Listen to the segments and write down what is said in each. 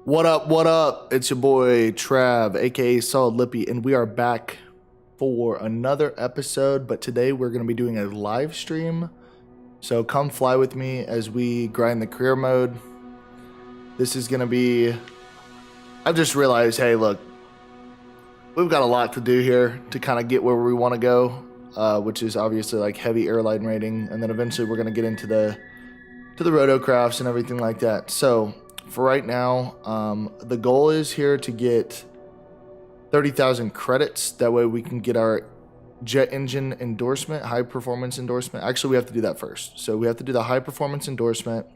What up, what up? It's your boy Trav, aka Solid Lippy, and we are back for another episode, but today we're going to be doing a live stream. So come fly with me as we grind the career mode. This is going to be... I've just realized, hey, look, we've got a lot to do here to kind of get where we want to go, which is obviously like heavy airline rating, and then eventually we're going to get into the rotocrafts and everything like that. So for right now, the goal is here to get 30,000 credits. That way we can get our jet engine endorsement, high performance endorsement. Actually, we have to do that first. So we have to do the high performance endorsement,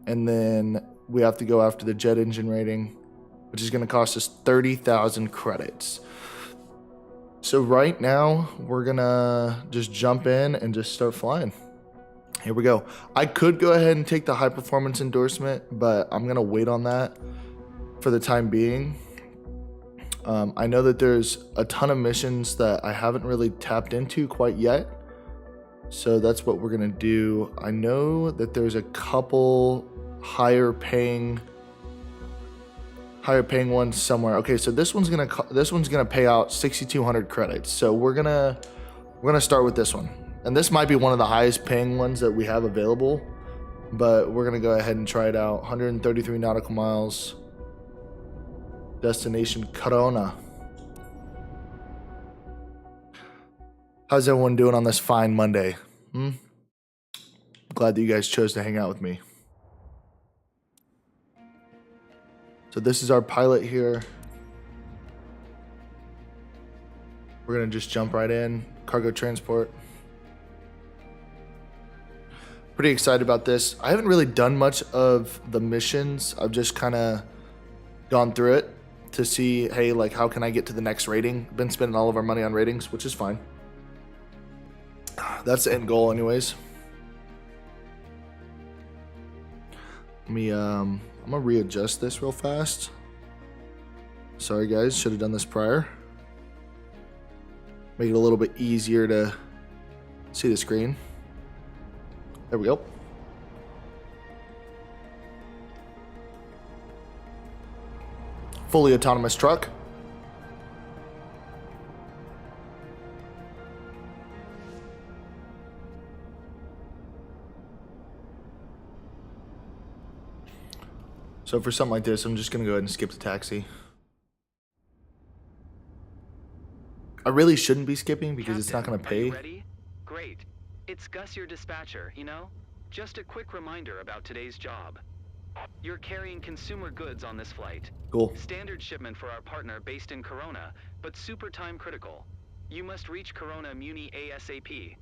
and then we have to go after the jet engine rating, which is going to cost us 30,000 credits. So right now, we're going to just jump in and just start flying. Here we go. I could go ahead and take the high performance endorsement, but I'm going to wait on that for the time being. I know that there's a ton of missions that I haven't really tapped into quite yet. So that's what we're going to do. I know that there's a couple higher paying ones somewhere. Okay, so this one's going to pay out 6,200 credits. So we're going to start with this one. And this might be one of the highest paying ones that we have available, but we're going to go ahead and try it out. 133 nautical miles. Destination Corona. How's everyone doing on this fine Monday? Glad that you guys chose to hang out with me. So this is our pilot here. We're going to just jump right in. Cargo transport. Pretty excited about this. I haven't really done much of the missions. I've just kind of gone through it to see, hey, like, how can I get to the next rating? Been spending all of our money on ratings, which is fine. That's the end goal anyways. Let me, I'm gonna readjust this real fast. Sorry guys, should have done this prior. Make it a little bit easier to see the screen. There we go. Fully autonomous truck. So for something like this, I'm just going to go ahead and skip the taxi. I really shouldn't be skipping because it's not going to pay. Ready? Great. It's Gus, your dispatcher, you know? Just a quick reminder about today's job. You're carrying consumer goods on this flight. Cool. Standard shipment for our partner based in Corona, but super time critical. You must reach Corona Muni ASAP.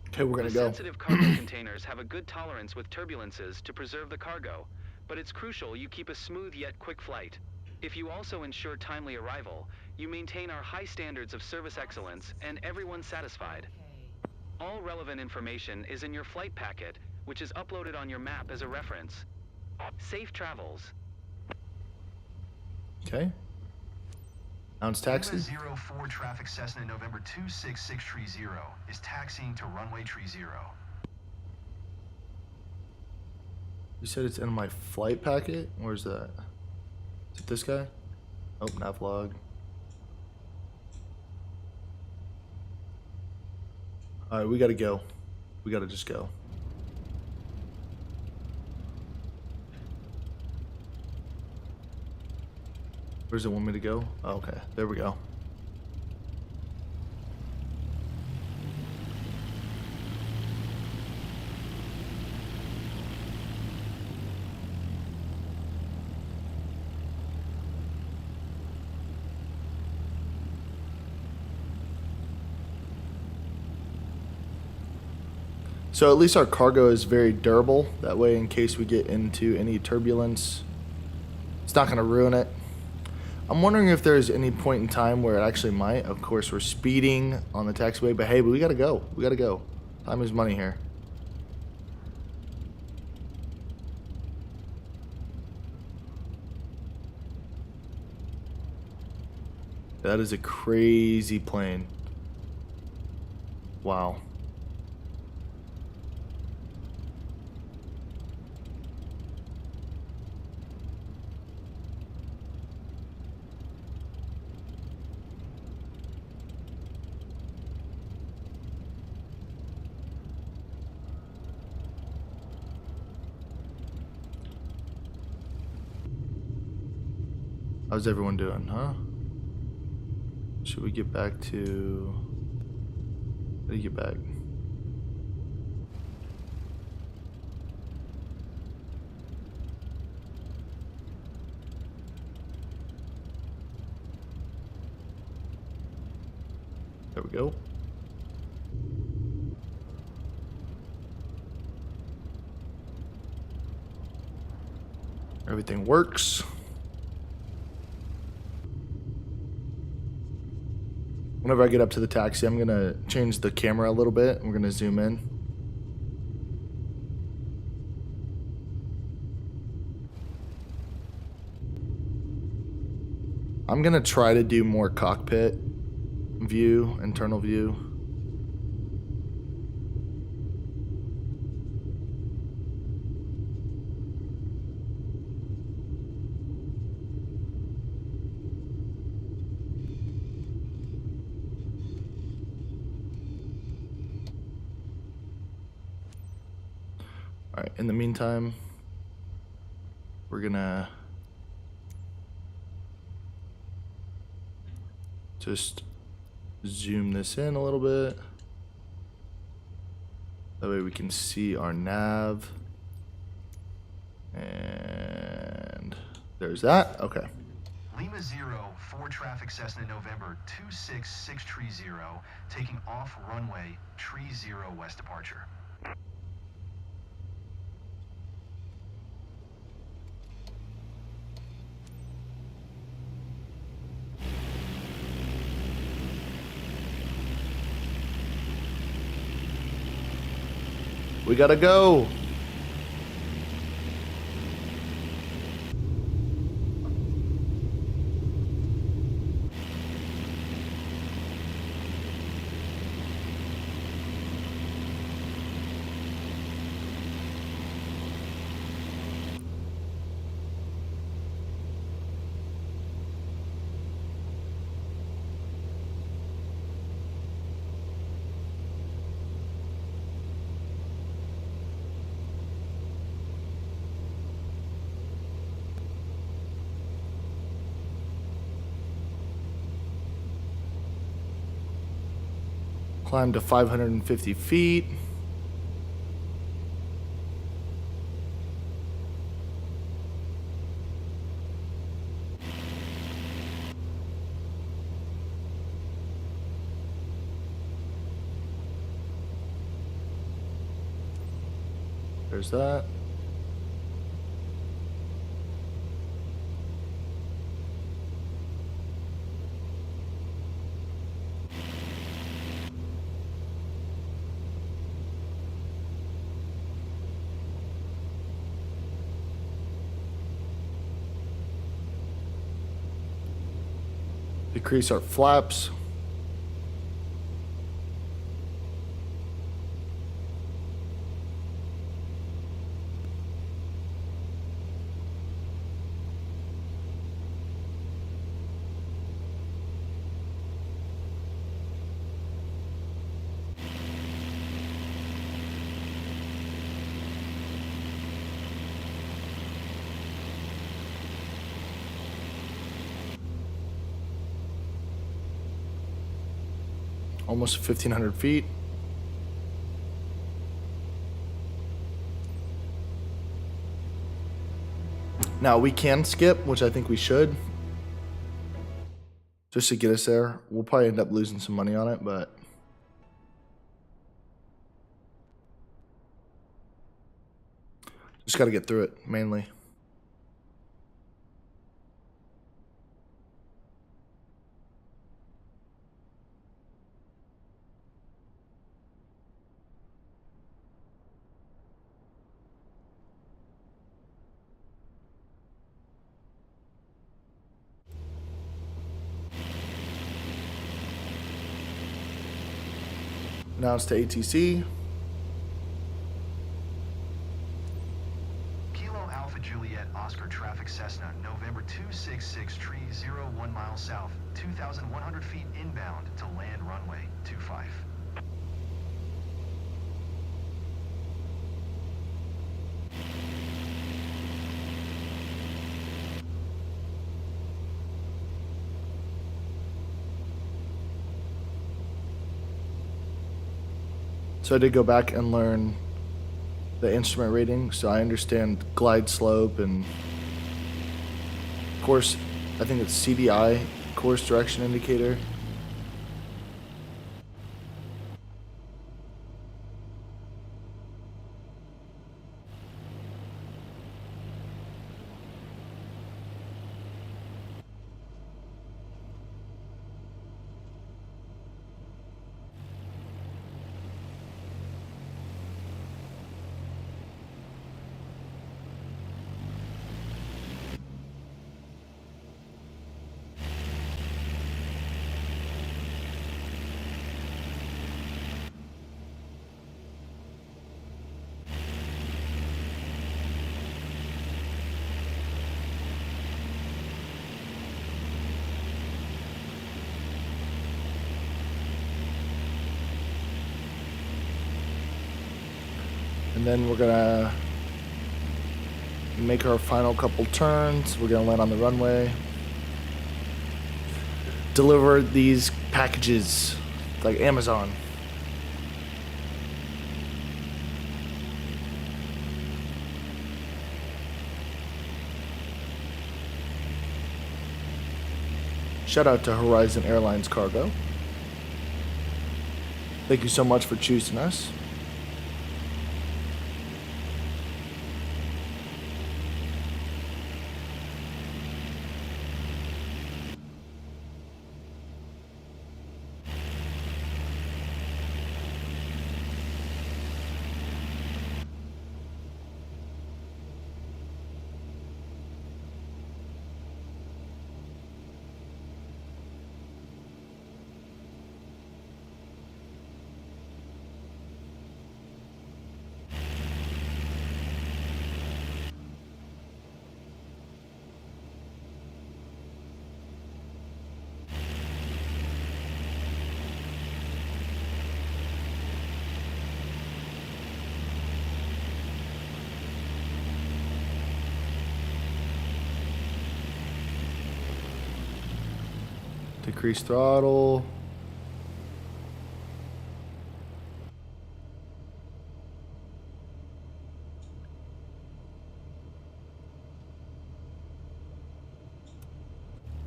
Okay, we're gonna The go. sensitive cargo containers have a good tolerance with turbulences to preserve the cargo, but it's crucial you keep a smooth yet quick flight. If you also ensure timely arrival, you maintain our high standards of service excellence and everyone's satisfied. All relevant information is in your flight packet, which is uploaded on your map as a reference. Safe travels. Okay. Announced taxi. 04 traffic Cessna November 26630 is taxiing to runway 30. You said it's in my flight packet? Where's that? Is it this guy? Oh, nav log. Alright, we gotta go. We gotta just go. Where's it want me to go? Oh, okay, there we go. So at least our cargo is very durable. That way, in case we get into any turbulence, it's not going to ruin it. I'm wondering if there's any point in time where it actually might. Of course, we're speeding on the taxiway, but hey, we got to go. We got to go. Time is money here. That is a crazy plane. Wow. How's everyone doing, huh? Should we get back to... How do you get back? There we go. Everything works. Whenever I get up to the taxi, I'm going to change the camera a little bit. We're going to zoom in. I'm going to try to do more cockpit view, internal view. All right, in the meantime, we're gonna just zoom this in a little bit. That way we can see our nav. And there's that. Okay. Lima 0, 4 traffic Cessna November 26630, taking off runway tree 0 west departure. We gotta go. Climb to 550 feet. There's that. Decrease our flaps. Almost 1,500 feet. Now we can skip, which I think we should. Just to get us there. We'll probably end up losing some money on it, but... just gotta get through it, mainly. Now it's to ATC. Kilo Alpha Juliet Oscar traffic Cessna November 26630, 1 mile south, 2,100 feet inbound to land runway 25. So I did go back and learn the instrument rating, so I understand glide slope and course, I think it's CDI, course direction indicator. And then we're gonna make our final couple turns. We're gonna land on the runway. Deliver these packages like Amazon. Shout out to Horizon Airlines Cargo. Thank you so much for choosing us. Decrease throttle.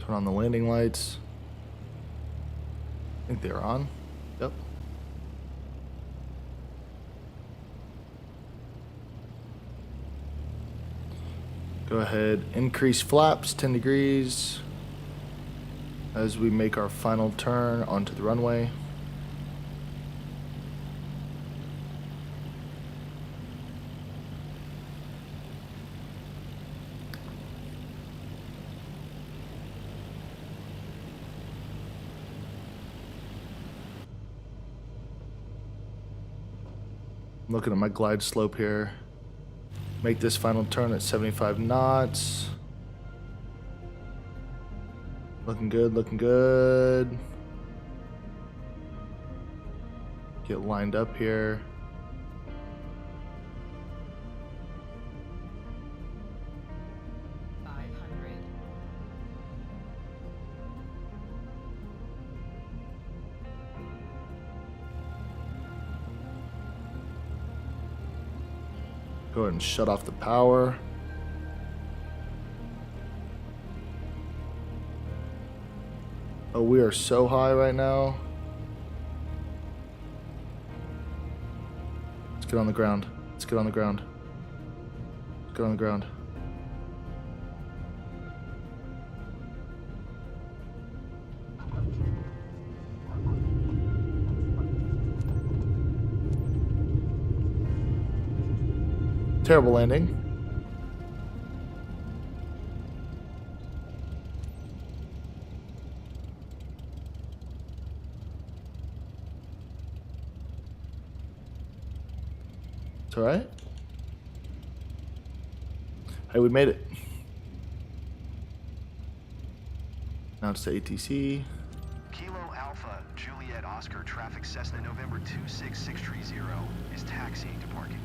Turn on the landing lights. I think they're on. Yep. Go ahead, increase flaps 10 degrees as we make our final turn onto the runway. I'm looking at my glide slope here. Make this final turn at 75 knots. Looking good, looking good. Get lined up here. Go ahead and shut off the power. Oh, we are so high right now. Let's get on the ground. Let's get on the ground. Let's get on the ground. Terrible landing. It's all right. Hey, we made it. Now it's the ATC. Kilo Alpha, Juliet Oscar, traffic Cessna November 26630 is taxiing to parking.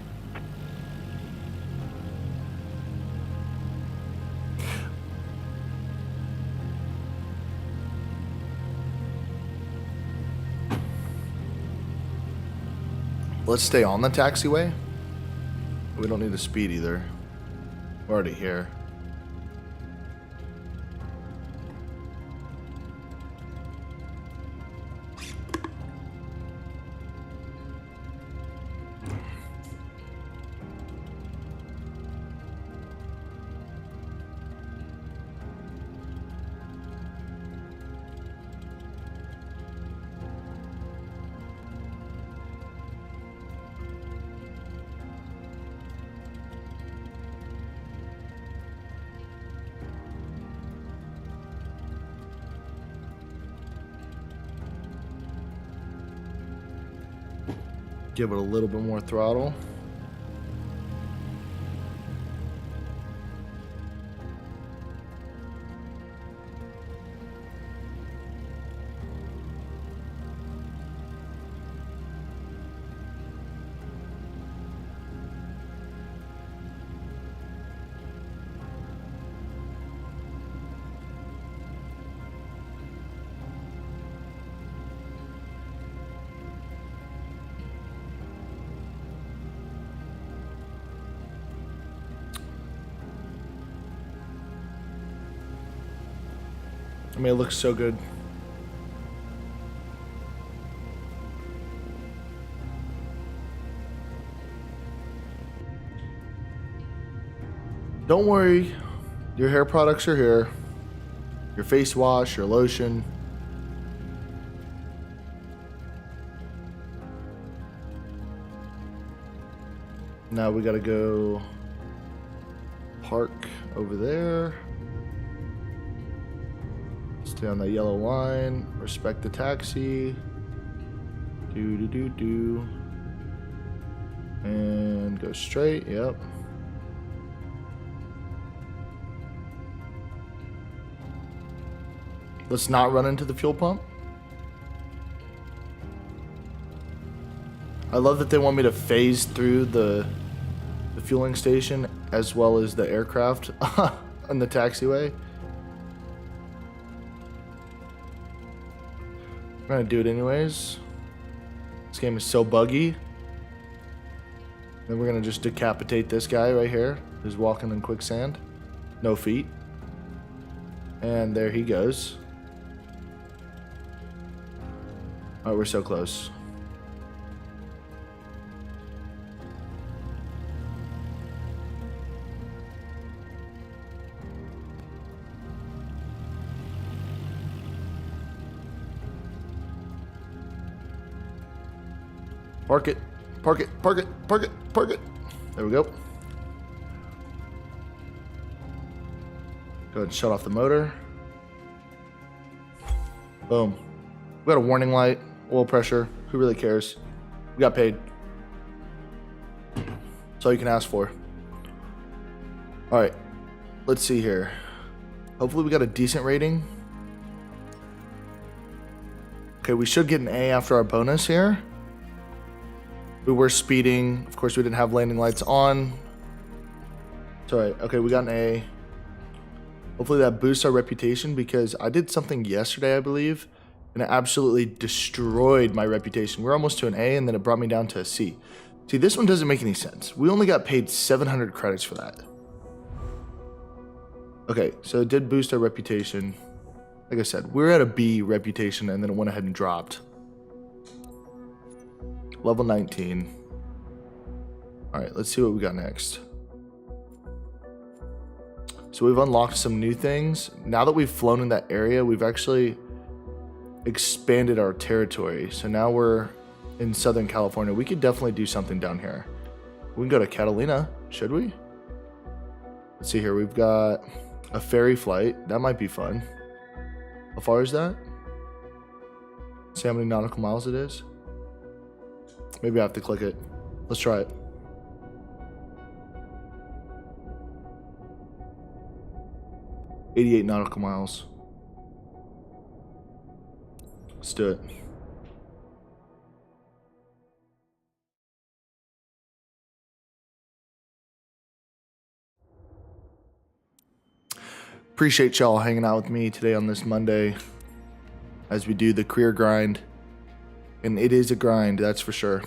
Let's stay on the taxiway. We don't need to speed either. We're already here. Give it a little bit more throttle. I mean, it looks so good. Don't worry, your hair products are here. Your face wash, your lotion. Now we gotta go park over there. Stay on that yellow line. Respect the taxi. Do. And go straight. Yep. Let's not run into the fuel pump. I love that they want me to phase through the fueling station as well as the aircraft on the taxiway. I'm gonna do it anyways. This game is so buggy. Then we're gonna just decapitate this guy right here who's walking in quicksand. No feet. And there he goes. Oh, we're so close. Park it. Park it. Park it. Park it. Park it. There we go. Go ahead and shut off the motor. Boom. We got a warning light. Oil pressure. Who really cares? We got paid. That's all you can ask for. Alright. Let's see here. Hopefully we got a decent rating. Okay, we should get an A after our bonus here. We were speeding. Of course, we didn't have landing lights on. It's alright. Okay, we got an A. Hopefully that boosts our reputation because I did something yesterday, I believe, and it absolutely destroyed my reputation. We're almost to an A, and then it brought me down to a C. See, this one doesn't make any sense. We only got paid 700 credits for that. Okay, so it did boost our reputation. Like I said, we're at a B reputation, and then it went ahead and dropped. Level 19. Alright, let's see what we got next. So we've unlocked some new things. Now that we've flown in that area, we've actually expanded our territory. So now we're in Southern California. We could definitely do something down here. We can go to Catalina, should we? Let's see here. We've got a ferry flight. That might be fun. How far is that? See how many nautical miles it is? Maybe I have to click it. Let's try it. $88 nautical miles. Let's do it. Appreciate y'all hanging out with me today on this Monday as we do the career grind. And it is a grind, that's for sure.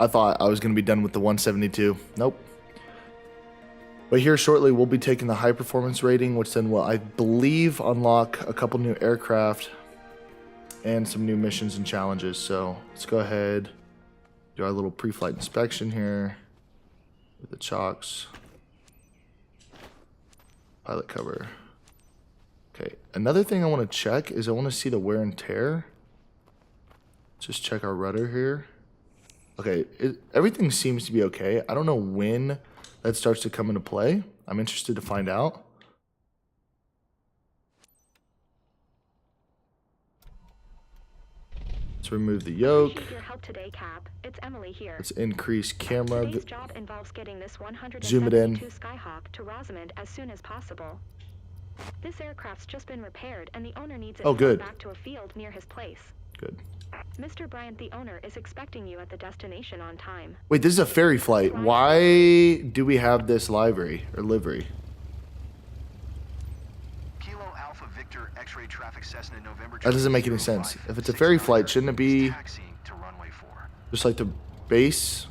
I thought I was going to be done with the 172. Nope. But here shortly, we'll be taking the high performance rating, which then will, I believe, unlock a couple new aircraft and some new missions and challenges. So let's go ahead, do our little pre-flight inspection here with the chocks. Pilot cover. Okay, another thing I want to check is I want to see the wear and tear. Just check our rudder here. Okay, everything seems to be okay. I don't know when that starts to come into play. I'm interested to find out. Let's remove the yoke. Appreciate your help today, Cap. It's Emily here. Let's increase camera. Today's job involves getting this Zoom it in. 172 Skyhawk to Rosamond as soon as possible. This aircraft's just been repaired, and the owner needs it flown back to a field near his place. Good. Mr. Bryant, the owner, is expecting you at the destination on time. Wait, this is a ferry flight. Why do we have this livery or livery? Kilo Alpha Victor X-ray traffic Cessna November. That doesn't make any sense. If it's a ferry flight, shouldn't it be to runway 4. just like the base?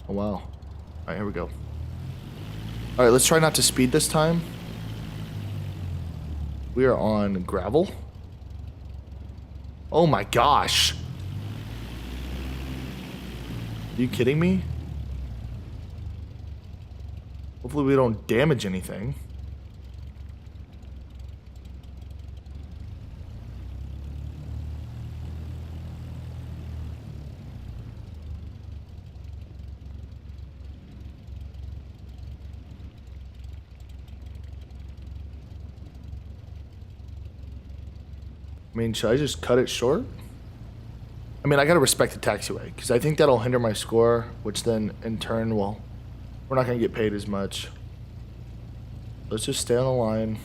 Oh wow. All right, here we go. All right, let's try not to speed this time. We are on gravel. Oh my gosh. Are you kidding me? Hopefully we don't damage anything. I mean, should I just cut it short? I mean, I gotta respect the taxiway, because I think that'll hinder my score, which then, in turn, will... We're not gonna get paid as much. Let's just stay on the line.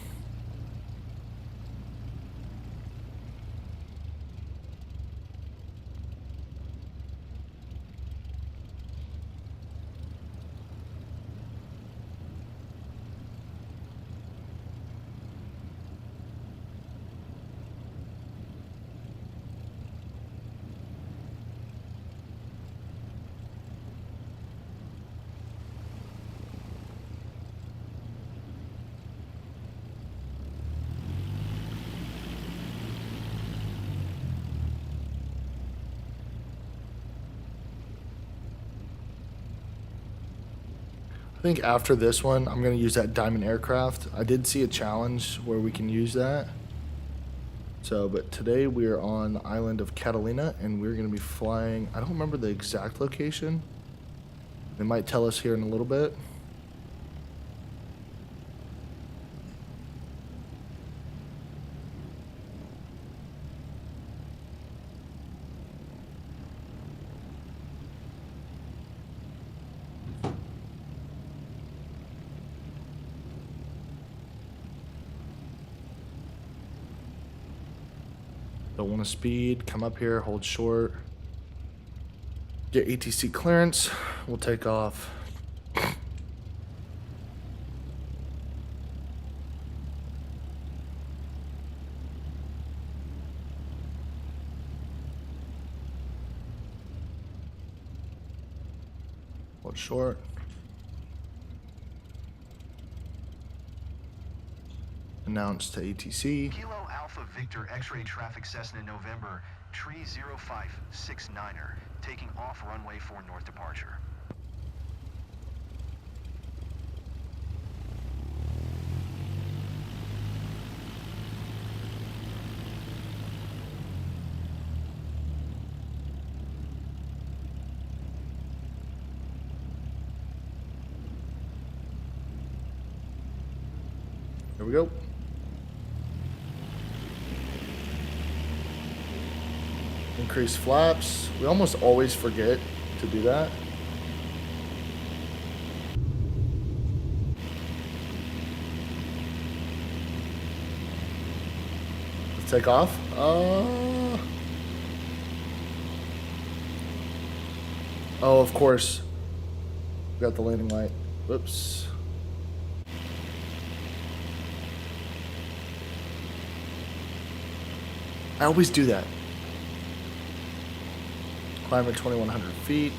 I think after this one, I'm going to use that diamond aircraft. I did see a challenge where we can use that. So, but today we are on the island of Catalina, and we're going to be flying... I don't remember the exact location. They might tell us here in a little bit. Don't want to speed, come up here, hold short. Get ATC clearance, we'll take off. Hold short. Announce to ATC. Kilo Alpha Victor X-ray traffic Cessna November, tree 0569er, taking off runway 4 north departure. Here we go. Increase flaps. We almost always forget to do that. Let's take off. Oh, of course. We got the landing light. Whoops. I always do that. Climb at 2,100 feet.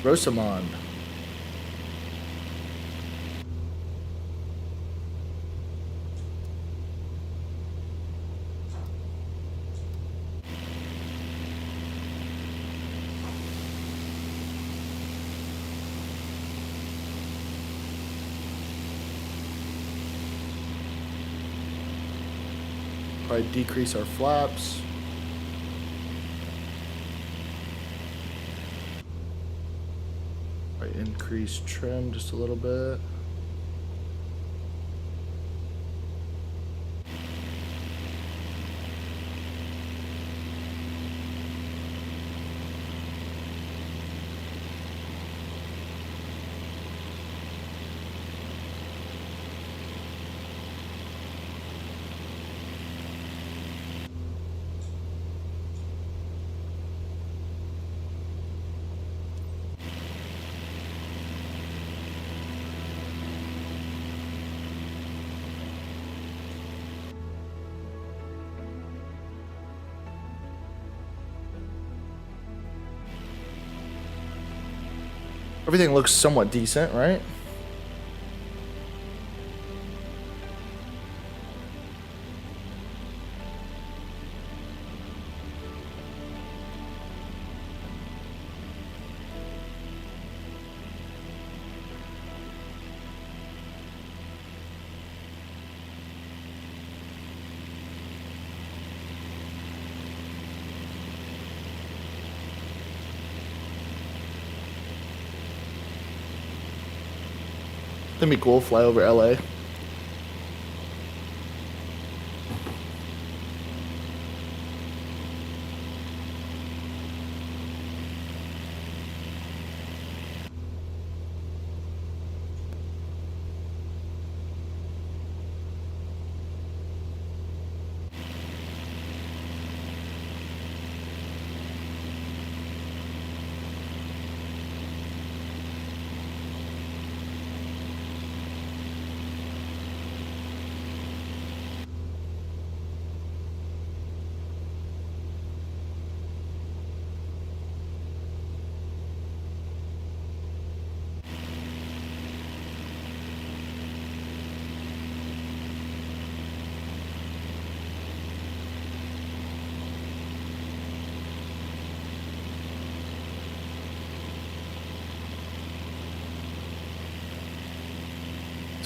Rosamond. Probably decrease our flaps. Probably increase trim just a little bit. Everything looks somewhat decent, right? That'd be cool, fly over LA.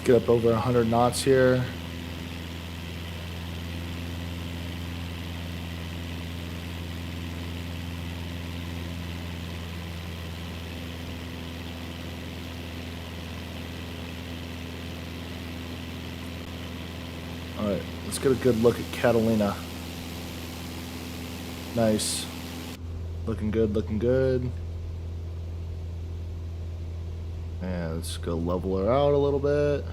Get up over 100 knots here. All right, let's get a good look at Catalina. Nice. Looking good, looking good. And let's go level her out a little bit.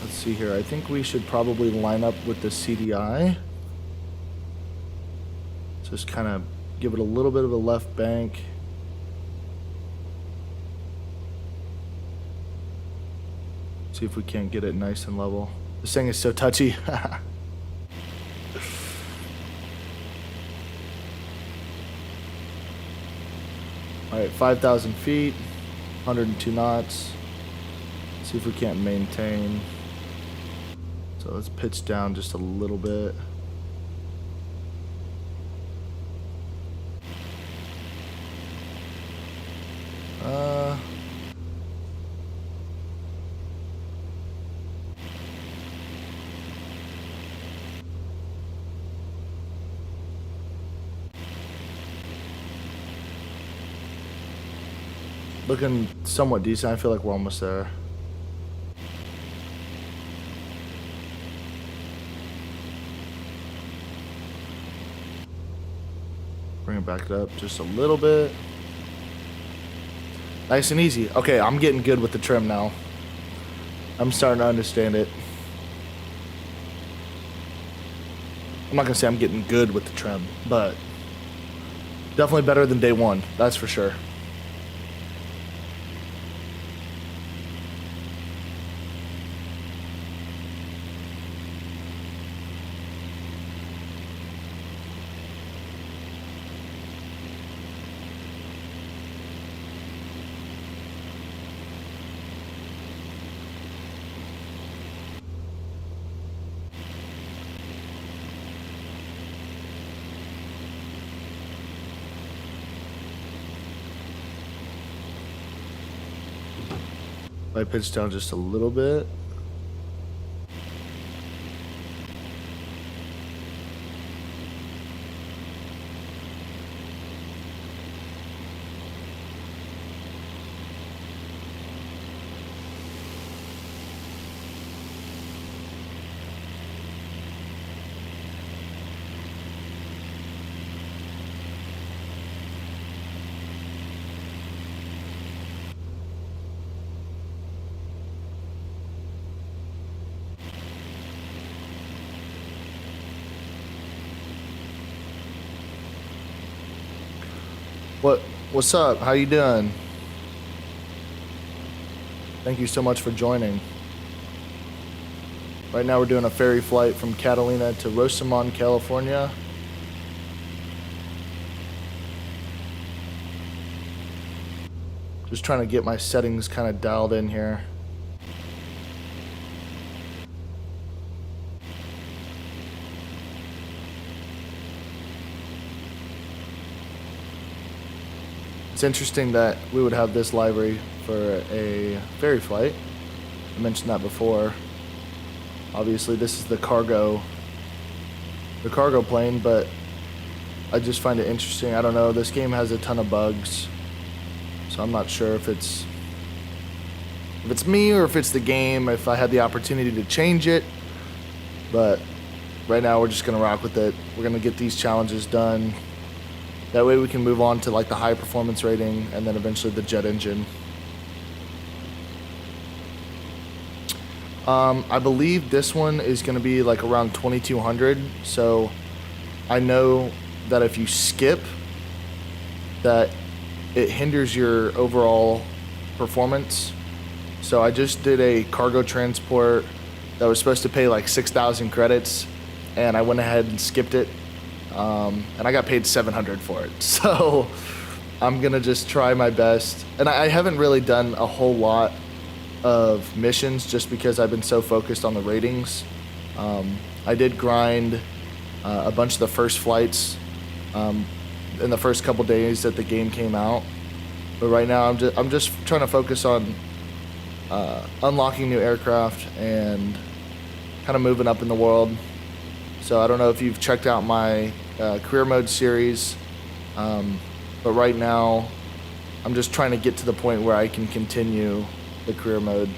Let's see here. I think we should probably line up with the CDI. Just kind of give it a little bit of a left bank. See if we can't get it nice and level. This thing is so touchy. All right, 5,000 feet, 102 knots. See if we can't maintain. So let's pitch down just a little bit. Looking somewhat decent. I feel like we're almost there. Bring it back up just a little bit. Nice and easy. Okay, I'm getting good with the trim now. I'm starting to understand it. I'm not gonna say I'm getting good with the trim, but definitely better than day one, that's for sure. I pitch down just a little bit. What's up? How you doing? Thank you so much for joining. Right now we're doing a ferry flight from Catalina to Rosamond, California. Just trying to get my settings kind of dialed in here. It's interesting that we would have this library for a ferry flight. I mentioned that before. Obviously this is the cargo plane, but I just find it interesting. I don't know, this game has a ton of bugs, so I'm not sure if it's me or if it's the game, if I had the opportunity to change it. But right now we're just gonna rock with it. We're gonna get these challenges done. That way we can move on to like the high performance rating and then eventually the jet engine. I believe this one is going to be like around 2200. So I know that if you skip, that it hinders your overall performance. So I just did a cargo transport that was supposed to pay like 6,000 credits, and I went ahead and skipped it. And I got paid 700 for it. So I'm gonna just try my best. And I haven't really done a whole lot of missions just because I've been so focused on the ratings. I did grind a bunch of the first flights in the first couple days that the game came out. But right now I'm just trying to focus on unlocking new aircraft and kind of moving up in the world. So I don't know if you've checked out my career mode series, but right now I'm just trying to get to the point where I can continue the career mode.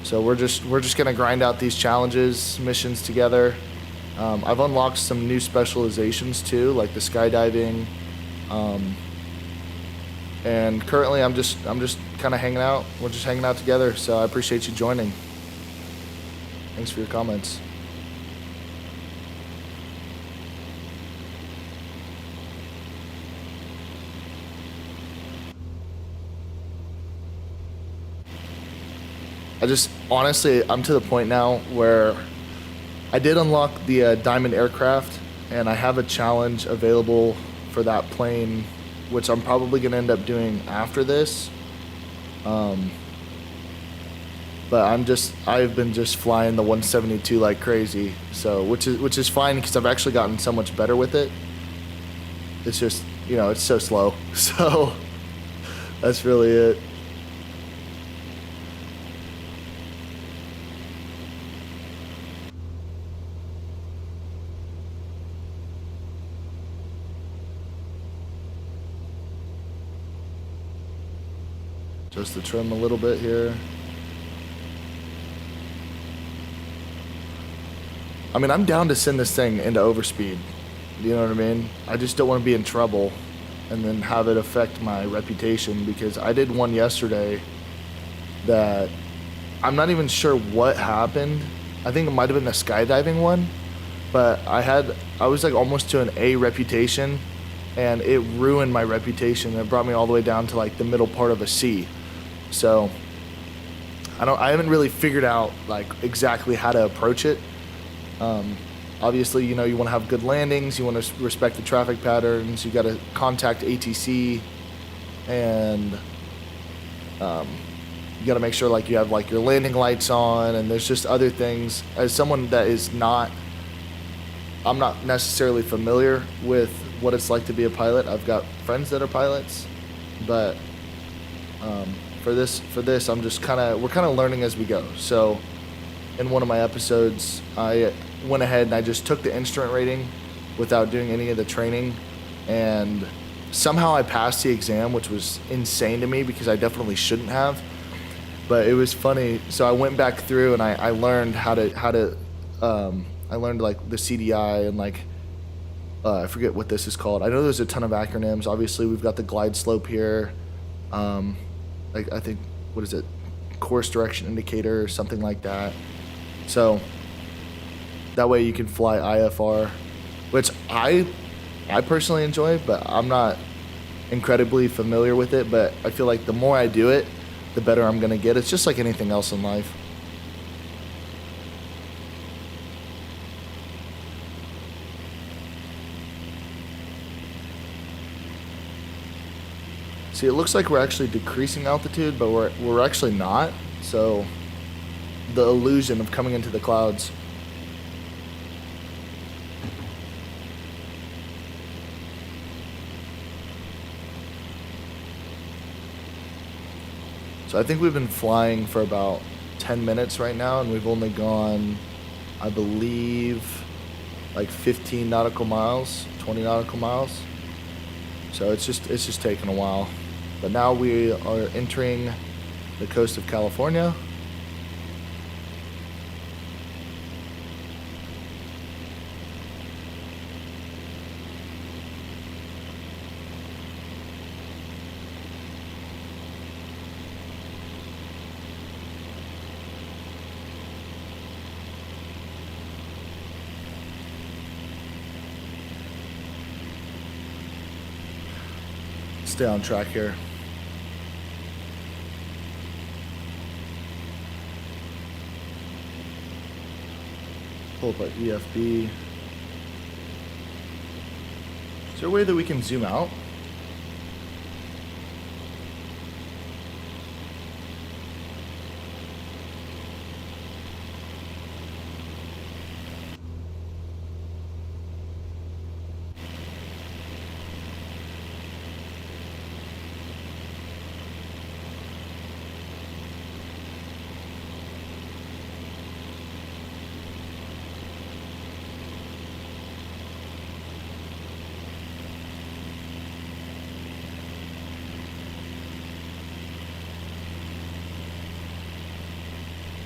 So we're just gonna grind out these challenges, missions together. I've unlocked some new specializations too, like the skydiving, and currently I'm just kind of hanging out. We're just hanging out together. So I appreciate you joining. Thanks for your comments. Honestly, I'm to the point now where I did unlock the Diamond aircraft, and I have a challenge available for that plane, which I'm probably going to end up doing after this. But I've been just flying the 172 like crazy, so which is fine because I've actually gotten so much better with it. It's just, it's so slow. So that's really it. Just to trim a little bit here. I mean, I'm down to send this thing into overspeed. You know what I mean? I just don't want to be in trouble and then have it affect my reputation, because I did one yesterday that I'm not even sure what happened. I think it might have been the skydiving one, but I was like almost to an A reputation, and it ruined my reputation. It brought me all the way down to like the middle part of a C. So I haven't really figured out like exactly how to approach it. Obviously, you know, you want to have good landings, you want to respect the traffic patterns, you got to contact ATC, and you got to make sure like you have like your landing lights on, and there's just other things. As someone that is not, I'm not necessarily familiar with what it's like to be a pilot. I've got friends that are pilots, but for this, I'm just we're kind of learning as we go. So in one of my episodes, I went ahead and I just took the instrument rating without doing any of the training, and somehow I passed the exam, which was insane to me because I definitely shouldn't have. But it was funny. So I went back through and I learned how to I learned like the CDI and like I forget what this is called. I know there's a ton of acronyms. Obviously, we've got the glide slope here. I think, what is it? Course direction indicator or something like that. So that way you can fly IFR, which I personally enjoy, but I'm not incredibly familiar with it. But I feel like the more I do it, the better I'm going to get. It's just like anything else in life. See, it looks like we're actually decreasing altitude, but we're actually not. So the illusion of coming into the clouds. So I think we've been flying for about 10 minutes right now, and we've only gone, I believe, like 15 nautical miles, 20 nautical miles. So it's just taken a while. But now we are entering the coast of California. Stay on track here. Pull up our EFB. Is there a way that we can zoom out?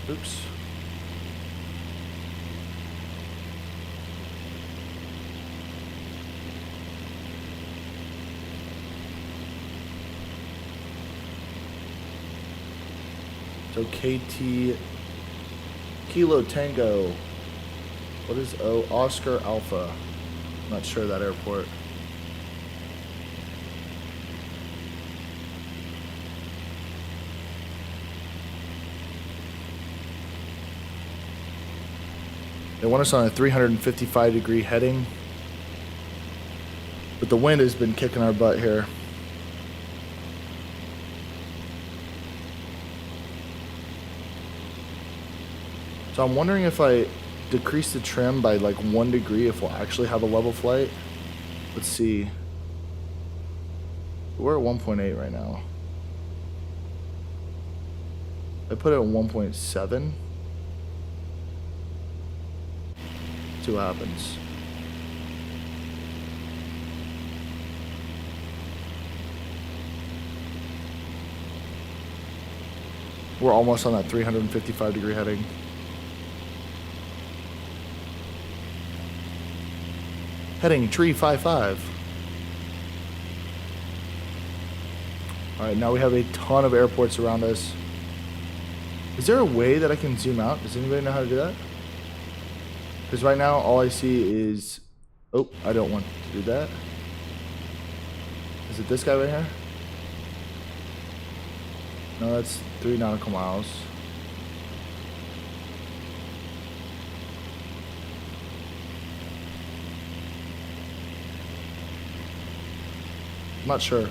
Oops. So KT Kilo Tango. What is O? Oscar Alpha. I'm not sure that airport. They want us on a 355-degree heading, but the wind has been kicking our butt here. So I'm wondering if I decrease the trim by like 1 degree, if we'll actually have a level flight. Let's see. We're at 1.8 right now. I put it at 1.7. See what happens. We're almost on that 355-degree heading. Heading tree 55. Alright, now we have a ton of airports around us. Is there a way that I can zoom out? Does anybody know how to do that? Because right now, all I see is... Oh, I don't want to do that. Is it this guy right here? No, that's 3 nautical miles. I'm not sure.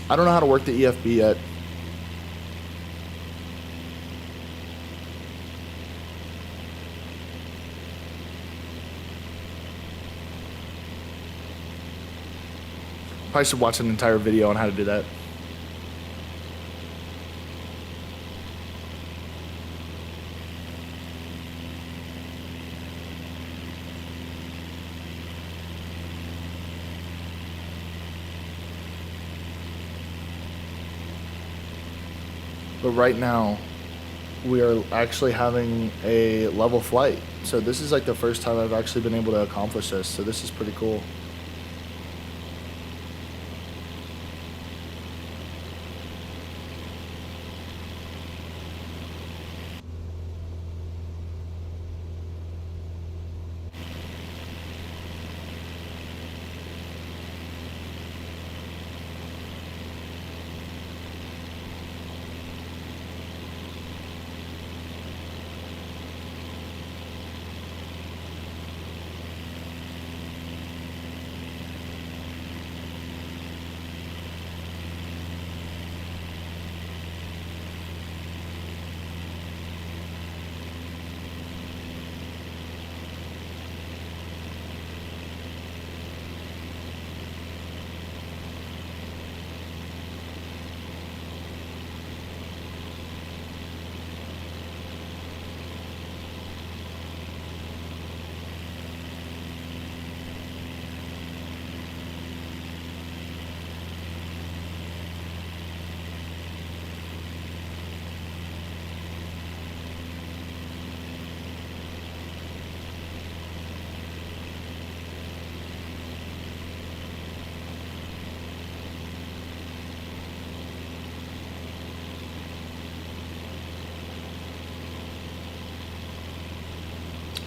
I don't know how to work the EFB yet. Probably should watch an entire video on how to do that. But right now, we are actually having a level flight. So this is like the first time I've actually been able to accomplish this. So this is pretty cool.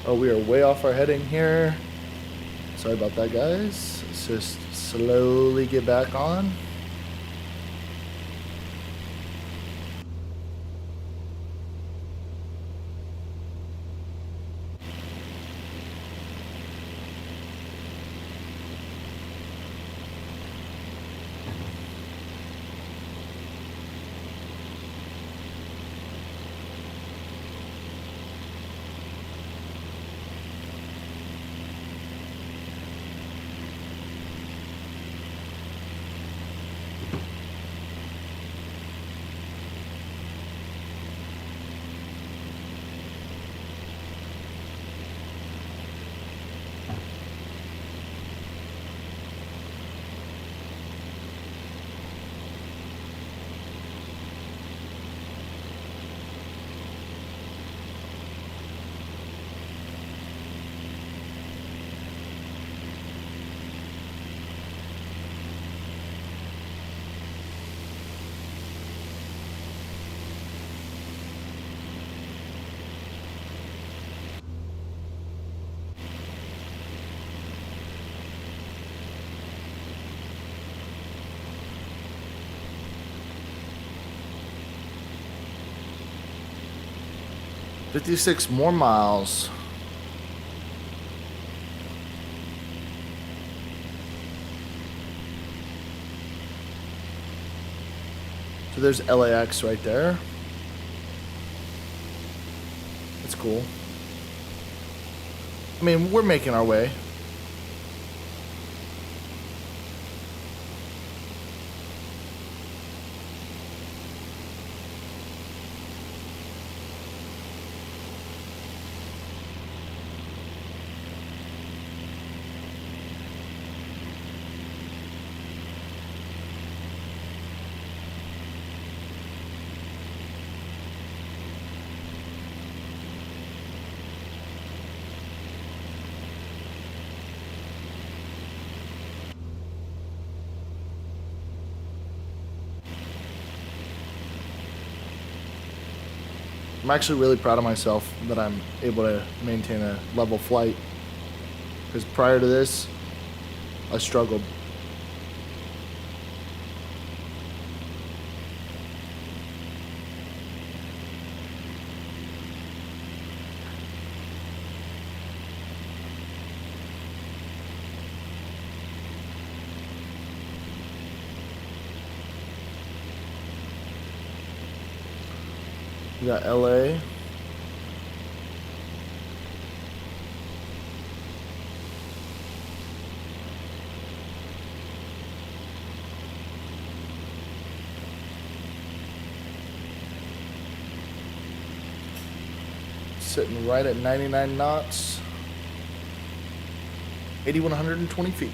Oh, we are way off our heading here. Sorry about that, guys. Let's just slowly get back on. $56 more miles. So there's LAX right there. That's cool. I mean, we're making our way. I'm actually really proud of myself that I'm able to maintain a level flight. Because prior to this, I struggled. We got LA. Sitting right at 99 knots, 8,120 feet.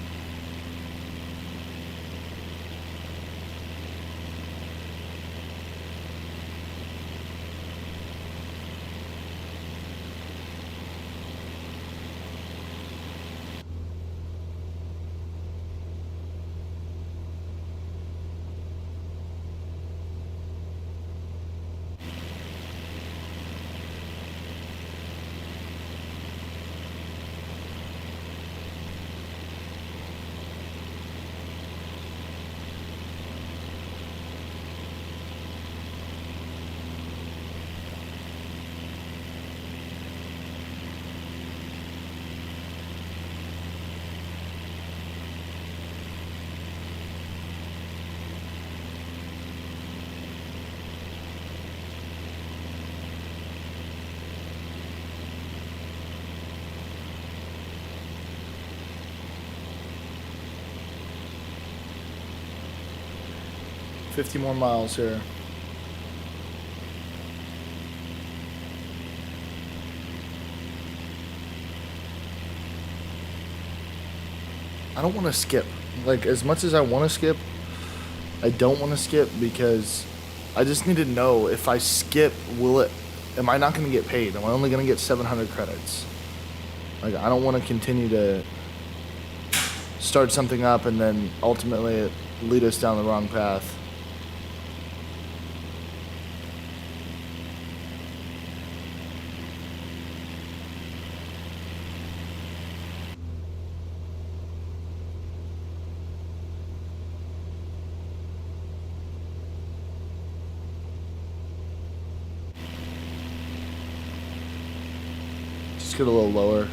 $50 more miles here. I don't want to skip. Like, as much as I want to skip, I don't want to skip because I just need to know if I skip, am I not going to get paid? Am I only going to get 700 credits? Like, I don't want to continue to start something up and then ultimately it lead us down the wrong path. Just get a little lower.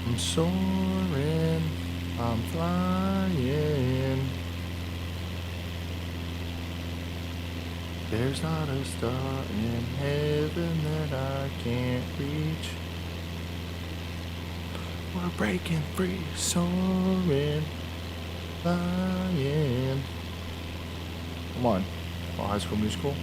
I'm soaring, I'm flying. There's not a star in heaven that I can't reach. We're breaking free, soaring, flying. Come on, High School Musical.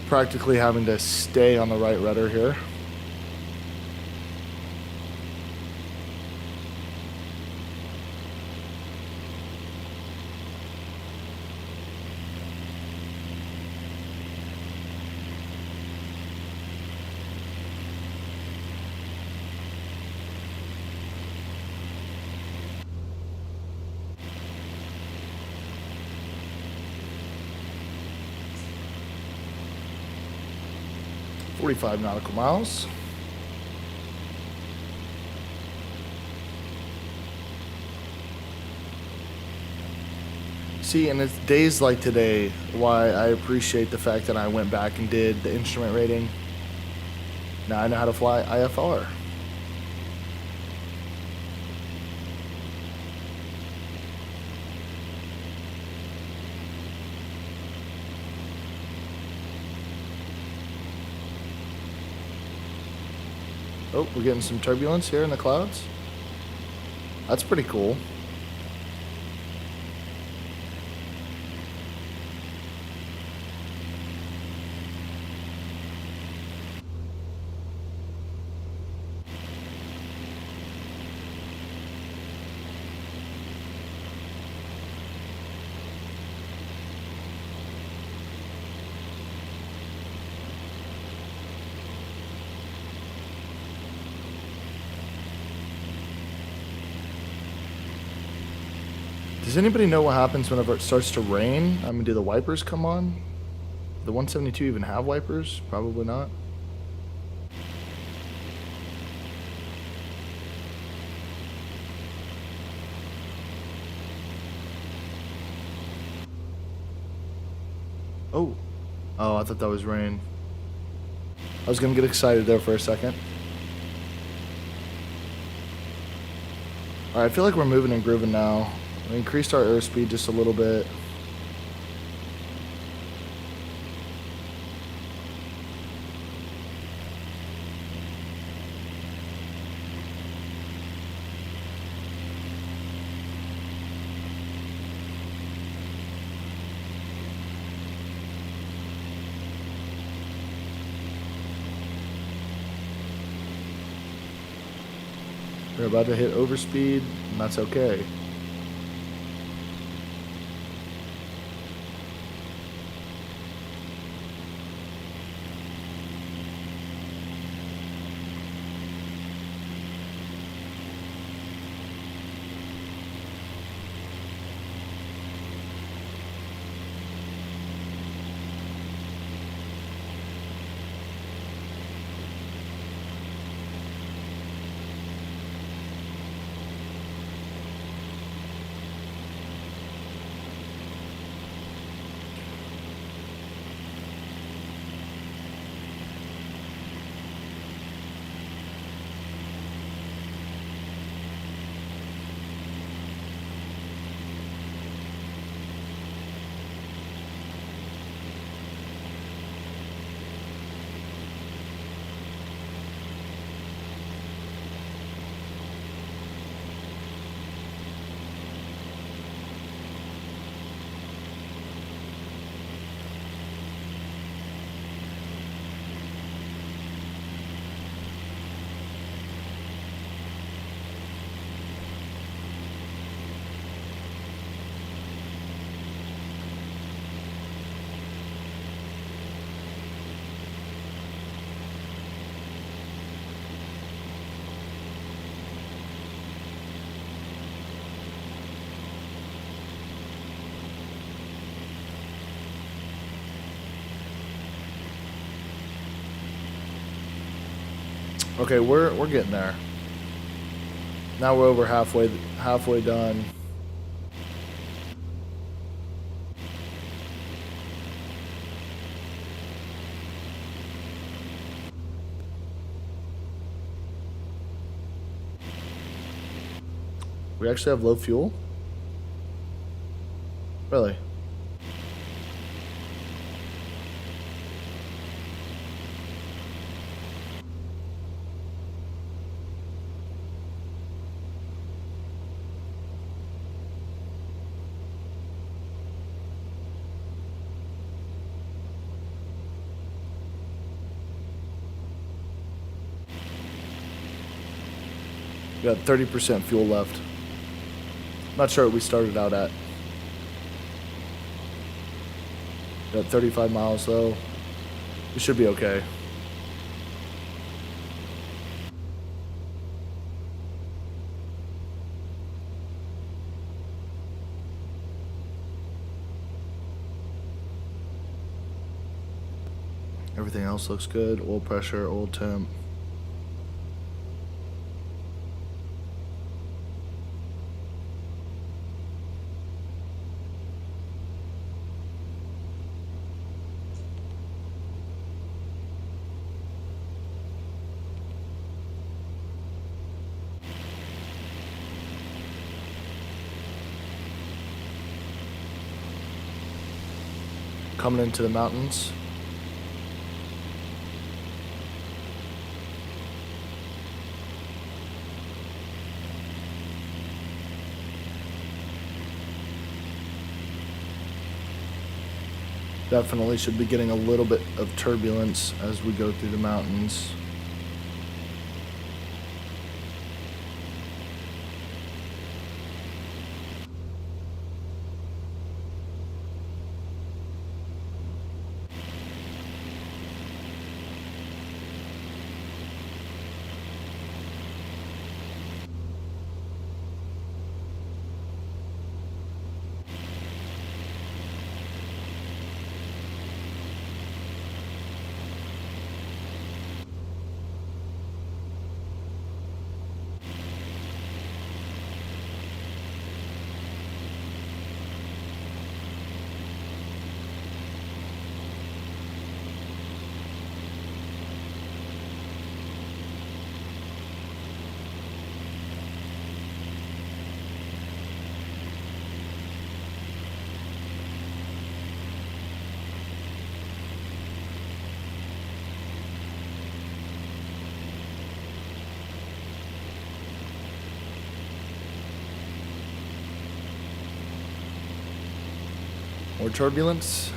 Practically having to stay on the right rudder here. 45 nautical miles. See, and it's days like today why I appreciate the fact that I went back and did the instrument rating. Now I know how to fly IFR. Oh, we're getting some turbulence here in the clouds. That's pretty cool. Does anybody know what happens whenever it starts to rain? I mean, do the wipers come on? The 172 even have wipers? Probably not. Oh. Oh, I thought that was rain. I was gonna get excited there for a second. Alright, I feel like we're moving and grooving now. We increased our airspeed just a little bit. We're about to hit overspeed, and that's okay. Okay, we're getting there. Now we're over halfway done. We actually have low fuel? Really? We got 30% fuel left. Not sure what we started out at. Got 35 miles though. We should be okay. Everything else looks good. Oil pressure, oil temp. Coming into the mountains. Definitely should be getting a little bit of turbulence as we go through the mountains. More turbulence.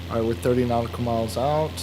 All right, we're 30 nautical miles out.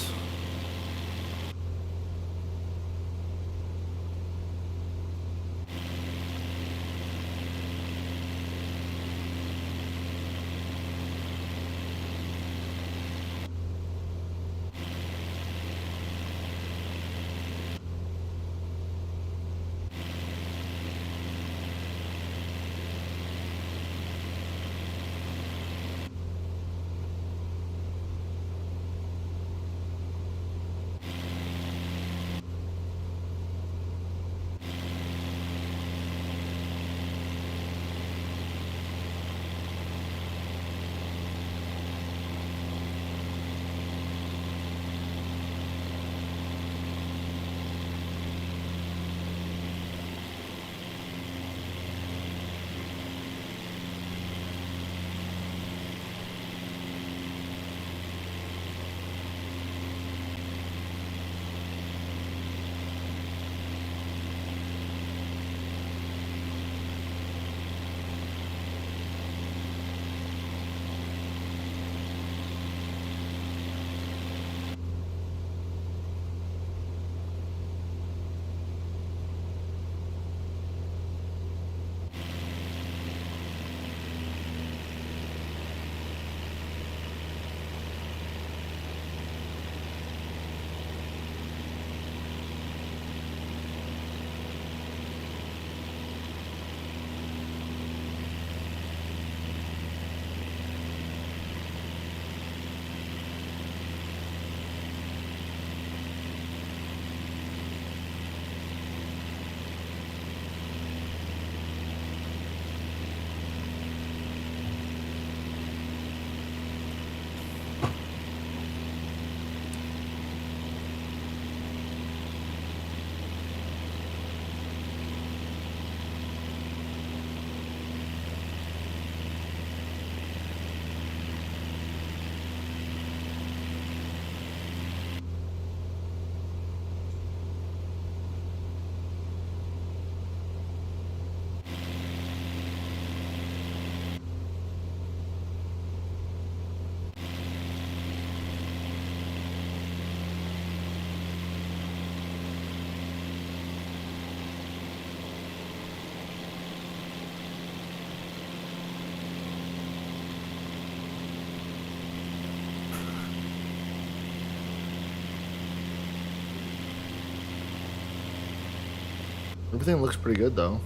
Everything looks pretty good though.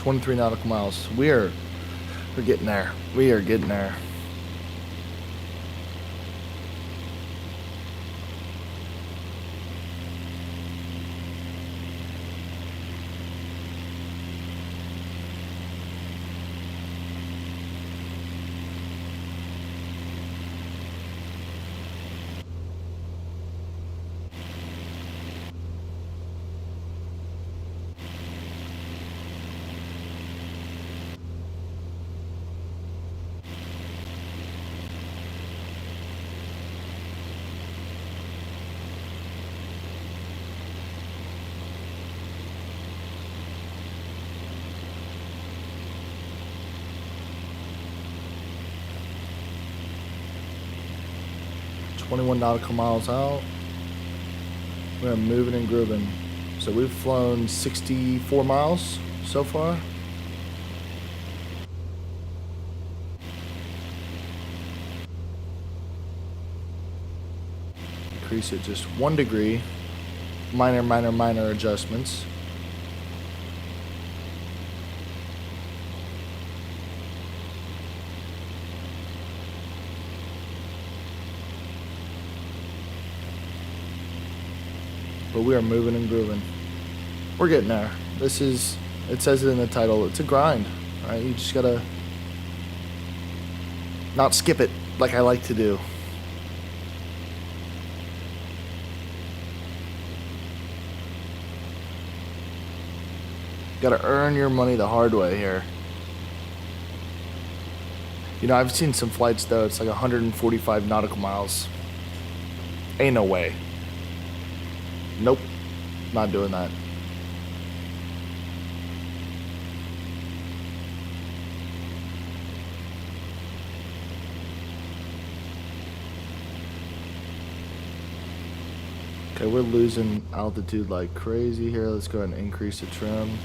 23 nautical miles. We're getting there. We are getting there. .21 nautical miles out. We're moving and grooving. So we've flown 64 miles so far. Increase it just 1 degree. Minor adjustments. But we are moving and grooving. We're getting there. This is, it says it in the title, it's a grind, right? You just gotta not skip it like I like to do. Gotta earn your money the hard way here. You know, I've seen some flights though, it's like 145 nautical miles. Ain't no way. Nope, not doing that. Okay, we're losing altitude like crazy here. Let's go ahead and increase the trim.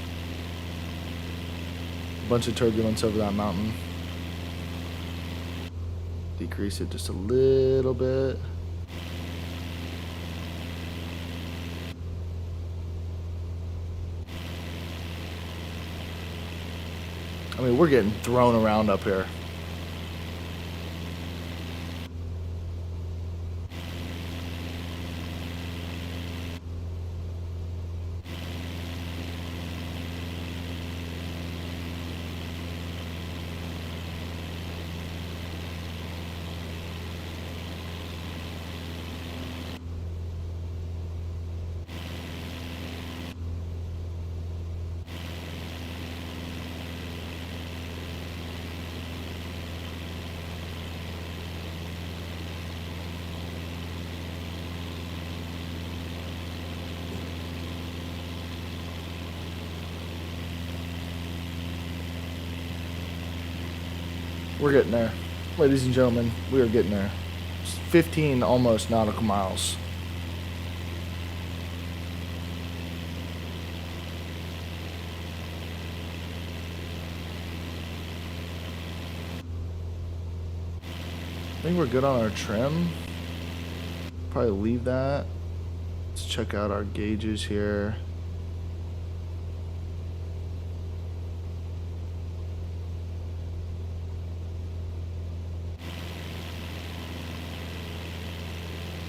A bunch of turbulence over that mountain. Decrease it just a little bit. I mean, we're getting thrown around up here. We're getting there. Ladies and gentlemen, we are getting there. 15 almost nautical miles. I think we're good on our trim. Probably leave that. Let's check out our gauges here.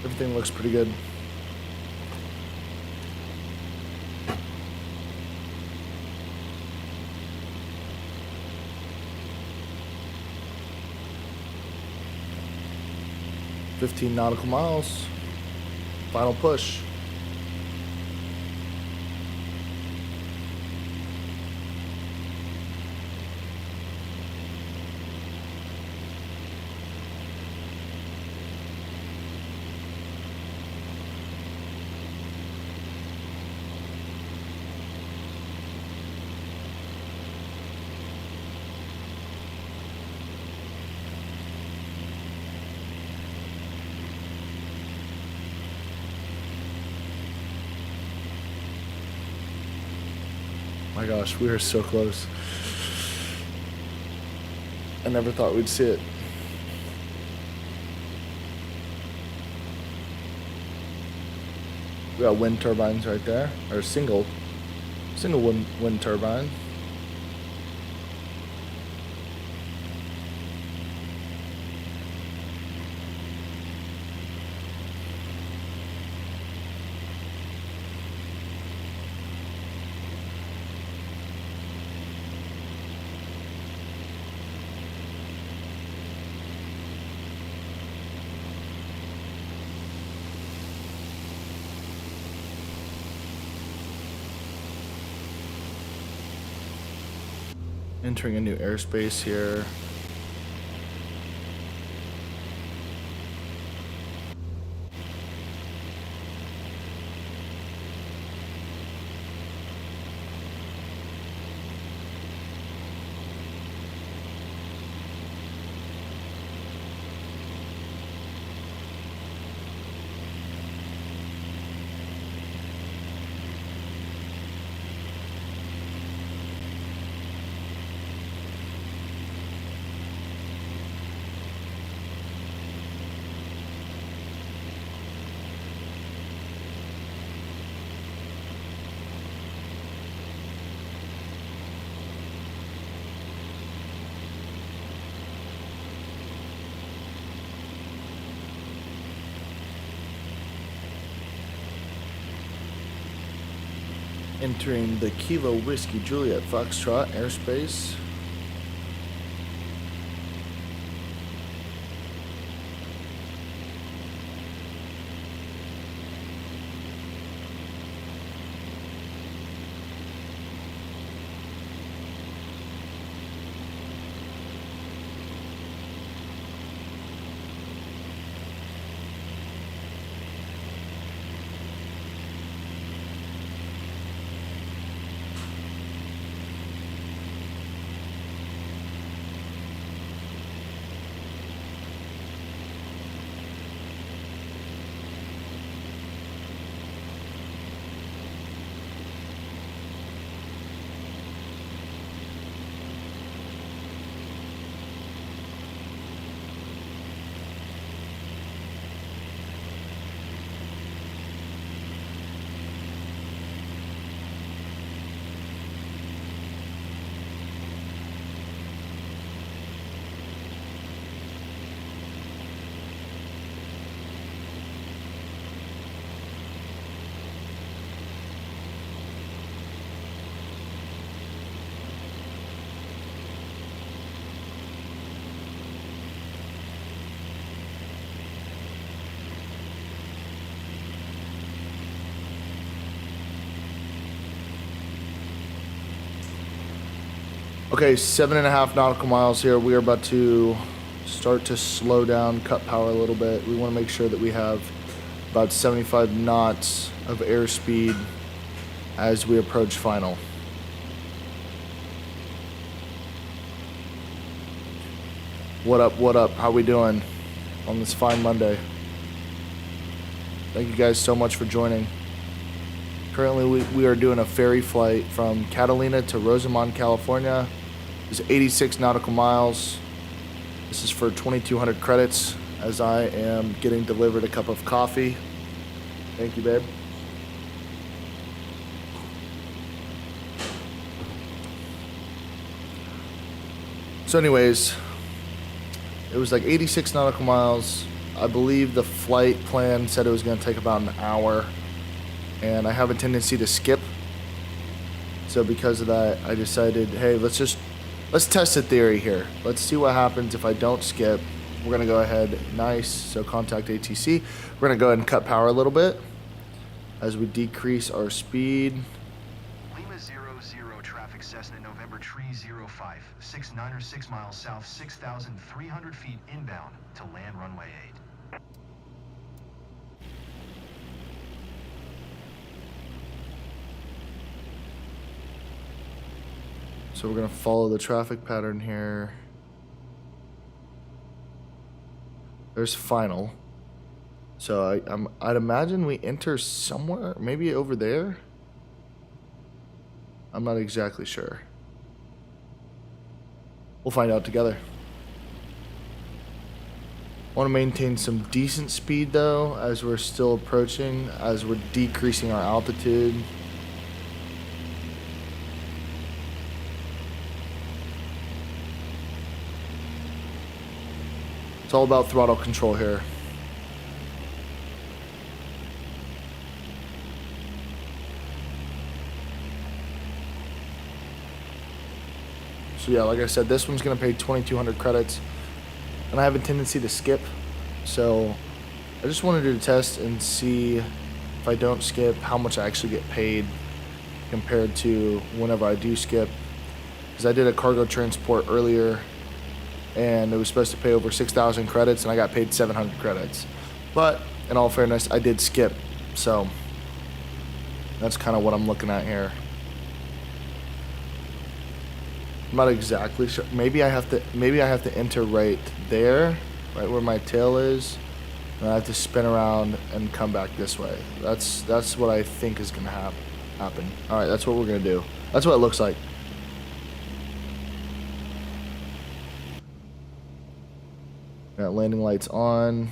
Everything looks pretty good. $15 nautical miles. Final push. My gosh, we are so close. I never thought we'd see it. We got wind turbines right there, or single wind turbine. Entering a new airspace here. Entering the Kilo Whiskey Juliet Foxtrot airspace. Okay, 7.5 nautical miles here. We are about to start to slow down, cut power a little bit. We want to make sure that we have about 75 knots of airspeed as we approach final. What up, what up? How we doing on this fine Monday? Thank you guys so much for joining. Currently, we are doing a ferry flight from Catalina to Rosamond, California. It's 86 nautical miles. This is for 2,200 credits as I am getting delivered a cup of coffee. Thank you, babe. So anyways, it was like 86 nautical miles. I believe the flight plan said it was going to take about an hour. And I have a tendency to skip. So because of that, I decided, hey, let's test the theory here. Let's see what happens if I don't skip. We're going to go ahead. Nice. So contact ATC. We're going to go ahead and cut power a little bit as we decrease our speed. Lima 00 traffic Cessna November 305, 6 miles south, 6,300 feet inbound to land runway 8. So we're going to follow the traffic pattern here. There's final. So I'd imagine we enter somewhere, maybe over there. I'm not exactly sure. We'll find out together. Want to maintain some decent speed though, as we're still approaching, as we're decreasing our altitude. It's all about throttle control here. So yeah, like I said, this one's going to pay 2,200 credits. And I have a tendency to skip. So I just wanted to test and see if I don't skip, how much I actually get paid compared to whenever I do skip. because I did a cargo transport earlier, and it was supposed to pay over 6,000 credits, and I got paid 700 credits. But in all fairness, I did skip, so that's kind of what I'm looking at here. I'm not exactly sure. Maybe I have to enter right there, right where my tail is, and I have to spin around and come back this way. That's what I think is gonna happen. All right, that's what we're gonna do. That's what it looks like. Got landing lights on.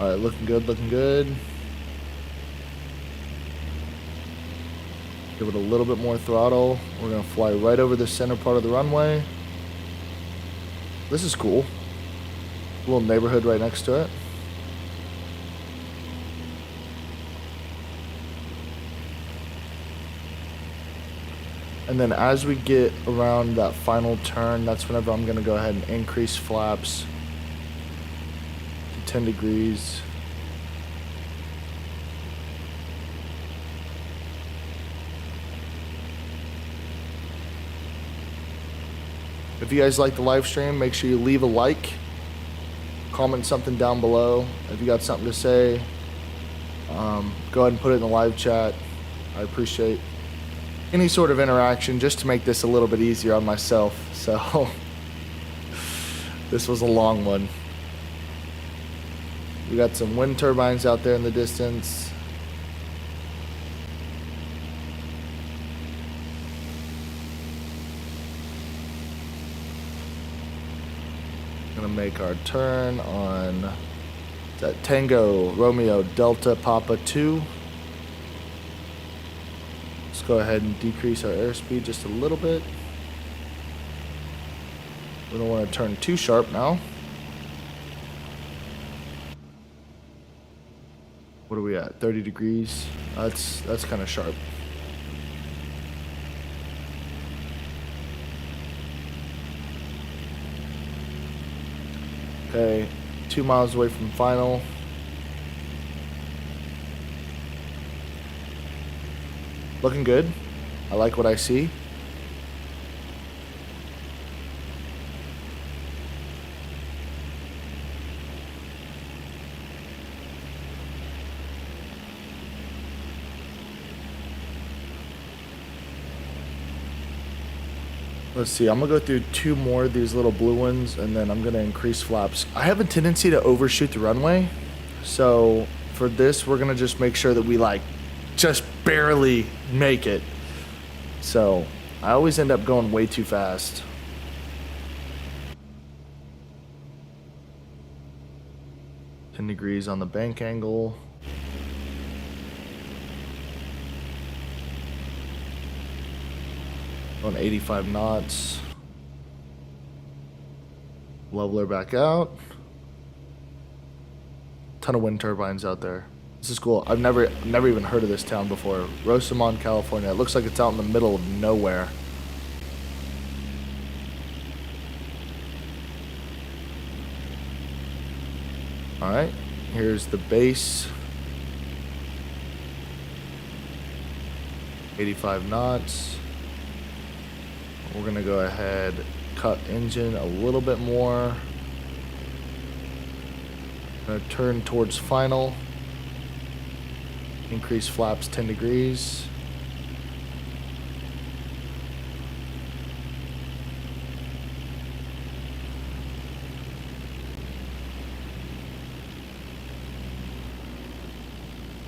All right, looking good, looking good. Give it a little bit more throttle. We're gonna fly right over the center part of the runway. This is cool. A little neighborhood right next to it. And then as we get around that final turn, that's whenever I'm gonna go ahead and increase flaps to 10 degrees. If you guys like the live stream, make sure you leave a like, comment something down below. If you got something to say, go ahead and put it in the live chat. I appreciate any sort of interaction just to make this a little bit easier on myself. So this was a long one. We got some wind turbines out there in the distance. Gonna make our turn on that Tango Romeo Delta Papa 2. Let's go ahead and decrease our airspeed just a little bit. We don't want to turn too sharp now. What are we at? 30 degrees. That's kind of sharp. Okay, 2 miles away from final. Looking good. I like what I see. Let's see, I'm gonna go through 2 more of these little blue ones, and then I'm gonna increase flaps. I have a tendency to overshoot the runway, so for this, we're gonna just make sure that we just barely make it. So I always end up going way too fast. "10 degrees on the bank angle. On 85 knots. Leveler back out. Ton of wind turbines out there. This is cool. I've never even heard of this town before. Rosamond, California. It looks like it's out in the middle of nowhere. All right, here's the base. 85 knots. We're gonna go ahead, cut engine a little bit more. Gonna turn towards final. Increase flaps 10 degrees.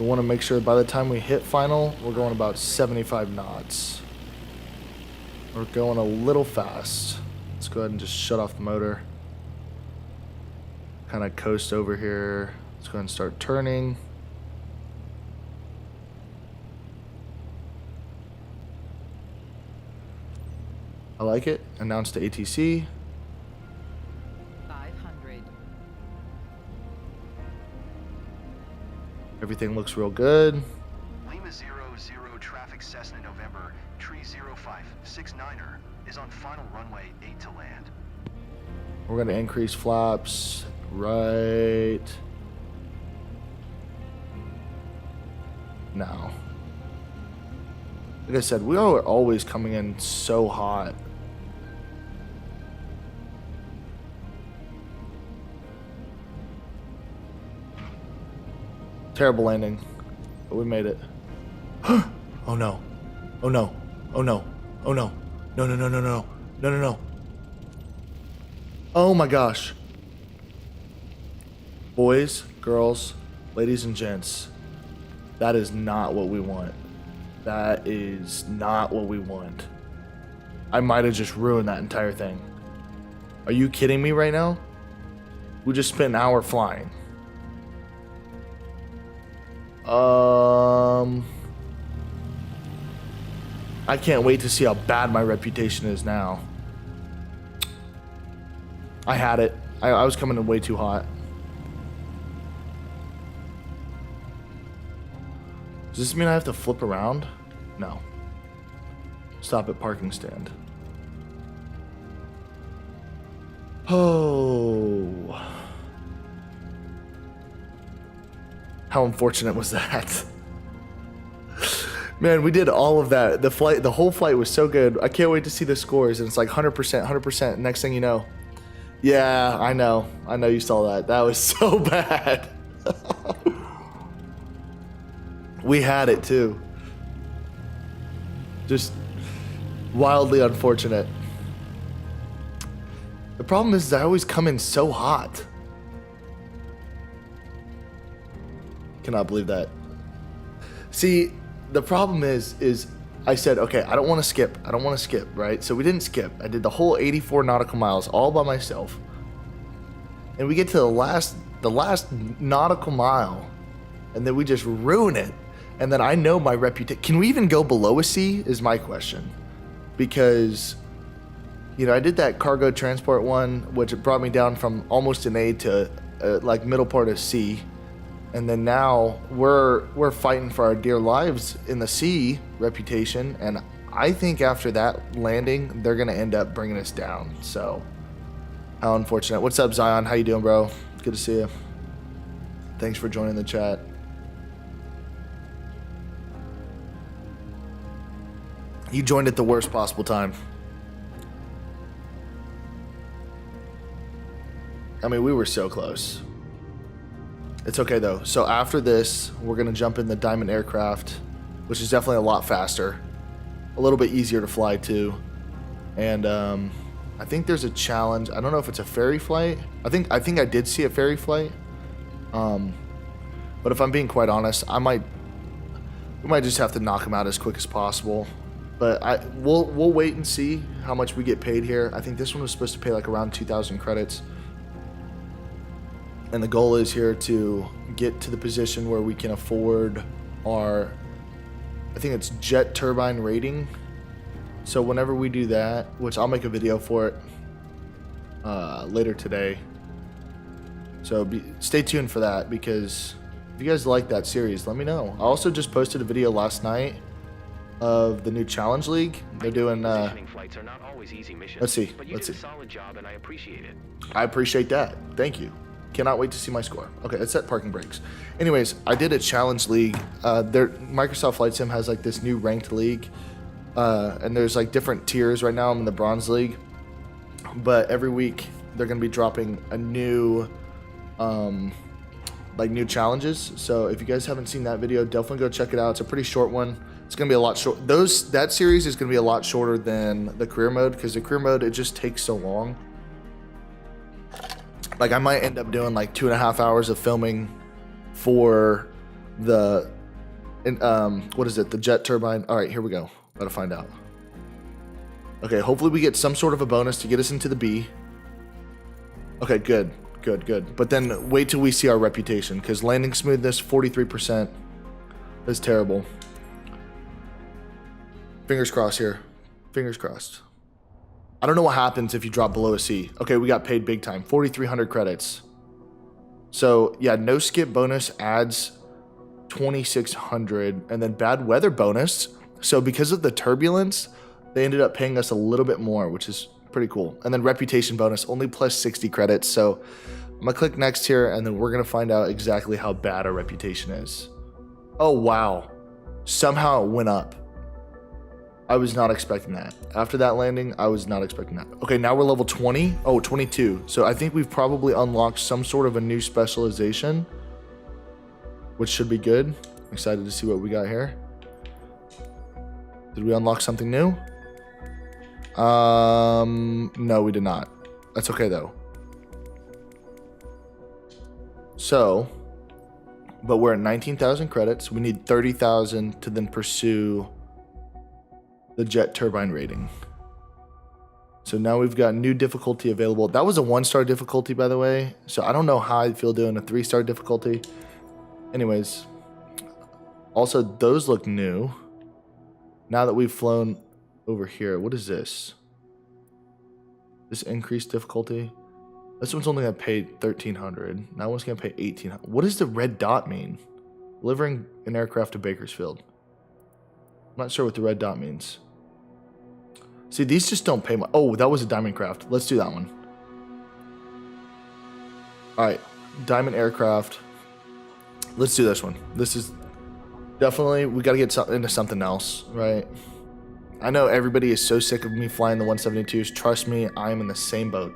We want to make sure by the time we hit final, we're going about 75 knots. We're going a little fast. Let's go ahead and just shut off the motor. Kind of coast over here. Let's go ahead and start turning. I like it. Announce to ATC. 500. Everything looks real good. Lima 00 traffic Cessna November, tree 269er is on final runway 8 to land. We're going to increase flaps right now. Like I said, we are always coming in so hot. Terrible landing, but we made it. Oh no. Oh no. Oh no. Oh no. No, no, no, no, no. No, no, no. Oh my gosh. Boys, girls, ladies and gents, that is not what we want. That is not what we want. I might have just ruined that entire thing. Are you kidding me right now? We just spent an hour flying. I can't wait to see how bad my reputation is now. I had it. I was coming in way too hot. Does this mean I have to flip around? No. Stop at parking stand. Oh. How unfortunate was that? Man, we did all of that. The whole flight was so good. I can't wait to see the scores. And it's like 100%, 100%. Next thing you know. Yeah, I know. I know you saw that. That was so bad. We had it too. Just wildly unfortunate. The problem is I always come in so hot. Cannot believe that. See, the problem is I said, okay, I don't want to skip. I don't want to skip, right? So we didn't skip. I did the whole 84 nautical miles all by myself. And we get to the last nautical mile, and then we just ruin it. And then I know my reputation. Can we even go below a C is my question. Because, you know, I did that cargo transport one, which brought me down from almost an A to like middle part of C. And then now we're fighting for our dear lives in the C reputation. And I think after that landing, they're going to end up bringing us down. So how unfortunate. What's up, Zion? How you doing, bro? Good to see you. Thanks for joining the chat. You joined at the worst possible time. I mean, we were so close. It's okay though. So after this, we're gonna jump in the Diamond aircraft, which is definitely a lot faster, a little bit easier to fly too. And I think there's a challenge. I don't know if it's a ferry flight. I think I did see a ferry flight. But if I'm being quite honest, we might just have to knock them out as quick as possible. But we'll wait and see how much we get paid here. I think this one was supposed to pay like around 2,000 credits. And the goal is here to get to the position where we can afford our, I think it's jet turbine rating. So whenever we do that, which I'll make a video for it later today. So stay tuned for that, because if you guys like that series, let me know. I also just posted a video last night of the new Challenge League. They're doing flights are not always easy missions, let's see. But you did a solid job, and I appreciate it. I appreciate that. Thank you. Cannot wait to see my score. Okay, let's set parking brakes. Anyways, I did a Challenge League. Microsoft Flight Sim has like this new ranked league. And there's like different tiers right now. I'm in the Bronze League. But every week they're going to be dropping a new new challenges. So if you guys haven't seen that video, definitely go check it out. It's a pretty short one. It's going to be a lot short. That series is going to be a lot shorter than the career mode, because the career mode, it just takes so long. Like I might end up doing like 2.5 hours of filming for the what is it? The jet turbine. All right, here we go. Gotta find out. Okay, hopefully we get some sort of a bonus to get us into the B. Okay, good. But then wait till we see our reputation, because landing smoothness 43% is terrible. Fingers crossed here. Fingers crossed. I don't know what happens if you drop below a C. Okay, we got paid big time. 4,300 credits. So yeah, no skip bonus adds 2,600, and then bad weather bonus. So because of the turbulence, They ended up paying us a little bit more, which is pretty cool. And then reputation bonus, only plus 60 credits. So I'm gonna click next here, and then we're gonna find out exactly how bad our reputation is. Oh, wow. Somehow it went up. I was not expecting that. After that landing, I was not expecting that. Okay, now we're level 20. Oh, 22. So I think we've probably unlocked some sort of a new specialization, which should be good. I'm excited to see what we got here. Did we unlock something new? No, we did not. That's okay though. So, but we're at 19,000 credits. We need 30,000 to then pursue the jet turbine rating. So now we've got new difficulty available. That was a 1-star difficulty, by the way. So I don't know how I feel doing a 3-star difficulty. Anyways, also those look new. Now that we've flown over here, what is this? This increased difficulty. This one's only gonna pay 1,300. That one's gonna pay 1,800. What does the red dot mean? Delivering an aircraft to Bakersfield. I'm not sure what the red dot means. See, these just don't pay much. Oh, that was a diamond craft. Let's do that one. All right, diamond aircraft. Let's do this one. This is definitely, we got to get into something else, right? I know everybody is so sick of me flying the 172s. Trust me, I am in the same boat.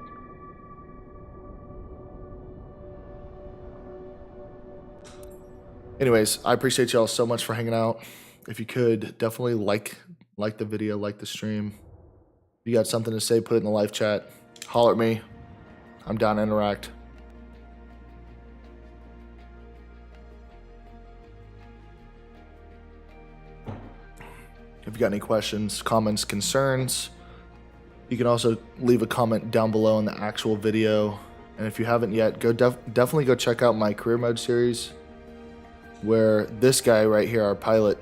Anyways, I appreciate y'all so much for hanging out. If you could, definitely like the video, like the stream. If you got something to say, put it in the live chat. Holler at me. I'm down to interact. If you got any questions, comments, concerns, you can also leave a comment down below in the actual video. And if you haven't yet, go definitely go check out my career mode series, where this guy right here, our pilot,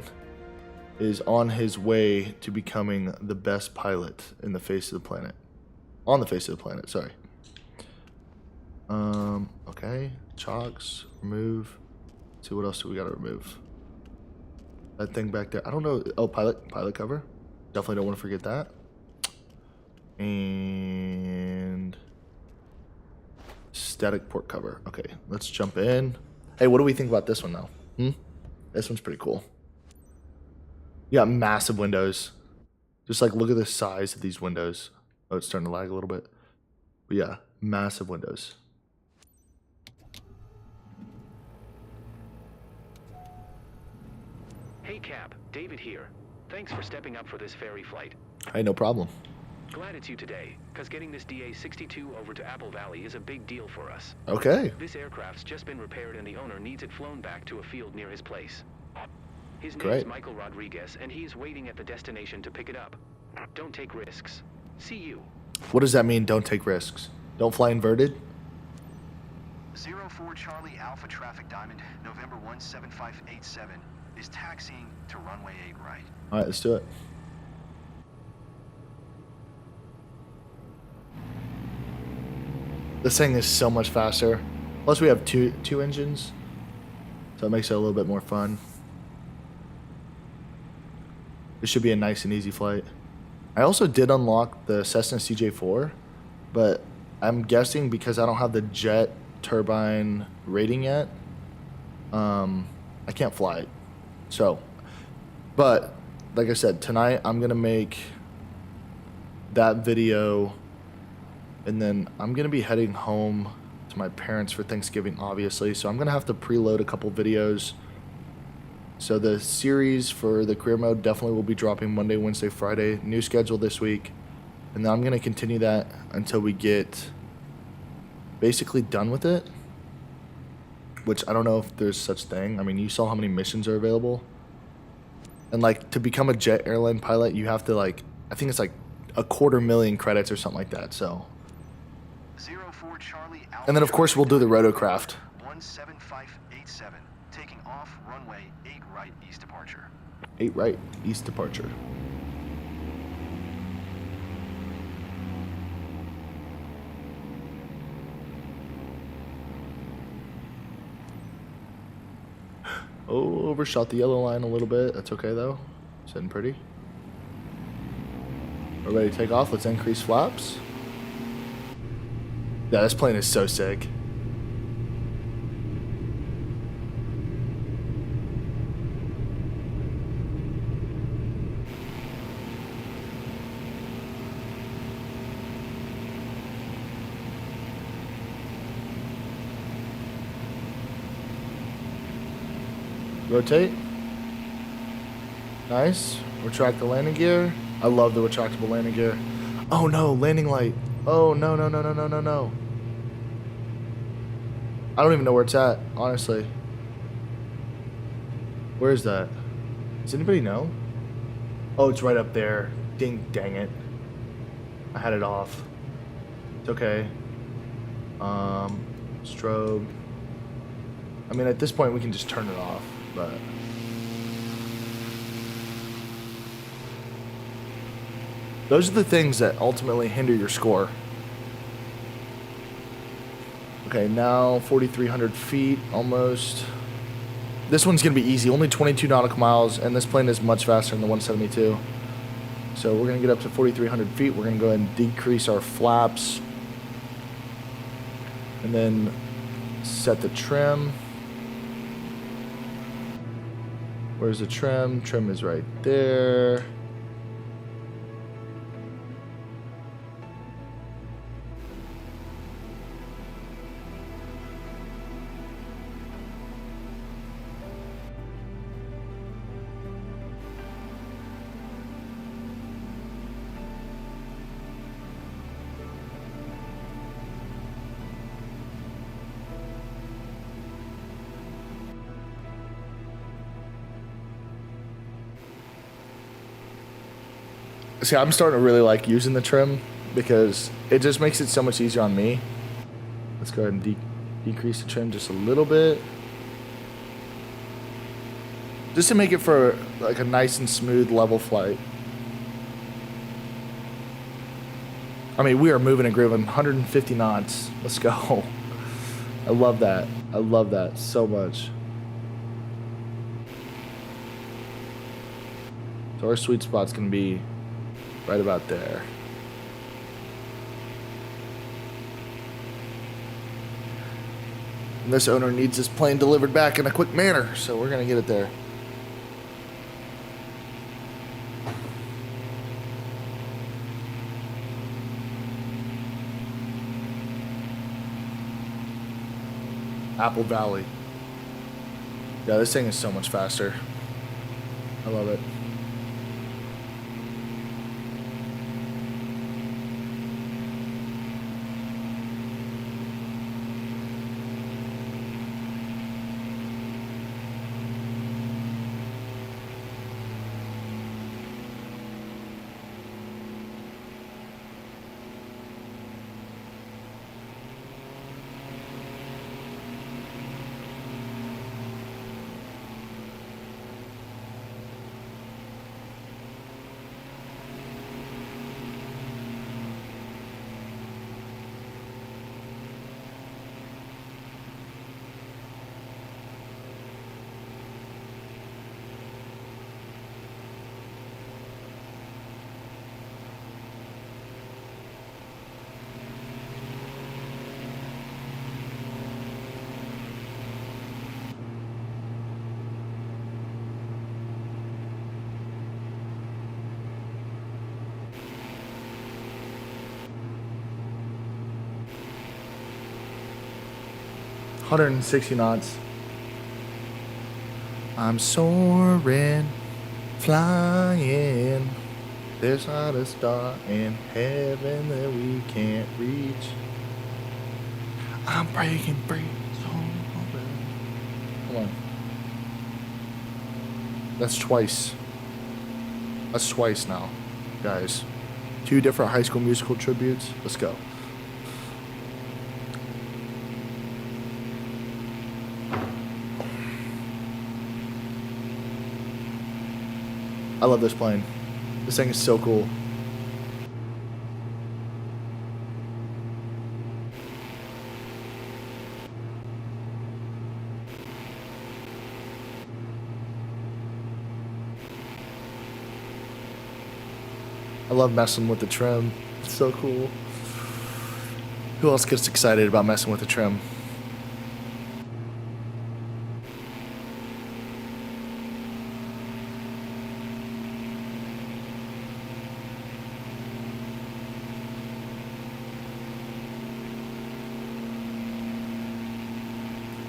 is on his way to becoming the best pilot in the face of the planet. On the face of the planet, sorry. Okay, chocks, remove. Let's see, what else do we gotta remove? That thing back there, I don't know. Oh, pilot cover. Definitely don't want to forget that. And static port cover. Okay, let's jump in. Hey, what do we think about this one though? This one's pretty cool. You got massive windows. Just like, look at the size of these windows. Oh, it's starting to lag a little bit. But yeah, massive windows. Hey Cap, David here. Thanks for stepping up for this ferry flight. Hey, no problem. Glad it's you today, because getting this DA-62 over to Apple Valley is a big deal for us. Okay. This aircraft's just been repaired and the owner needs it flown back to a field near his place. His Great. name's Michael Rodriguez, and he's waiting at the destination to pick it up. Don't take risks. See you. What does that mean, don't take risks? Don't fly inverted? 04 Charlie Alpha Traffic Diamond, November 17587, is taxiing to runway 8 right. All right, let's do it. This thing is so much faster. Plus we have two engines, so it makes it a little bit more fun. This should be a nice and easy flight. I also did unlock the Cessna CJ4, but I'm guessing because I don't have the jet turbine rating yet, I can't fly it. So, but like I said, tonight I'm gonna make that video, and then I'm gonna be heading home to my parents for Thanksgiving, obviously. So I'm gonna have to preload a couple videos. So the series for the career mode definitely will be dropping Monday, Wednesday, Friday. New schedule this week. And then I'm going to continue that until we get basically done with it. Which I don't know if there's such thing. I mean, you saw how many missions are available. And like, to become a jet airline pilot, you have to like, I think it's like 250,000 credits or something like that. So. 04 Charlie Alpha. And then of course we'll do the rotocraft. 17587, taking off runway 8 right east departure. 8 right east departure. Oh, overshot the yellow line a little bit. That's okay though. Sitting pretty. We're ready to take off. Let's increase flaps. Yeah, this plane is so sick. Rotate. Nice. Retract the landing gear. I love the retractable landing gear. Oh no, landing light. Oh no, no, no, no, no, no, no. I don't even know where it's at, honestly. Where is that? Does anybody know? Oh, it's right up there. Dang it. I had it off. It's okay. Strobe. I mean, at this point, we can just turn it off, but... Those are the things that ultimately hinder your score. Okay, now 4,300 feet, almost. This one's going to be easy. Only 22 nautical miles, and this plane is much faster than the 172. So we're going to get up to 4,300 feet. We're going to go ahead and decrease our flaps. And then set the trim. Where's the trim? Trim is right there. See, I'm starting to really like using the trim because it just makes it so much easier on me. Let's go ahead and decrease the trim just a little bit. Just to make it for like a nice and smooth level flight. I mean, we are moving and grooving 150 knots. Let's go. I love that. I love that so much. So our sweet spot's going to be right about there. And this owner needs this plane delivered back in a quick manner, so we're going to get it there. Apple Valley. Yeah, this thing is so much faster. I love it. Hundred and 60 knots. I'm soaring, flying. There's not a star in heaven that we can't reach. I'm breaking free. Come on. That's twice. That's twice now, guys. 2 different High School Musical tributes. Let's go. I love this plane. This thing is so cool. I love messing with the trim. It's so cool. Who else gets excited about messing with the trim?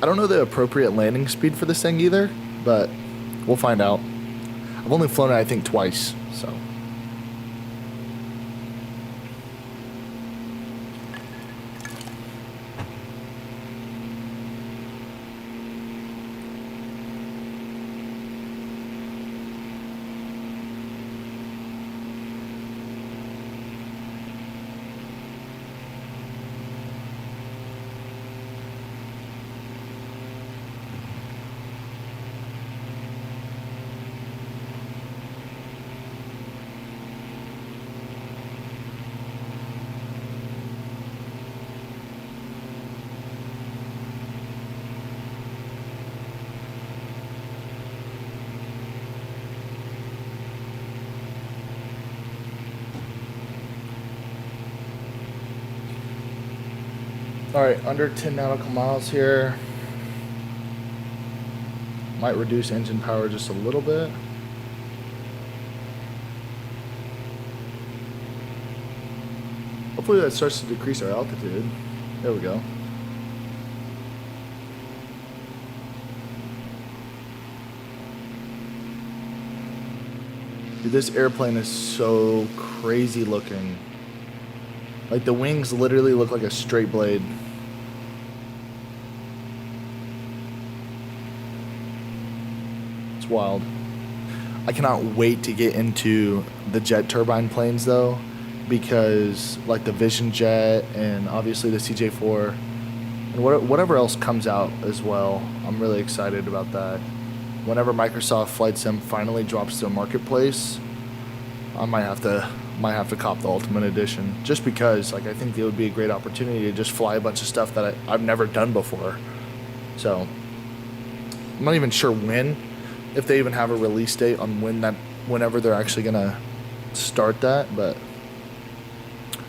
I don't know the appropriate landing speed for this thing either, but we'll find out. I've only flown it, I think, twice, so. All right, under 10 nautical miles here. Might reduce engine power just a little bit. Hopefully that starts to decrease our altitude. There we go. Dude, this airplane is so crazy looking. Like the wings literally look like a straight blade. It's wild. I cannot wait to get into the jet turbine planes though, because like the Vision Jet and obviously the CJ4 and whatever else comes out as well. I'm really excited about that. Whenever Microsoft Flight Sim finally drops their marketplace, I might have to cop the Ultimate Edition, just because like I think it would be a great opportunity to just fly a bunch of stuff that I've never done before. So I'm not even sure when, if they even have a release date on whenever they're actually gonna start that. But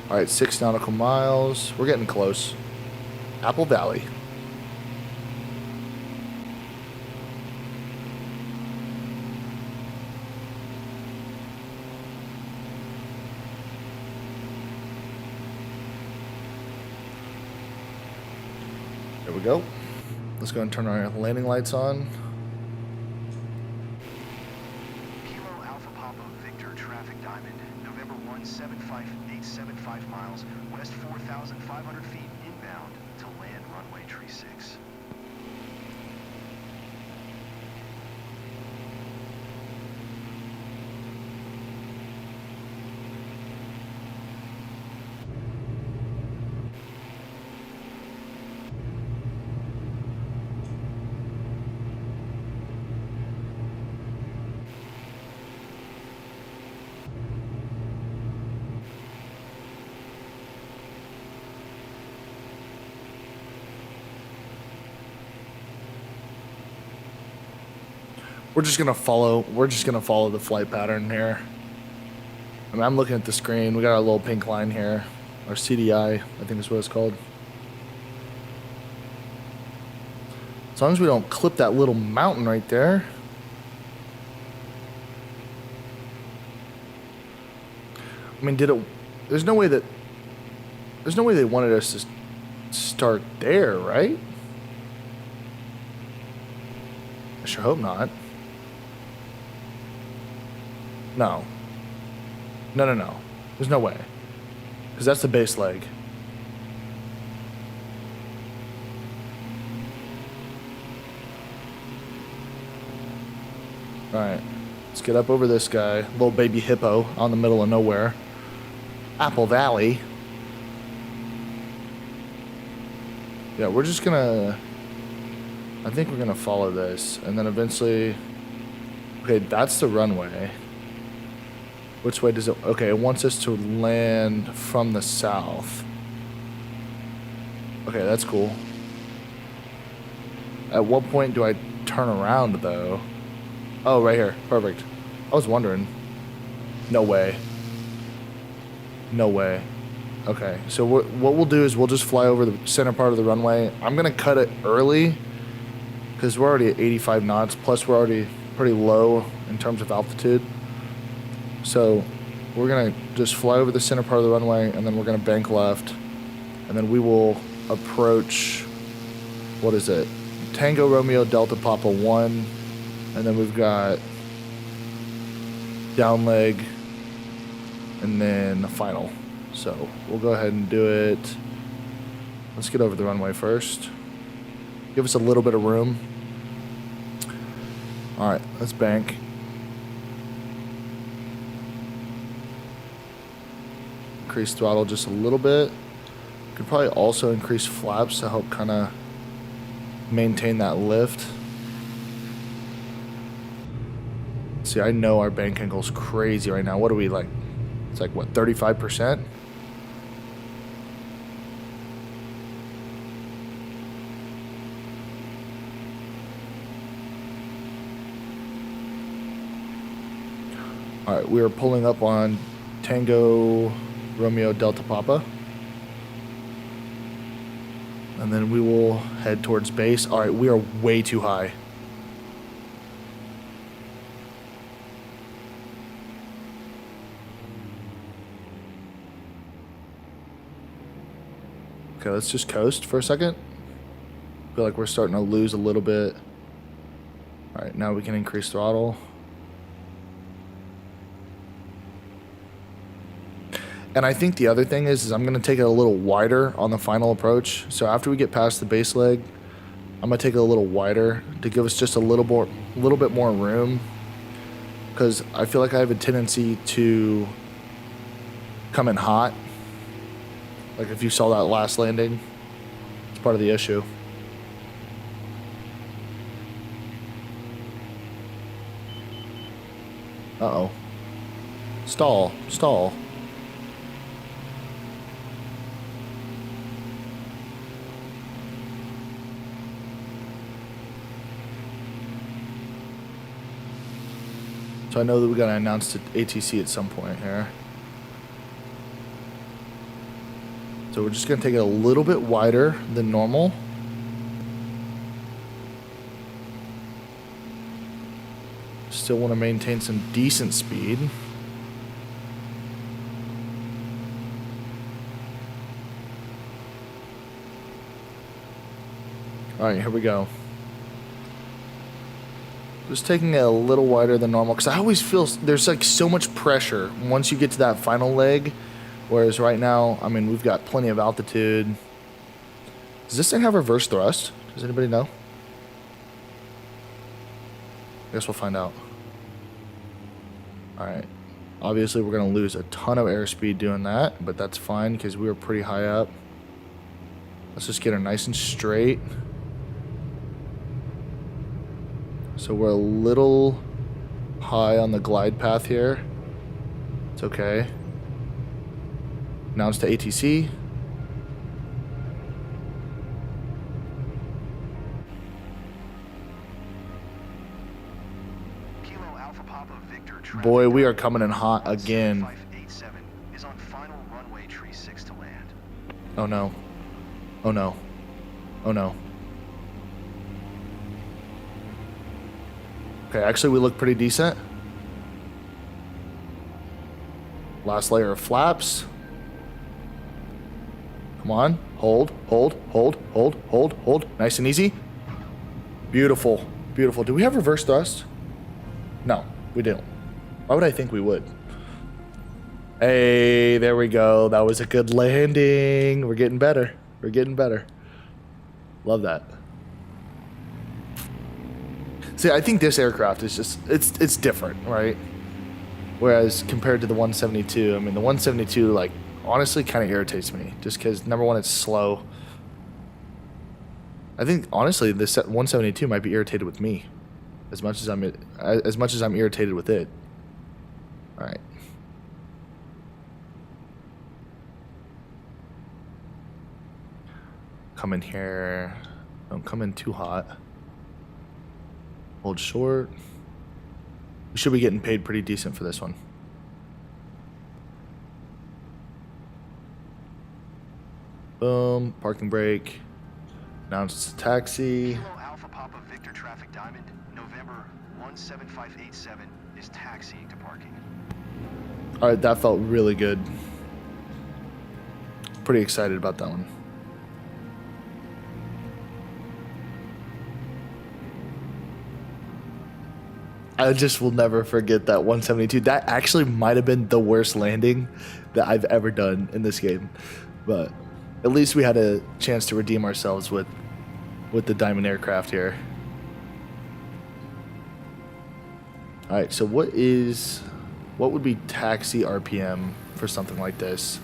all right, 6 nautical miles. We're getting close. Apple Valley. There we go. Let's go and turn our landing lights on. Kilo Alpha Papa Victor Traffic Diamond, November 175875 miles, west 4,500 feet inbound to land runway 36. We're just gonna follow the flight pattern here. I mean, I'm looking at the screen. We got our little pink line here, our CDI, I think is what it's called. As long as we don't clip that little mountain right there. I mean, there's no way they wanted us to start there, right? I sure hope not. No. No. There's no way. Because that's the base leg. Alright. Let's get up over this guy. Little baby hippo out in the middle of nowhere. Apple Valley. Yeah, we're just gonna... I think we're gonna follow this. And then eventually... Okay, that's the runway. Which way does it... Okay, it wants us to land from the south. Okay, that's cool. At what point do I turn around, though? Oh, right here. Perfect. I was wondering. No way. No way. Okay, so what we'll do is we'll just fly over the center part of the runway. I'm going to cut it early because we're already at 85 knots, plus we're already pretty low in terms of altitude. So we're going to just fly over the center part of the runway, and then we're going to bank left, and then we will approach, what is it? Tango Romeo Delta Papa 1, and then we've got down leg, and then the final. So we'll go ahead and do it. Let's get over the runway first. Give us a little bit of room. All right, let's bank. Increase throttle just a little bit. Could probably also increase flaps to help kind of maintain that lift. See, I know our bank angle's crazy right now. What are we like? It's like, what, 35%? All right, we are pulling up on Tango Romeo Delta Papa. And then we will head towards base. All right, we are way too high. Okay, let's just coast for a second. Feel like we're starting to lose a little bit. All right, now we can increase throttle. And I think the other thing is I'm going to take it a little wider on the final approach. So after we get past the base leg, I'm going to take it a little wider to give us just a little bit more room. Because I feel like I have a tendency to come in hot. Like if you saw that last landing, it's part of the issue. Uh-oh. Stall. Stall. So I know that we got to announce to ATC at some point here. So we're just going to take it a little bit wider than normal. Still want to maintain some decent speed. All right, here we go. Just taking it a little wider than normal because I always feel there's like so much pressure once you get to that final leg. Whereas right now, I mean, we've got plenty of altitude. Does this thing have reverse thrust? Does anybody know? I guess we'll find out. All right. Obviously, we're going to lose a ton of airspeed doing that, but that's fine because we were pretty high up. Let's just get her nice and straight. So we're a little high on the glide path here. It's okay. Now it's to ATC. Kilo Alpha Papa Victor traffic Boy, we are coming in hot again. 7587 is on final runway tree 6 to land. Oh no. Oh no. Oh no. Okay, actually we look pretty decent. Last layer of flaps. Come on. Hold, hold, hold, hold, hold, hold. Nice and easy. Beautiful. Beautiful. Do we have reverse thrust? No, we don't. Why would I think we would? Hey, there we go. That was a good landing. We're getting better. We're getting better. Love that. See, I think this aircraft is just, it's different, right? Whereas compared to the 172, I mean, the 172, like, honestly kind of irritates me just because, number one, it's slow. I think, honestly, this 172 might be irritated with me as much as I'm irritated with it. All right. Come in here. Don't come in too hot. Hold short. We should be getting paid pretty decent for this one. Boom. Parking brake. Announce it's a taxi. Kilo Alpha Papa Victor Traffic Diamond, November 17587 is taxiing to parking. Alright, that felt really good. Pretty excited about that one. I just will never forget that 172. That actually might have been the worst landing that I've ever done in this game. But at least we had a chance to redeem ourselves with the Diamond aircraft here. Alright, so what would be taxi RPM for something like this?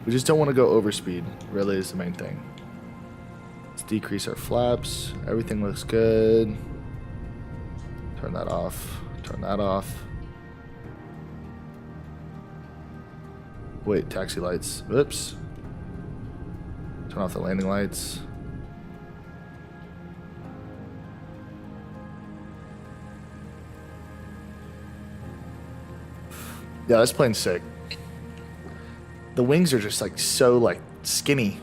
We just don't want to go over speed, really, is the main thing. Let's decrease our flaps. Everything looks good. Turn that off. Turn that off. Wait, taxi lights. Oops. Turn off the landing lights. Yeah, this plane's sick. The wings are just like so like skinny.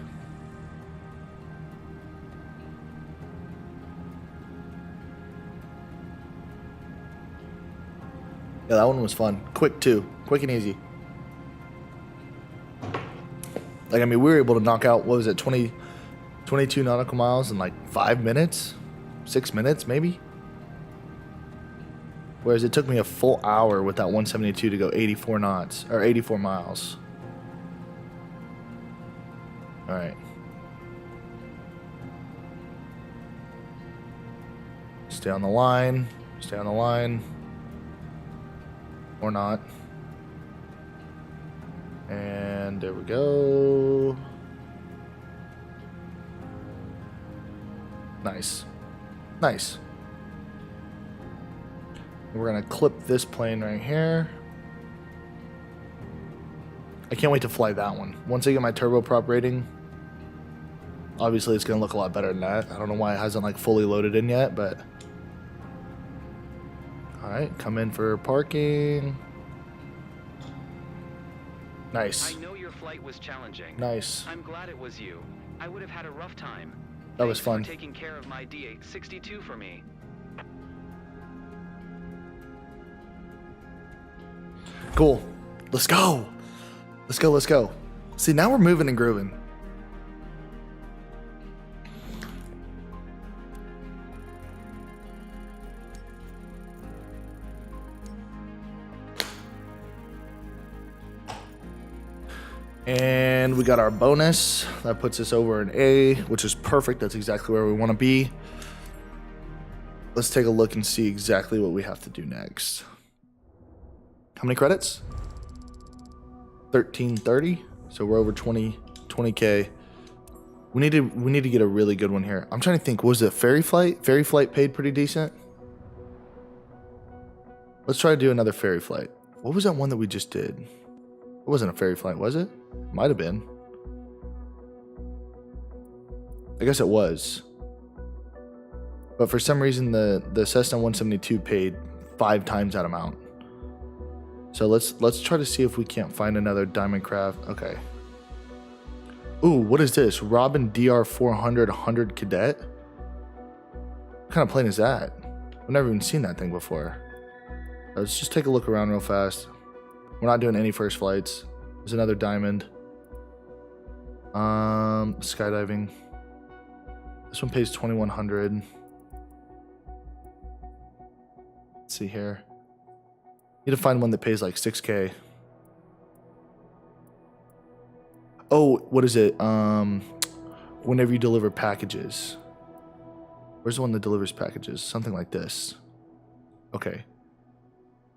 Yeah, that one was fun. Quick too. Quick and easy. Like, I mean, we were able to knock out, what was it, 22 nautical miles in like 5 minutes? 6 minutes, maybe? Whereas it took me a full hour with that 172 to go 84 knots, or 84 miles. Alright. Stay on the line. Stay on the line. Or not. And there we go. Nice. Nice. We're going to clip this plane right here. I can't wait to fly that one. Once I get my turboprop rating, obviously it's going to look a lot better than that. I don't know why it hasn't like fully loaded in yet, but... Alright, come in for parking. Nice. I know your flight was challenging. Nice. I'm glad it was you. I would have had a rough time. That was Thanks fun. for taking care of my D862 for me. Cool. Let's go. Let's go, let's go. See, now we're moving and grooving. And we got our bonus. That puts us over an A, which is perfect. That's exactly where we want to be. Let's take a look and see exactly what we have to do next. How many credits? 1330. So we're over 20k. We need to get a really good one here. I'm trying to think. Was it ferry flight? Ferry flight paid pretty decent. Let's try to do another ferry flight. What was that one that we just did? It wasn't a ferry flight, was it? Might have been. I guess it was. But for some reason, the Cessna 172 paid 5 times that amount. So let's try to see if we can't find another Diamond Craft. Okay. Ooh, what is this? Robin DR 400 100 Cadet? What kind of plane is that? I've never even seen that thing before. Let's just take a look around real fast. We're not doing any first flights. There's another Diamond. Skydiving. This one pays 2100. Let's see here. Need to find one that pays like 6k. Oh, what is it? Whenever you deliver packages. Where's the one that delivers packages? Something like this. Okay.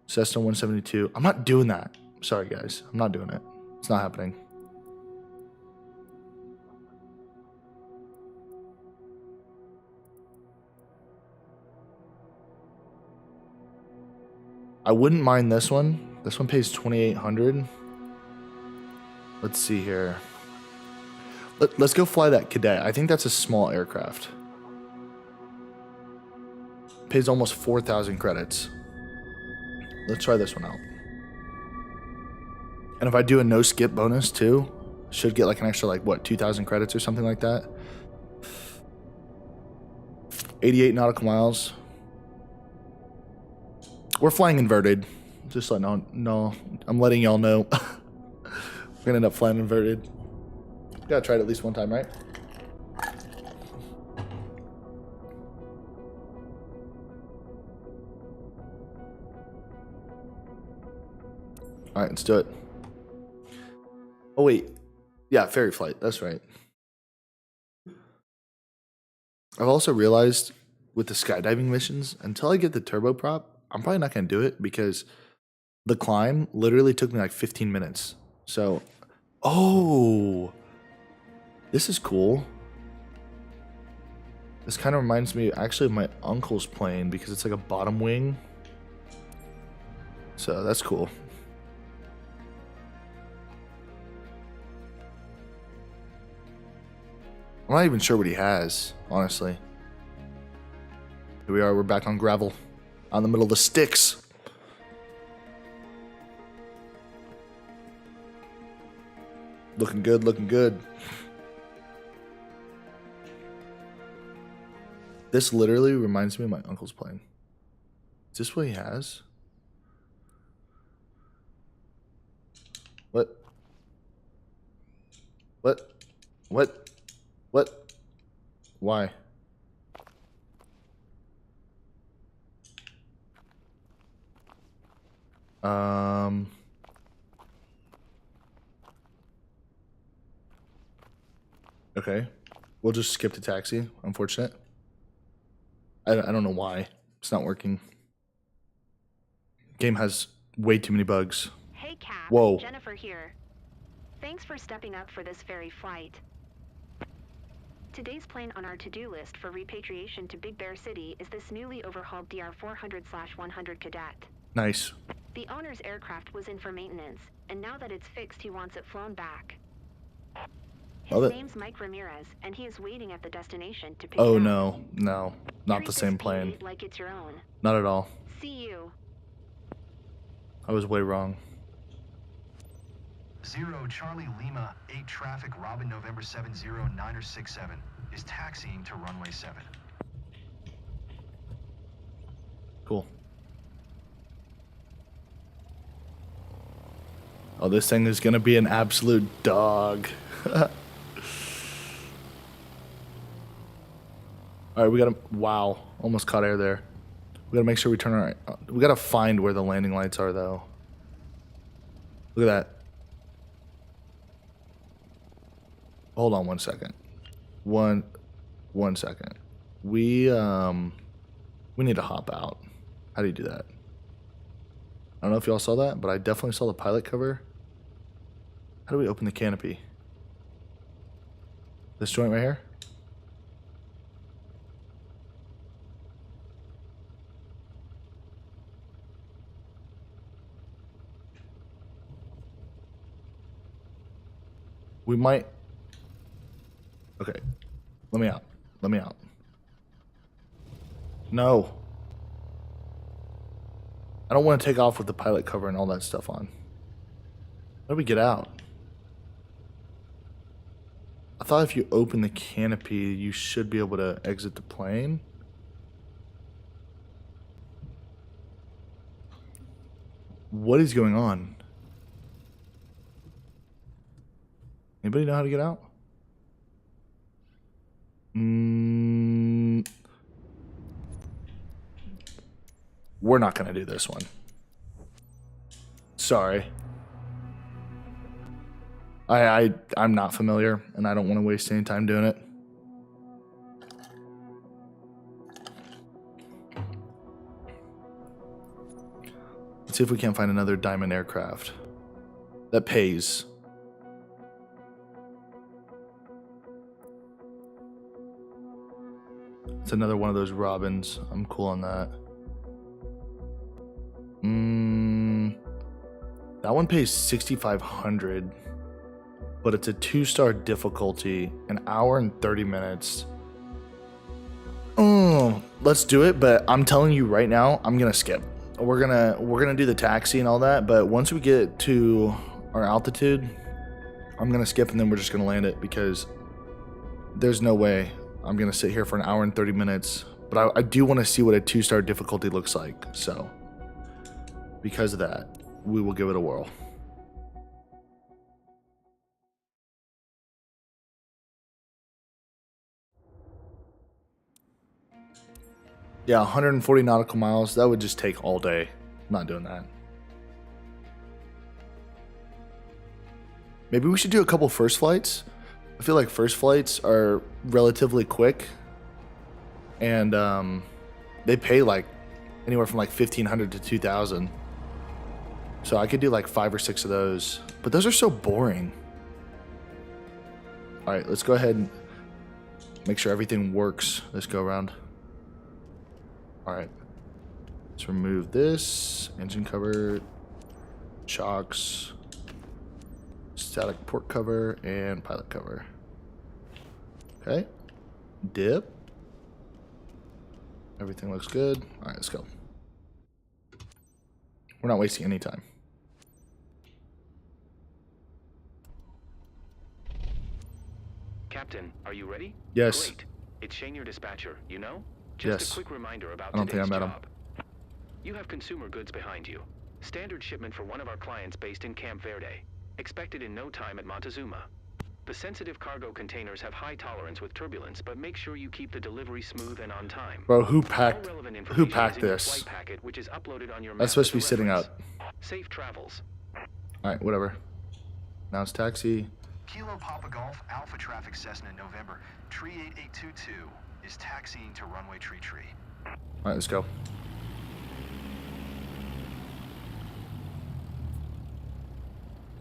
Cessna 172. I'm not doing that. Sorry, guys. I'm not doing it. It's not happening. I wouldn't mind this one. This one pays 2,800. Let's see here. Let's go fly that Cadet. I think that's a small aircraft. Pays almost 4,000 credits. Let's try this one out. And if I do a no skip bonus too, should get like an extra like what 2,000 credits or something like that. 88 nautical miles. We're flying inverted. Just I'm letting y'all know. We're gonna end up flying inverted. Gotta try it at least one time, right? All right, let's do it. Oh wait, yeah, ferry flight. That's right. I've also realized with the skydiving missions, until I get the turboprop, I'm probably not gonna do it because the climb literally took me like 15 minutes. So, oh, this is cool. This kind of reminds me actually of my uncle's plane because it's like a bottom wing. So that's cool. I'm not even sure what he has, honestly. Here we are, we're back on gravel. On the middle of the sticks. Looking good, looking good. This literally reminds me of my uncle's plane. Is this what he has? What? What? What? What? Why? Okay. We'll just skip the taxi. Unfortunate. I don't know why. It's not working. Game has way too many bugs. Hey, Cap. Whoa. Jennifer here. Thanks for stepping up for this ferry flight. Today's plane on our to-do list for repatriation to Big Bear City is this newly overhauled DR-400/100 Cadet. Nice. The owner's aircraft was in for maintenance, and now that it's fixed, he wants it flown back. His name's Mike Ramirez, and he is waiting at the destination to pick it up. Oh no, not the same plane. Like it's your own. Not at all. See you. I was way wrong. 0 Charlie Lima 8 traffic Robin November 70 967 is taxiing to runway 7. Cool. Oh, this thing is gonna be an absolute dog. All right, we gotta. Wow, almost caught air there. We gotta make sure we turn our. We gotta find where the landing lights are, though. Look at that. Hold on 1 second. One second. We need to hop out. How do you do that? I don't know if y'all saw that, but I definitely saw the pilot cover. How do we open the canopy? This joint right here? We might... Okay. Let me out. Let me out. No. I don't want to take off with the pilot cover and all that stuff on. How do we get out? I thought if you open the canopy, you should be able to exit the plane. What is going on? Anybody know how to get out? We're not going to do this one. Sorry. I'm not familiar, and I don't want to waste any time doing it. Let's see if we can't find another diamond aircraft that pays. It's another one of those Robins. I'm cool on that. That one pays 6,500, but it's a 2-star difficulty, an hour and 30 minutes. Let's do it, but I'm telling you right now, I'm gonna skip. We're gonna do the taxi and all that, but once we get to our altitude, I'm going to skip and then we're just going to land it because there's no way I'm going to sit here for an hour and 30 minutes. But I do want to see what a 2-star difficulty looks like. So because of that, we will give it a whirl. Yeah, 140 nautical miles. That would just take all day. I'm not doing that. Maybe we should do a couple first flights. I feel like first flights are relatively quick. And they pay like anywhere from like 1,500 to 2,000. So I could do like 5 or 6 of those. But those are so boring. All right, let's go ahead and make sure everything works this go around. All right, let's remove this engine cover, shocks, static port cover, and pilot cover. Okay, dip. Everything looks good. All right, let's go. We're not wasting any time. Captain, are you ready? Yes. Great. It's Shane, your dispatcher, you know? Yes. Just a quick reminder about I don't think I today's met him. job. You have consumer goods behind you. Standard shipment for one of our clients based in Camp Verde. Expected in no time at Montezuma. The sensitive cargo containers have high tolerance with turbulence, but make sure you keep the delivery smooth and on time. Bro, who All packed relevant information is in your this? flight packet, which is uploaded on your map That's supposed to as be a sitting reference. up. Safe travels. All right, whatever. Now it's taxi. Kilo Papa Golf Alpha Traffic Cessna November, tree 8822 is taxiing to runway tree. All right, let's go.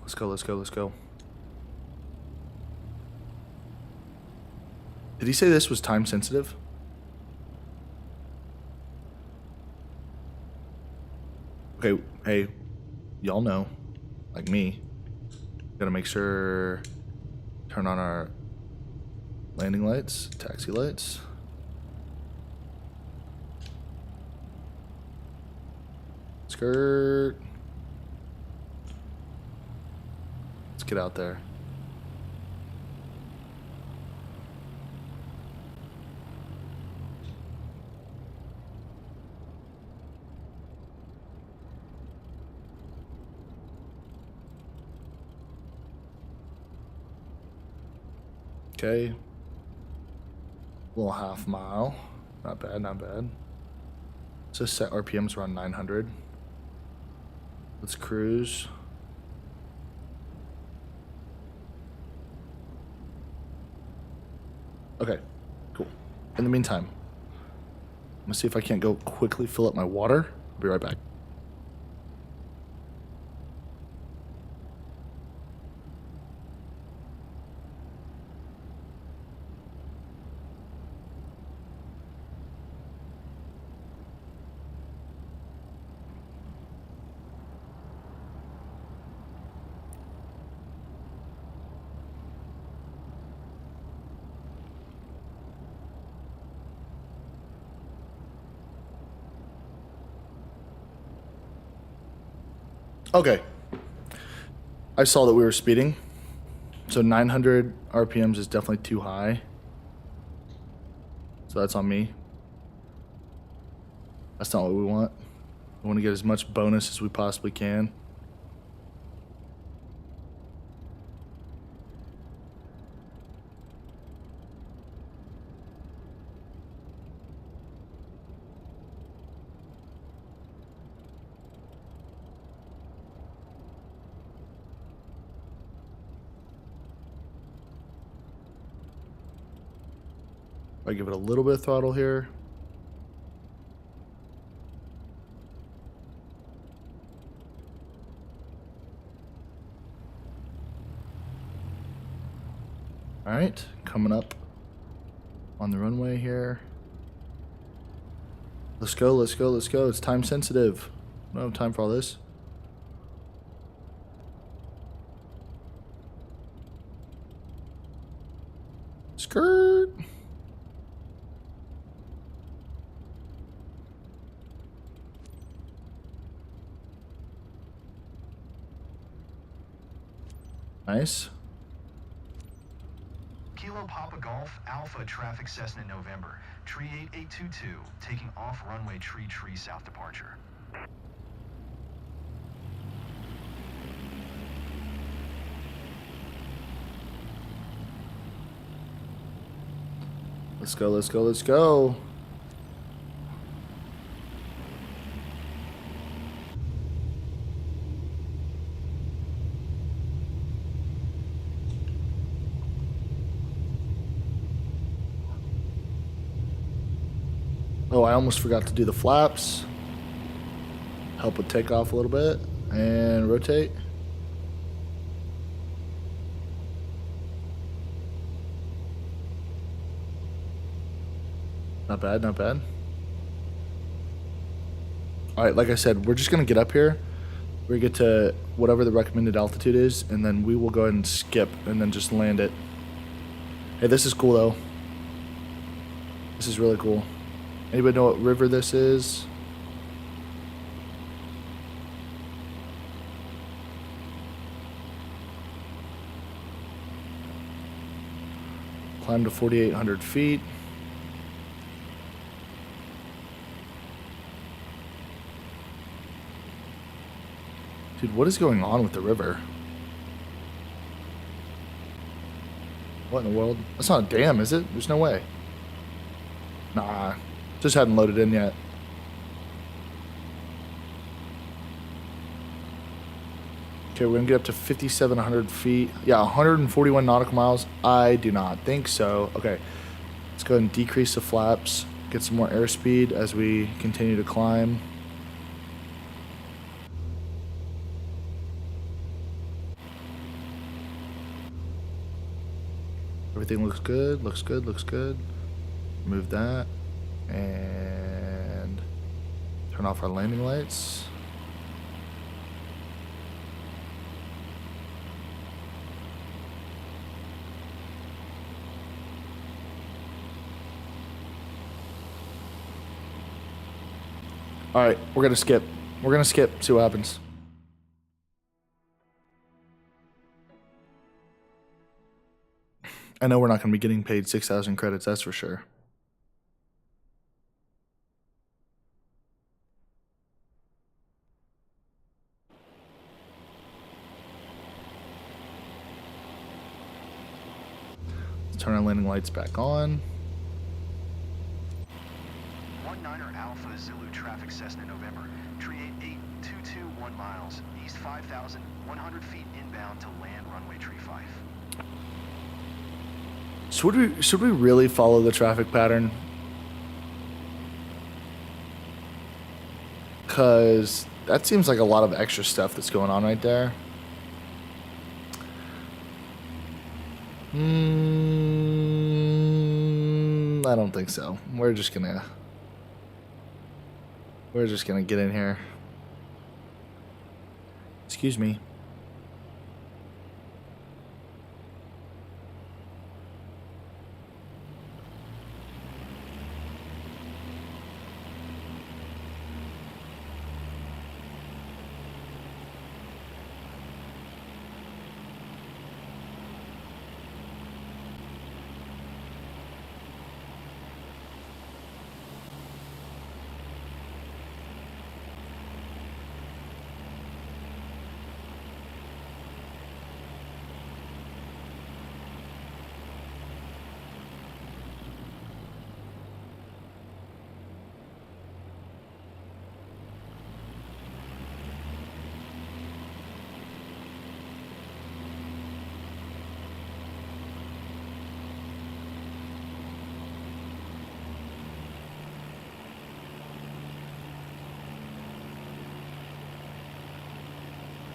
Let's go, let's go, let's go. Did he say this was time sensitive? Okay, hey, y'all know, like me, gotta make sure, turn on our landing lights, taxi lights. Skirt. Let's get out there. Okay. Little half mile. Not bad, not bad. So set RPMs around 900. Let's cruise. Okay, cool. In the meantime, I'm gonna see if I can't go quickly fill up my water. I'll be right back. Okay. I saw that we were speeding. So 900 RPMs is definitely too high. So that's on me. That's not what we want. We want to get as much bonus as we possibly can. I give it a little bit of throttle here. All right, coming up on the runway here. Let's go, let's go, let's go. It's time sensitive. I don't have time for all this. Skirt. Nice. Kilo Papa Golf Alpha traffic Cessna November. Tree 8822, taking off runway tree south departure. Let's go, let's go, let's go. Oh, I almost forgot to do the flaps. Help with takeoff a little bit. And rotate. Not bad, not bad. Alright, like I said, we're just going to get up here. We get to whatever the recommended altitude is, and then we will go ahead and skip and then just land it. Hey, this is cool though. This is really cool. Anybody know what river this is? Climb to 4,800 feet. Dude, what is going on with the river? What in the world? That's not a dam, is it? There's no way. Nah, just hadn't loaded in yet. Okay, we're gonna get up to 5,700 feet. Yeah, 141 nautical miles. I do not think so. Okay, let's go ahead and decrease the flaps. Get some more airspeed as we continue to climb. Everything looks good, looks good, looks good. Move that. And turn off our landing lights. Alright, we're gonna skip. We're gonna skip, see what happens. I know we're not going to be getting paid 6,000 credits, that's for sure. Let's turn our landing lights back on. 19er Alpha Zulu traffic Cessna November. Tree 8822 1 miles. East 5,100 feet inbound to land runway tree 5. Should we really follow the traffic pattern? Because that seems like a lot of extra stuff that's going on right there. I don't think so. We're just gonna get in here. Excuse me.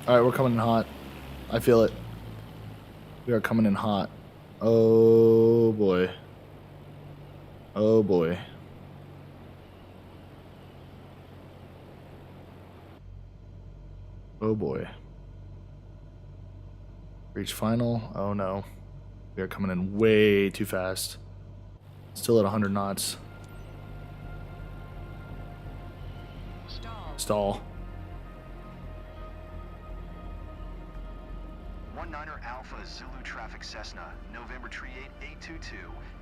Alright, we're coming in hot. I feel it. We are coming in hot. Oh boy. Oh boy. Oh boy. Reach final. Oh no. We are coming in way too fast. Still at 100 knots. Stall. 19er Alpha Zulu traffic Cessna, November tree 8822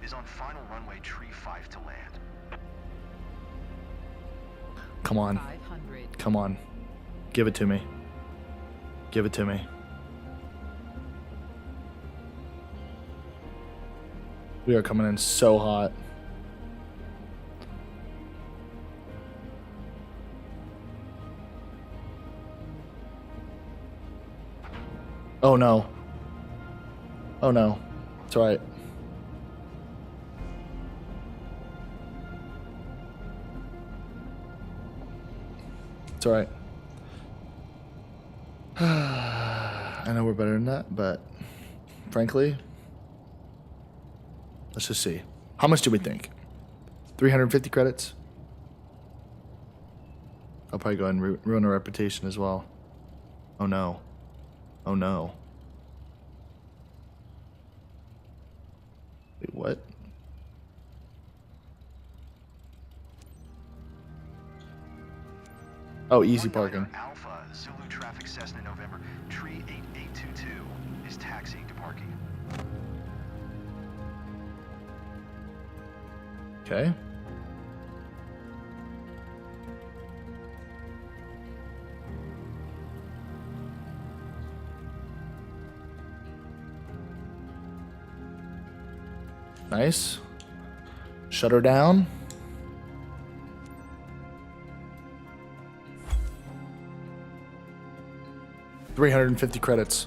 is on final runway tree 5 to land. Come on. 500. Come on. Give it to me. Give it to me. We are coming in so hot. Oh no. Oh no. It's alright. It's alright. I know we're better than that, but frankly, let's just see. How much do we think? 350 credits? I'll probably go ahead and ruin our reputation as well. Oh no. Oh no. Wait, what? Oh, easy parking. Alpha, Zulu traffic Cessna November, tree 8822 is taxiing to parking. Okay. Nice. Shut her down. $350 credits.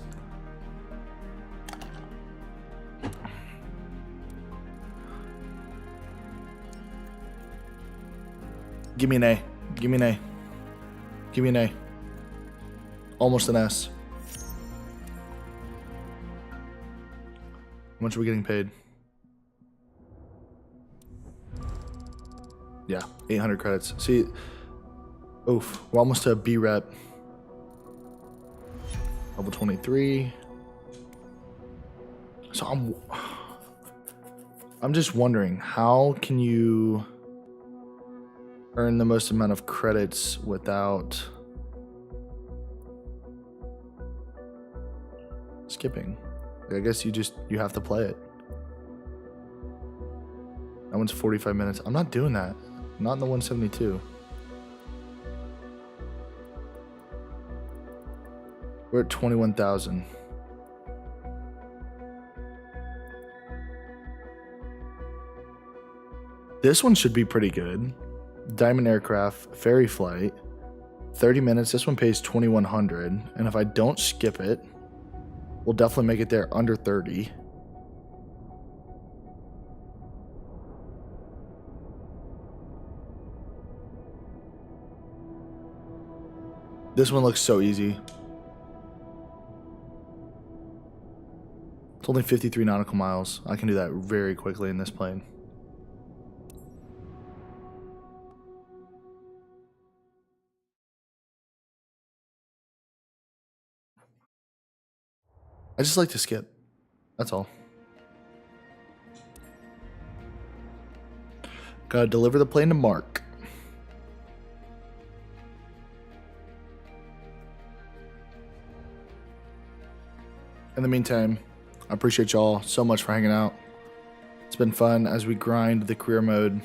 Give me an A. Give me an A. Give me an A. Almost an S. How much are we getting paid? Yeah, 800 credits. See, oof, we're almost to a B rep. Level 23. So I'm just wondering, how can you earn the most amount of credits without skipping? I guess you have to play it. That one's 45 minutes. I'm not doing that. Not in the 172. We're at 21,000. This one should be pretty good. Diamond aircraft, ferry flight, 30 minutes. This one pays 2,100. And if I don't skip it, we'll definitely make it there under 30. This one looks so easy. It's only 53 nautical miles. I can do that very quickly in this plane. I just like to skip. That's all. Gotta deliver the plane to Mark. In the meantime, I appreciate y'all so much for hanging out. It's been fun as we grind the career mode.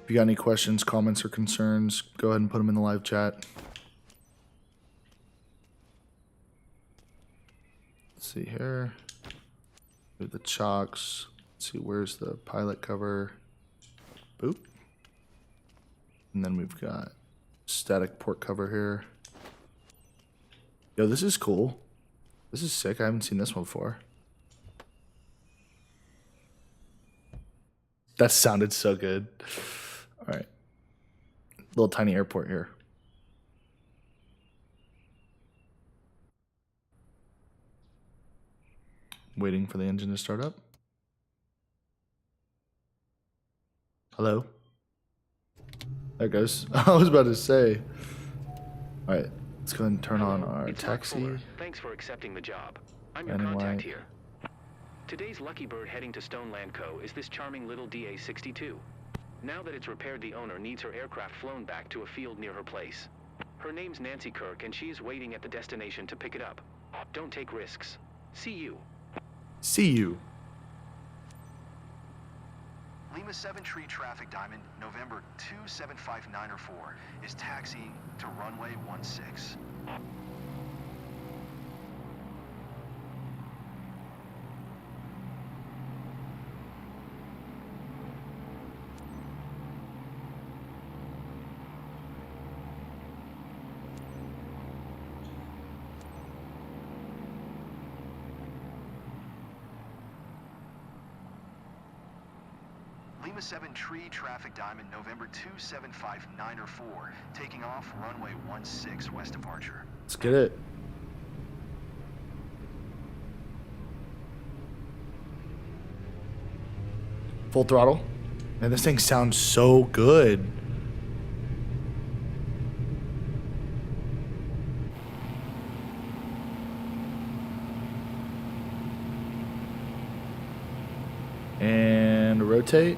If you got any questions, comments, or concerns, go ahead and put them in the live chat. Let's see here. Do the chocks. Let's see, where's the pilot cover? Boop. And then we've got static port cover here. Yo, this is cool. This is sick. I haven't seen this one before. That sounded so good. All right. Little tiny airport here. Waiting for the engine to start up. Hello? There it goes. I was about to say. All right, let's go ahead and turn on our It's Mark taxi. Fuller. Thanks for accepting the job. I'm your Anyway. contact here. Today's lucky bird heading to Stoneland Co. is this charming little DA-62. Now that it's repaired, the owner needs her aircraft flown back to a field near her place. Her name's Nancy Kirk, and she's waiting at the destination to pick it up. Don't take risks. See you. See you. Lima 7 Tree Traffic Diamond, November 275904, is taxiing to runway 16. Lima 7 Tree Traffic Diamond, November 275904, taking off runway 16 west departure. Let's get it. Full throttle. Man, this thing sounds so good. And rotate.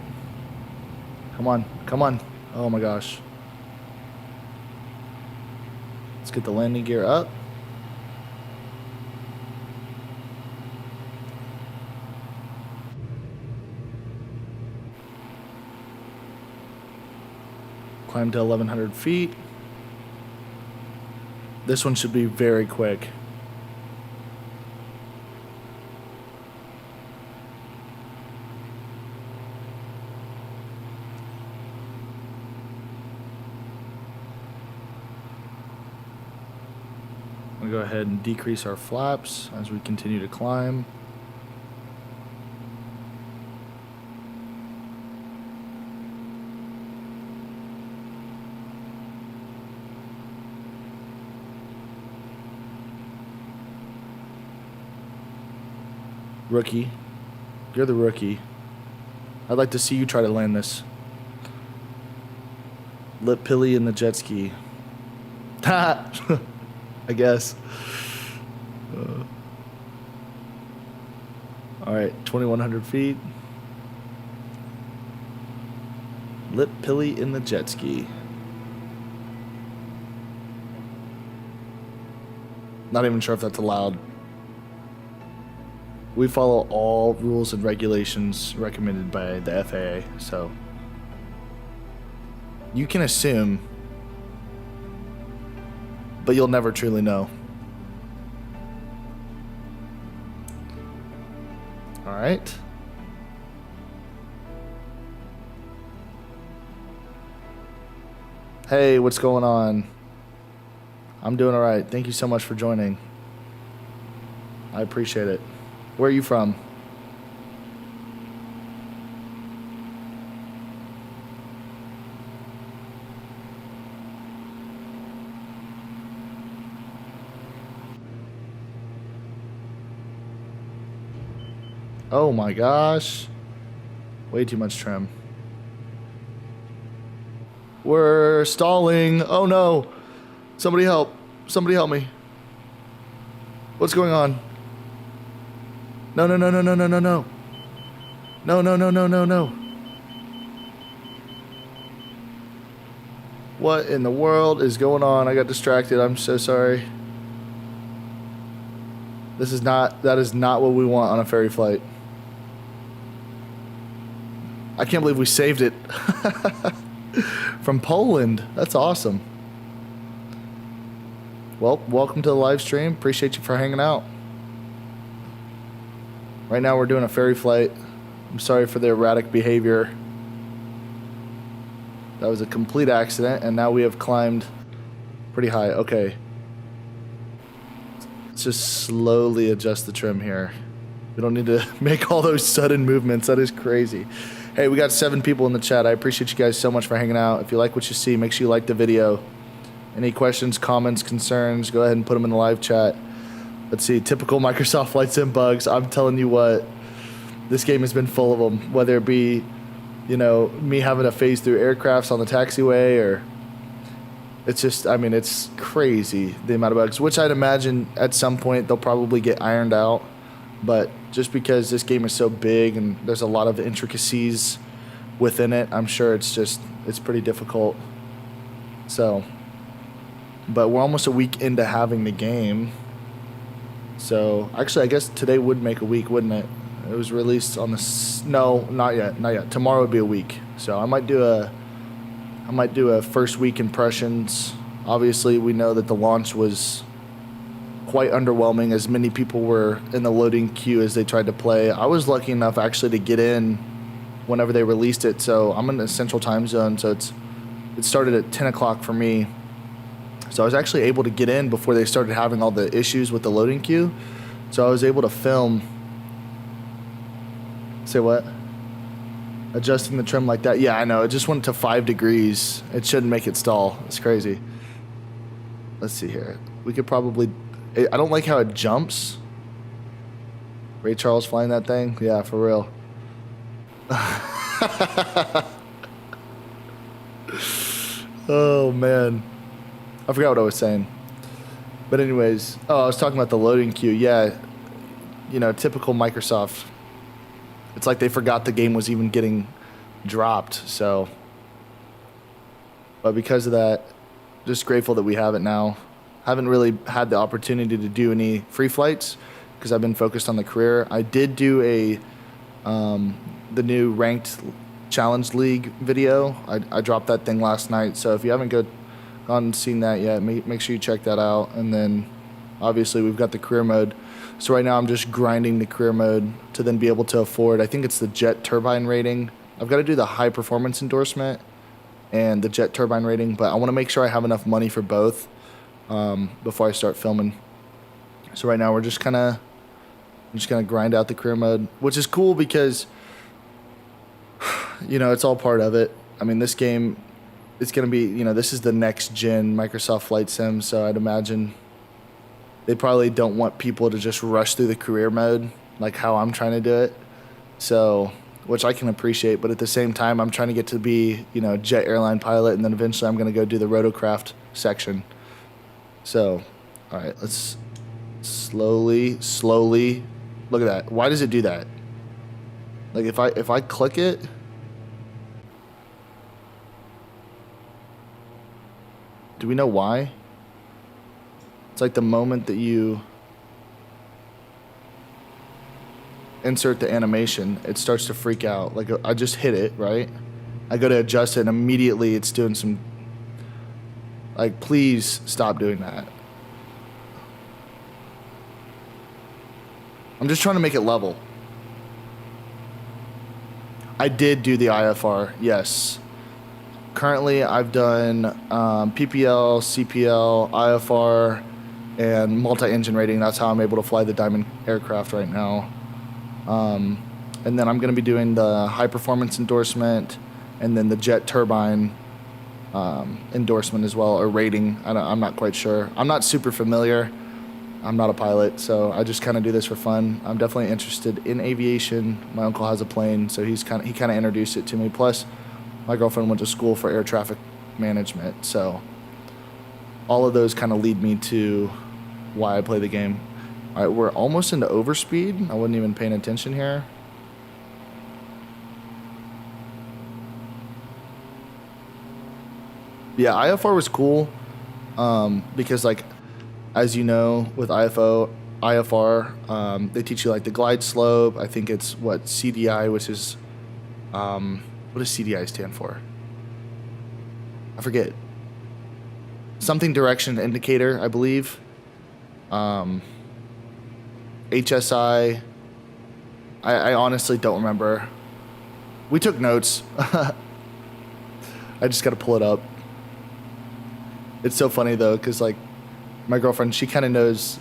Come on, come on. Oh my gosh. Let's get the landing gear up. Climb to 1,100 feet. This one should be very quick. I'm gonna go ahead and decrease our flaps as we continue to climb. Rookie, you're the rookie. I'd like to see you try to land this. Lip Pilly in the jet ski. Ha! I guess. All right, 2,100 feet. Lip Pilly in the jet ski. Not even sure if that's allowed. We follow all rules and regulations recommended by the FAA, so you can assume, but you'll never truly know. All right. Hey, what's going on? I'm doing all right. Thank you so much for joining. I appreciate it. Where are you from? Oh my gosh. Way too much trim. We're stalling. Oh no. Somebody help. Somebody help me. What's going on? No, no, no, no, no, no, no, no. No, no, no, no, no, no. What in the world is going on? I got distracted. I'm so sorry. That is not what we want on a ferry flight. I can't believe we saved it. From Poland. That's awesome. Well, welcome to the live stream. Appreciate you for hanging out. Right now we're doing a ferry flight. I'm sorry for the erratic behavior. That was a complete accident, and now we have climbed pretty high. Okay. Let's just slowly adjust the trim here. We don't need to make all those sudden movements. That is crazy. Hey, we got 7 people in the chat. I appreciate you guys so much for hanging out. If you like what you see, make sure you like the video. Any questions, comments, concerns, go ahead and put them in the live chat. Let's see, typical Microsoft Flight Sim bugs. I'm telling you what, this game has been full of them. Whether it be, you know, me having to phase through aircrafts on the taxiway, or it's just, I mean, it's crazy the amount of bugs, which I'd imagine at some point they'll probably get ironed out. But just because this game is so big and there's a lot of intricacies within it. I'm sure it's pretty difficult. So, but we're almost a week into having the game. So, actually, I guess today would make a week, wouldn't it? It was released on the... No, not yet. Tomorrow would be a week. So, I might do a first week impressions. Obviously, we know that the launch was quite underwhelming, as many people were in the loading queue as they tried to play. I was lucky enough actually to get in whenever they released it. So, I'm in the Central Time Zone, so it started at 10 o'clock for me. So I was actually able to get in before they started having all the issues with the loading queue. So I was able to film. Say what? Adjusting the trim like that. Yeah, I know. It just went to 5 degrees. It shouldn't make it stall. It's crazy. Let's see here. We could probably... I don't like how it jumps. Ray Charles flying that thing? Yeah, for real. Oh, man. I forgot what I was saying. But anyways, I was talking about the loading queue. Yeah, you know, typical Microsoft. It's like they forgot the game was even getting dropped. So, but because of that, just grateful that we have it now. Haven't really had the opportunity to do any free flights because I've been focused on the career. I did do the new ranked challenge league video. I dropped that thing last night. So if you haven't gone and seen that yet, make sure you check that out. And then obviously we've got the career mode. So right now I'm just grinding the career mode to then be able to afford, I think it's the jet turbine rating. I've got to do the high performance endorsement and the jet turbine rating, but I want to make sure I have enough money for both before I start filming. So right now we're just kind of grind out the career mode, which is cool because, you know, it's all part of it. I mean, this game, it's going to be, you know, this is the next gen Microsoft Flight Sim, so I'd imagine they probably don't want people to just rush through the career mode like how I'm trying to do it. So, which I can appreciate, but at the same time, I'm trying to get to be, you know, jet airline pilot, and then eventually I'm going to go do the rotocraft section. So, all right, let's slowly, look at that. Why does it do that? Like if I click it, do we know why? It's like the moment that you insert the animation, it starts to freak out. Like I just hit it, right? I go to adjust it and immediately it's doing some, like, please stop doing that. I'm just trying to make it level. I did do the IFR, yes. Currently, I've done PPL, CPL, IFR, and multi-engine rating. That's how I'm able to fly the Diamond aircraft right now. And then I'm going to be doing the high-performance endorsement and then the jet turbine endorsement as well, or rating. I'm not quite sure. I'm not super familiar. I'm not a pilot, so I just kind of do this for fun. I'm definitely interested in aviation. My uncle has a plane, so he kind of introduced it to me. Plus, my girlfriend went to school for air traffic management, so all of those kind of lead me to why I play the game. All right, we're almost into overspeed. I wasn't even paying attention here. Yeah, IFR was cool because, like, as you know, with IFR, they teach you like the glide slope. I think it's what CDI, which is what does CDI stand for? I forget. Something direction indicator, I believe. HSI. I honestly don't remember. We took notes. I just got to pull it up. It's so funny though, because like my girlfriend, she kind of knows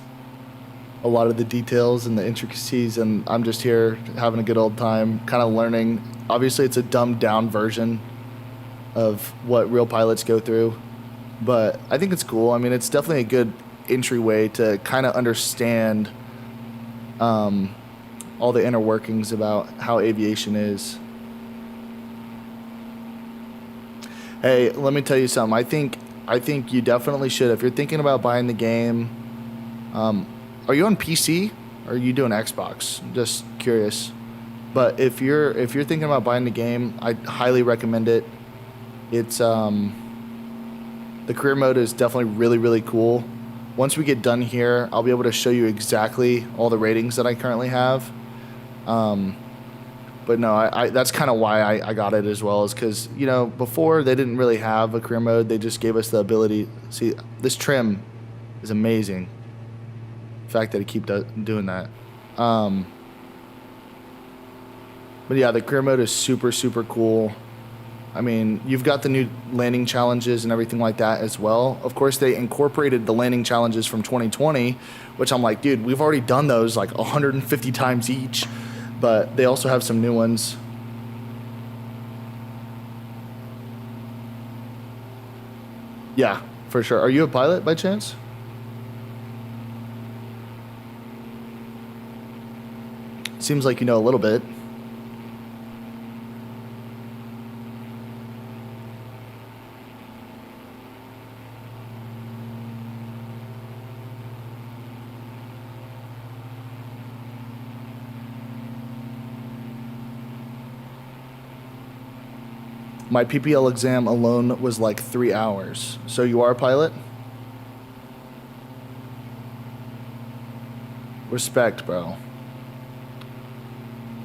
a lot of the details and the intricacies, and I'm just here having a good old time, kind of learning. Obviously, it's a dumbed down version of what real pilots go through, but I think it's cool. I mean, it's definitely a good entryway to kind of understand all the inner workings about how aviation is. Hey, let me tell you something. I think you definitely should. If you're thinking about buying the game, are you on PC or are you doing Xbox? Just curious. But if you're thinking about buying the game, I highly recommend it. It's the career mode is definitely really, really cool. Once we get done here, I'll be able to show you exactly all the ratings that I currently have. But no, I that's kind of why I got it as well, is because, you know, before they didn't really have a career mode. They just gave us the ability. See, this trim is amazing. The fact that it keep doing that. But yeah, the career mode is super, super cool. I mean, you've got the new landing challenges and everything like that as well. Of course, they incorporated the landing challenges from 2020, which I'm like, dude, we've already done those like 150 times each. But they also have some new ones. Yeah, for sure. Are you a pilot by chance? Seems like you know a little bit. My PPL exam alone was like 3 hours. So you are a pilot? Respect, bro.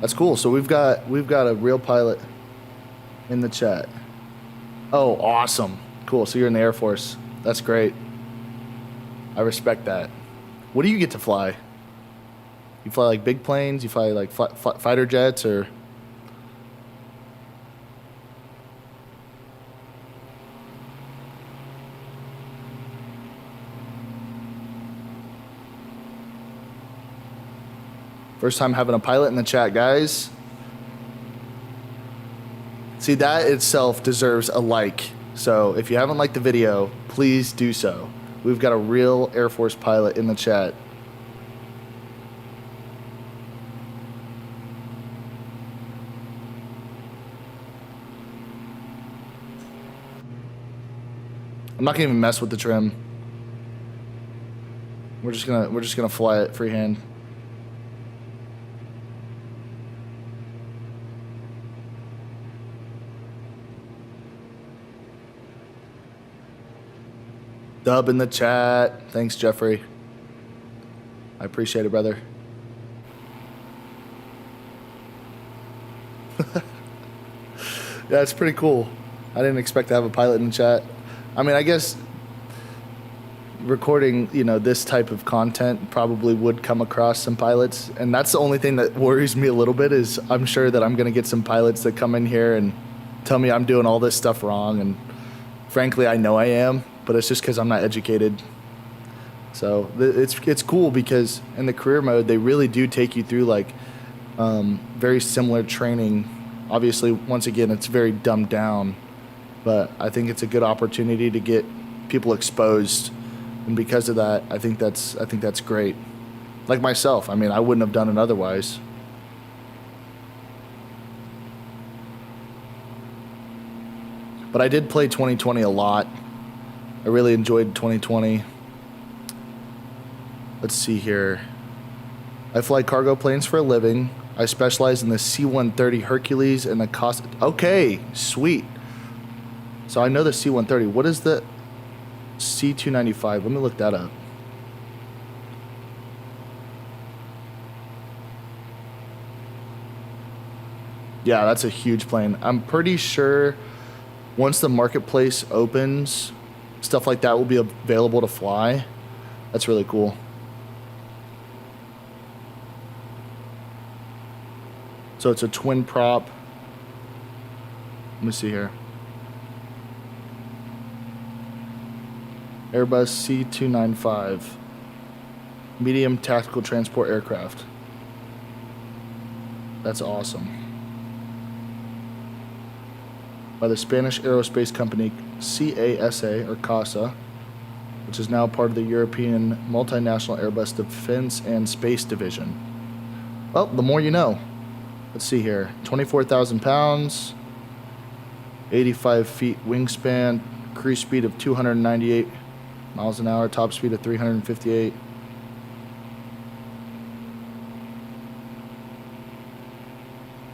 That's cool. So we've got a real pilot in the chat. Oh, awesome. Cool. So you're in the Air Force. That's great. I respect that. What do you get to fly? You fly like big planes? You fly like fighter jets or... First time having a pilot in the chat, guys. See, that itself deserves a like. So if you haven't liked the video, please do so. We've got a real Air Force pilot in the chat. I'm not gonna even mess with the trim. We're just gonna fly it freehand. Dub in the chat. Thanks, Jeffrey. I appreciate it, brother. Yeah, it's pretty cool. I didn't expect to have a pilot in the chat. I mean, I guess recording, you know, this type of content probably would come across some pilots. And that's the only thing that worries me a little bit, is I'm sure that I'm going to get some pilots that come in here and tell me I'm doing all this stuff wrong. And frankly, I know I am. But it's just because I'm not educated. So it's cool because in the career mode, they really do take you through like very similar training. Obviously, once again, it's very dumbed down, but I think it's a good opportunity to get people exposed, and because of that, I think that's great. Like myself, I mean, I wouldn't have done it otherwise. But I did play 2020 a lot. I really enjoyed 2020. Let's see here. I fly cargo planes for a living. I specialize in the C-130 Hercules and the cost. Okay, sweet. So I know the C-130. What is the C-295? Let me look that up. Yeah, that's a huge plane. I'm pretty sure once the marketplace opens, stuff like that will be available to fly. That's really cool. So it's a twin prop. Let me see here. Airbus C-295. Medium tactical transport aircraft. That's awesome. By the Spanish aerospace company CASA, or CASA, which is now part of the European multinational Airbus Defense and Space Division. Well, the more you know. Let's see here. 24,000 pounds, 85 feet wingspan, cruise speed of 298 miles an hour, top speed of 358.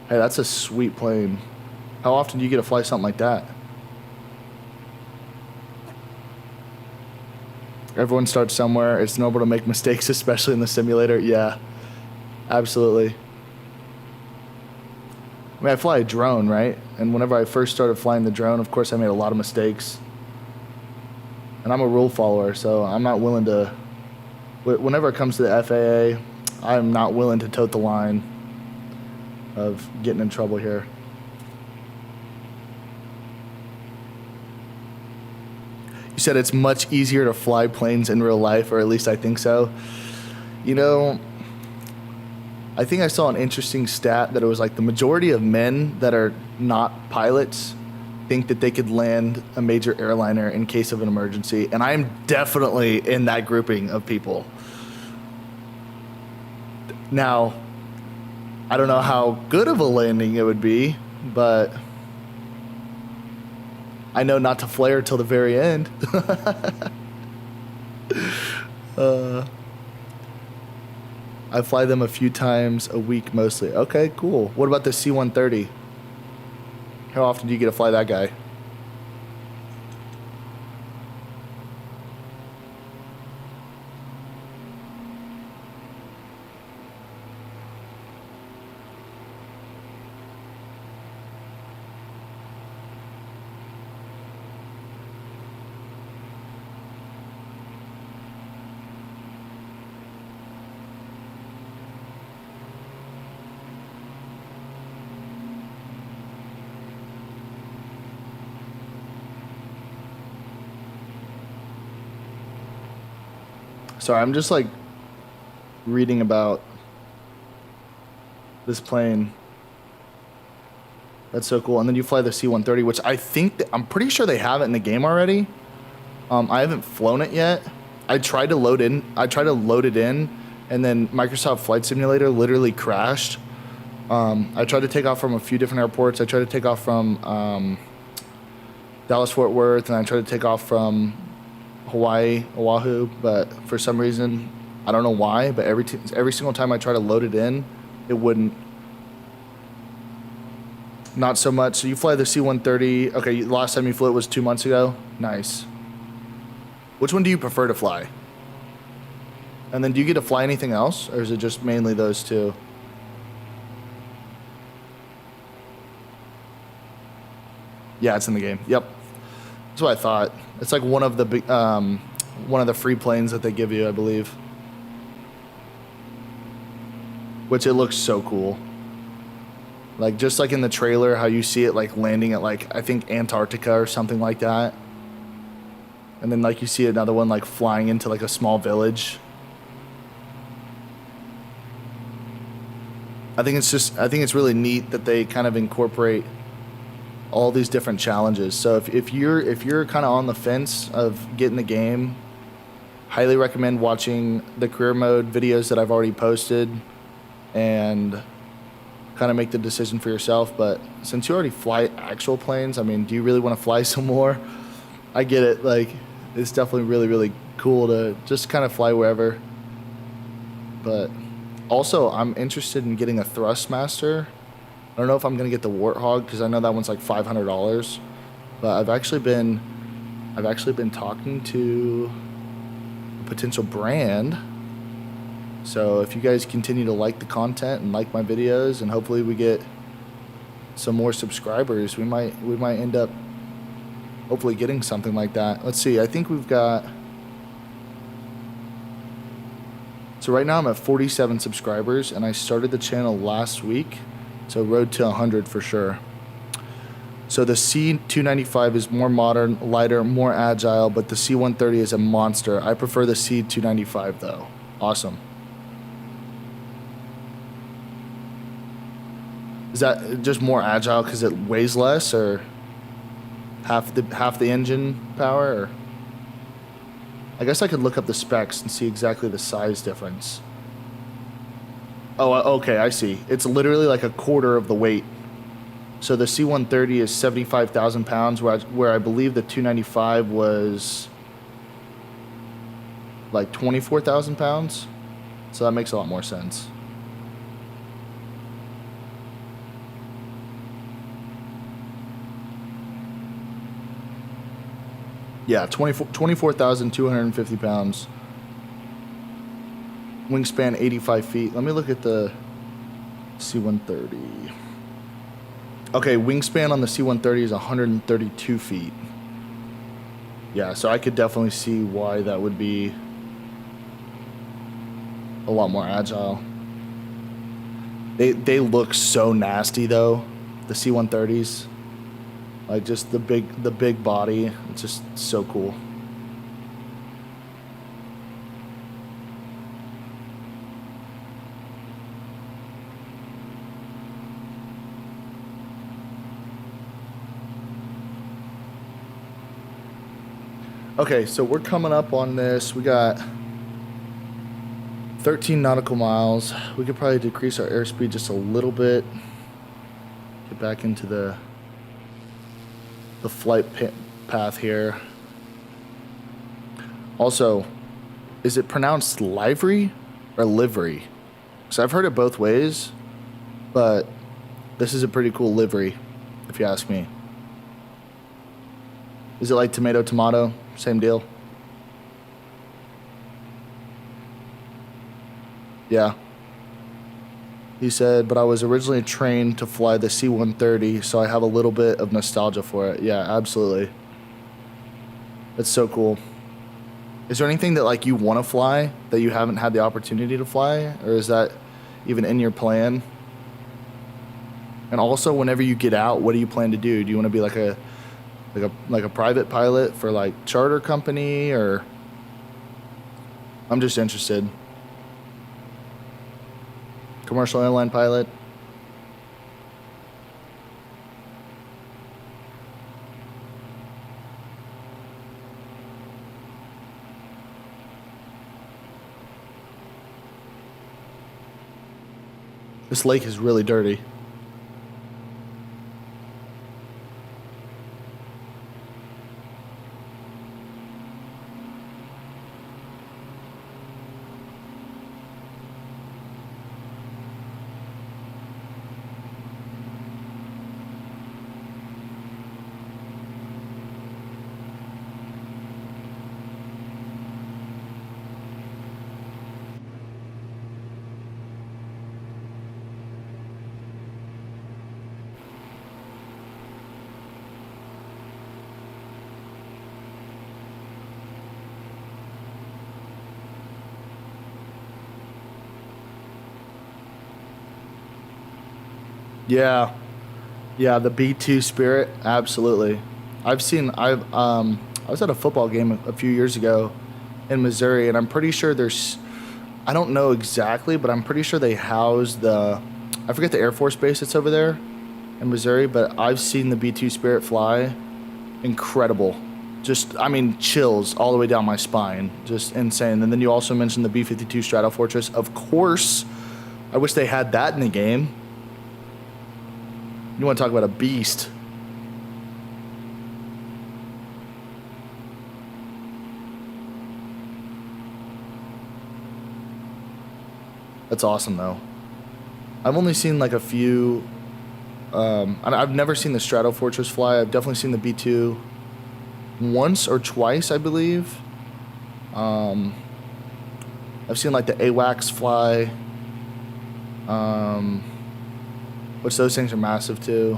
Hey, that's a sweet plane. How often do you get to fly something like that? Everyone starts somewhere. It's normal to make mistakes, especially in the simulator. Yeah, absolutely. I mean, I fly a drone, right? And whenever I first started flying the drone, of course, I made a lot of mistakes. And I'm a rule follower, so I'm not willing to... Whenever it comes to the FAA, I'm not willing to tote the line of getting in trouble here. You said it's much easier to fly planes in real life, or at least I think so. You know, I think I saw an interesting stat that it was like the majority of men that are not pilots think that they could land a major airliner in case of an emergency, and I'm definitely in that grouping of people. Now, I don't know how good of a landing it would be, but I know not to flare till the very end. I fly them a few times a week mostly. Okay, cool. What about the C-130? How often do you get to fly that guy? Sorry, I'm just like reading about this plane. That's so cool. And then you fly the C-130, which I think I'm pretty sure they have it in the game already. I haven't flown it yet. I tried to load it in, and then Microsoft Flight Simulator literally crashed. I tried to take off from a few different airports. I tried to take off from Dallas Fort Worth, and I tried to take off from Hawaii, Oahu, but for some reason, I don't know why, but every single time I try to load it in, it wouldn't. Not so much. So you fly the C-130. Okay, last time you flew it was 2 months ago. Nice. Which one do you prefer to fly? And then do you get to fly anything else, or is it just mainly those two? Yeah, it's in the game. Yep. That's what I thought. It's like one of the free planes that they give you, I believe. Which it looks so cool. Like just like in the trailer, how you see it like landing at like I think Antarctica or something like that. And then like you see another one like flying into like a small village. I think it's really neat that they kind of incorporate all these different challenges. So if you're kind of on the fence of getting the game, highly recommend watching the career mode videos that I've already posted and kind of make the decision for yourself. But since you already fly actual planes, I mean, do you really want to fly some more? I get it. Like, it's definitely really, really cool to just kind of fly wherever. But also, I'm interested in getting a Thrustmaster. I don't know if I'm gonna get the Warthog because I know that one's like $500, but I've actually been talking to a potential brand. So if you guys continue to like the content and like my videos, and hopefully we get some more subscribers, we might end up hopefully getting something like that. Let's see. I think we've got. So right now I'm at 47 subscribers, and I started the channel last week. So road to 100 for sure. So the C-295 is more modern, lighter, more agile, but the C-130 is a monster. I prefer the C-295 though. Awesome. Is that just more agile because it weighs less, or half the engine power? Or I guess I could look up the specs and see exactly the size difference. Oh, okay, I see. It's literally like a quarter of the weight. So the C-130 is 75,000 pounds, where I believe the 295 was like 24,000 pounds. So that makes a lot more sense. Yeah, 24,250 pounds. Wingspan 85 feet. Let me look at the C-130. Okay, wingspan on the C-130 is 132 feet. Yeah, so I could definitely see why that would be a lot more agile. They look so nasty though, the C-130s. Like just the big body, it's just so cool. Okay, so we're coming up on this. We got 13 nautical miles. We could probably decrease our airspeed just a little bit. Get back into the flight path here. Also, is it pronounced livery or livery? Because I've heard it both ways, but this is a pretty cool livery, if you ask me. Is it like tomato, tomato? Same deal? Yeah. He said, but I was originally trained to fly the C-130, so I have a little bit of nostalgia for it. Yeah, absolutely. That's so cool. Is there anything that like you want to fly that you haven't had the opportunity to fly? Or is that even in your plan? And also, whenever you get out, what do you plan to do? Do you want to be like a private pilot for like charter company, or? I'm just interested. Commercial airline pilot. This lake is really dirty. Yeah. Yeah, the B2 Spirit, absolutely. I was at a football game a few years ago in Missouri, and I'm pretty sure I don't know exactly, but I'm pretty sure they house I forget the Air Force base that's over there in Missouri, but I've seen the B2 Spirit fly. Incredible. Just, I mean, chills all the way down my spine. Just insane. And then you also mentioned the B-52 Stratofortress. Of course, I wish they had that in the game. You want to talk about a beast. That's awesome, though. I've only seen like a few. I've never seen the Stratofortress fly. I've definitely seen the B2 once or twice, I believe. I've seen like the AWACS fly. Which those things are massive too.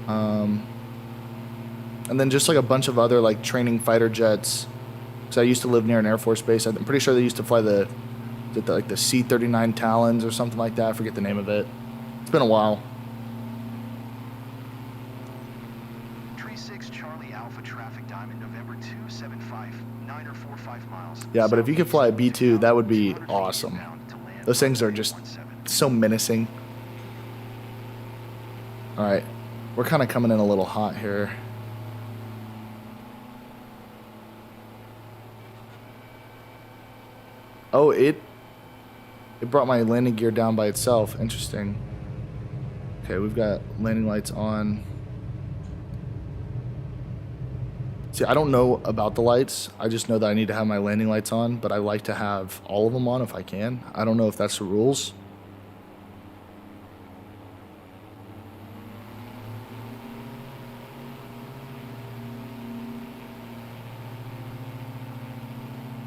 And then just like a bunch of other like training fighter jets. Because I used to live near an Air Force base. I'm pretty sure they used to fly the C-39 Talons or something like that. I forget the name of it. It's been a while. Tree 6 Charlie Alpha traffic diamond November 275 945 miles. Yeah, but if you could fly a B2, that would be awesome. Those things are just so menacing. All right, we're kind of coming in a little hot here. Oh, it brought my landing gear down by itself. Interesting. Okay, we've got landing lights on. See, I don't know about the lights. I just know that I need to have my landing lights on, but I like to have all of them on if I can. I don't know if that's the rules.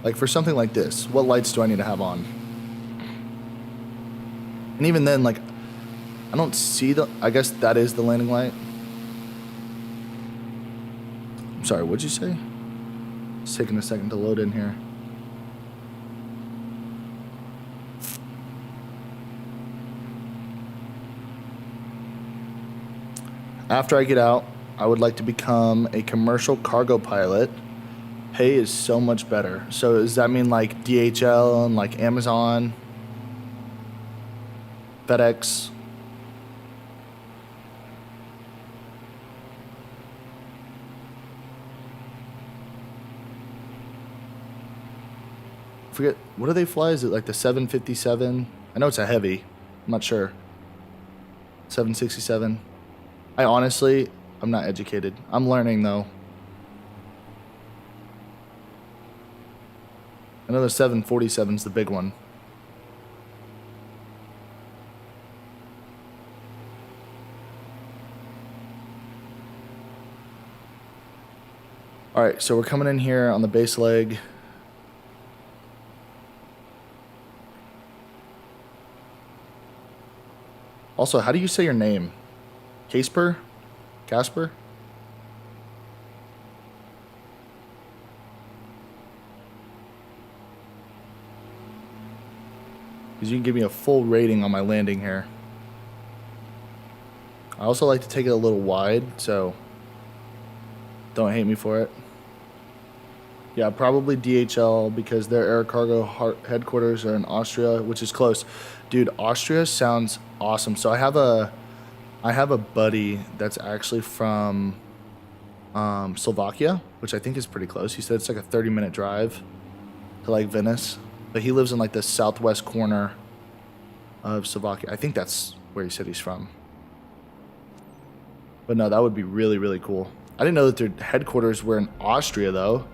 Like for something like this, what lights do I need to have on? And even then, like, I don't see the, I guess that is the landing light. I'm sorry, what'd you say? It's taking a second to load in here. After I get out, I would like to become a commercial cargo pilot. Pay is so much better. So does that mean like DHL and like Amazon, FedEx? Forget, what do they fly? Is it like the 757? I know it's a heavy. I'm not sure. 767. I honestly, I'm not educated. I'm learning though. I know the 747 is the big one. All right, so we're coming in here on the base leg. Also, how do you say your name? Casper? Casper? Because you can give me a full rating on my landing here. I also like to take it a little wide, so don't hate me for it. Yeah, probably DHL because their air cargo headquarters are in Austria, which is close. Dude, Austria sounds awesome. So I have a buddy that's actually from Slovakia, which I think is pretty close. He said it's like a 30-minute drive to like Venice, but he lives in like the southwest corner of Slovakia. I think that's where he said he's from. But no, that would be really, really cool. I didn't know that their headquarters were in Austria though.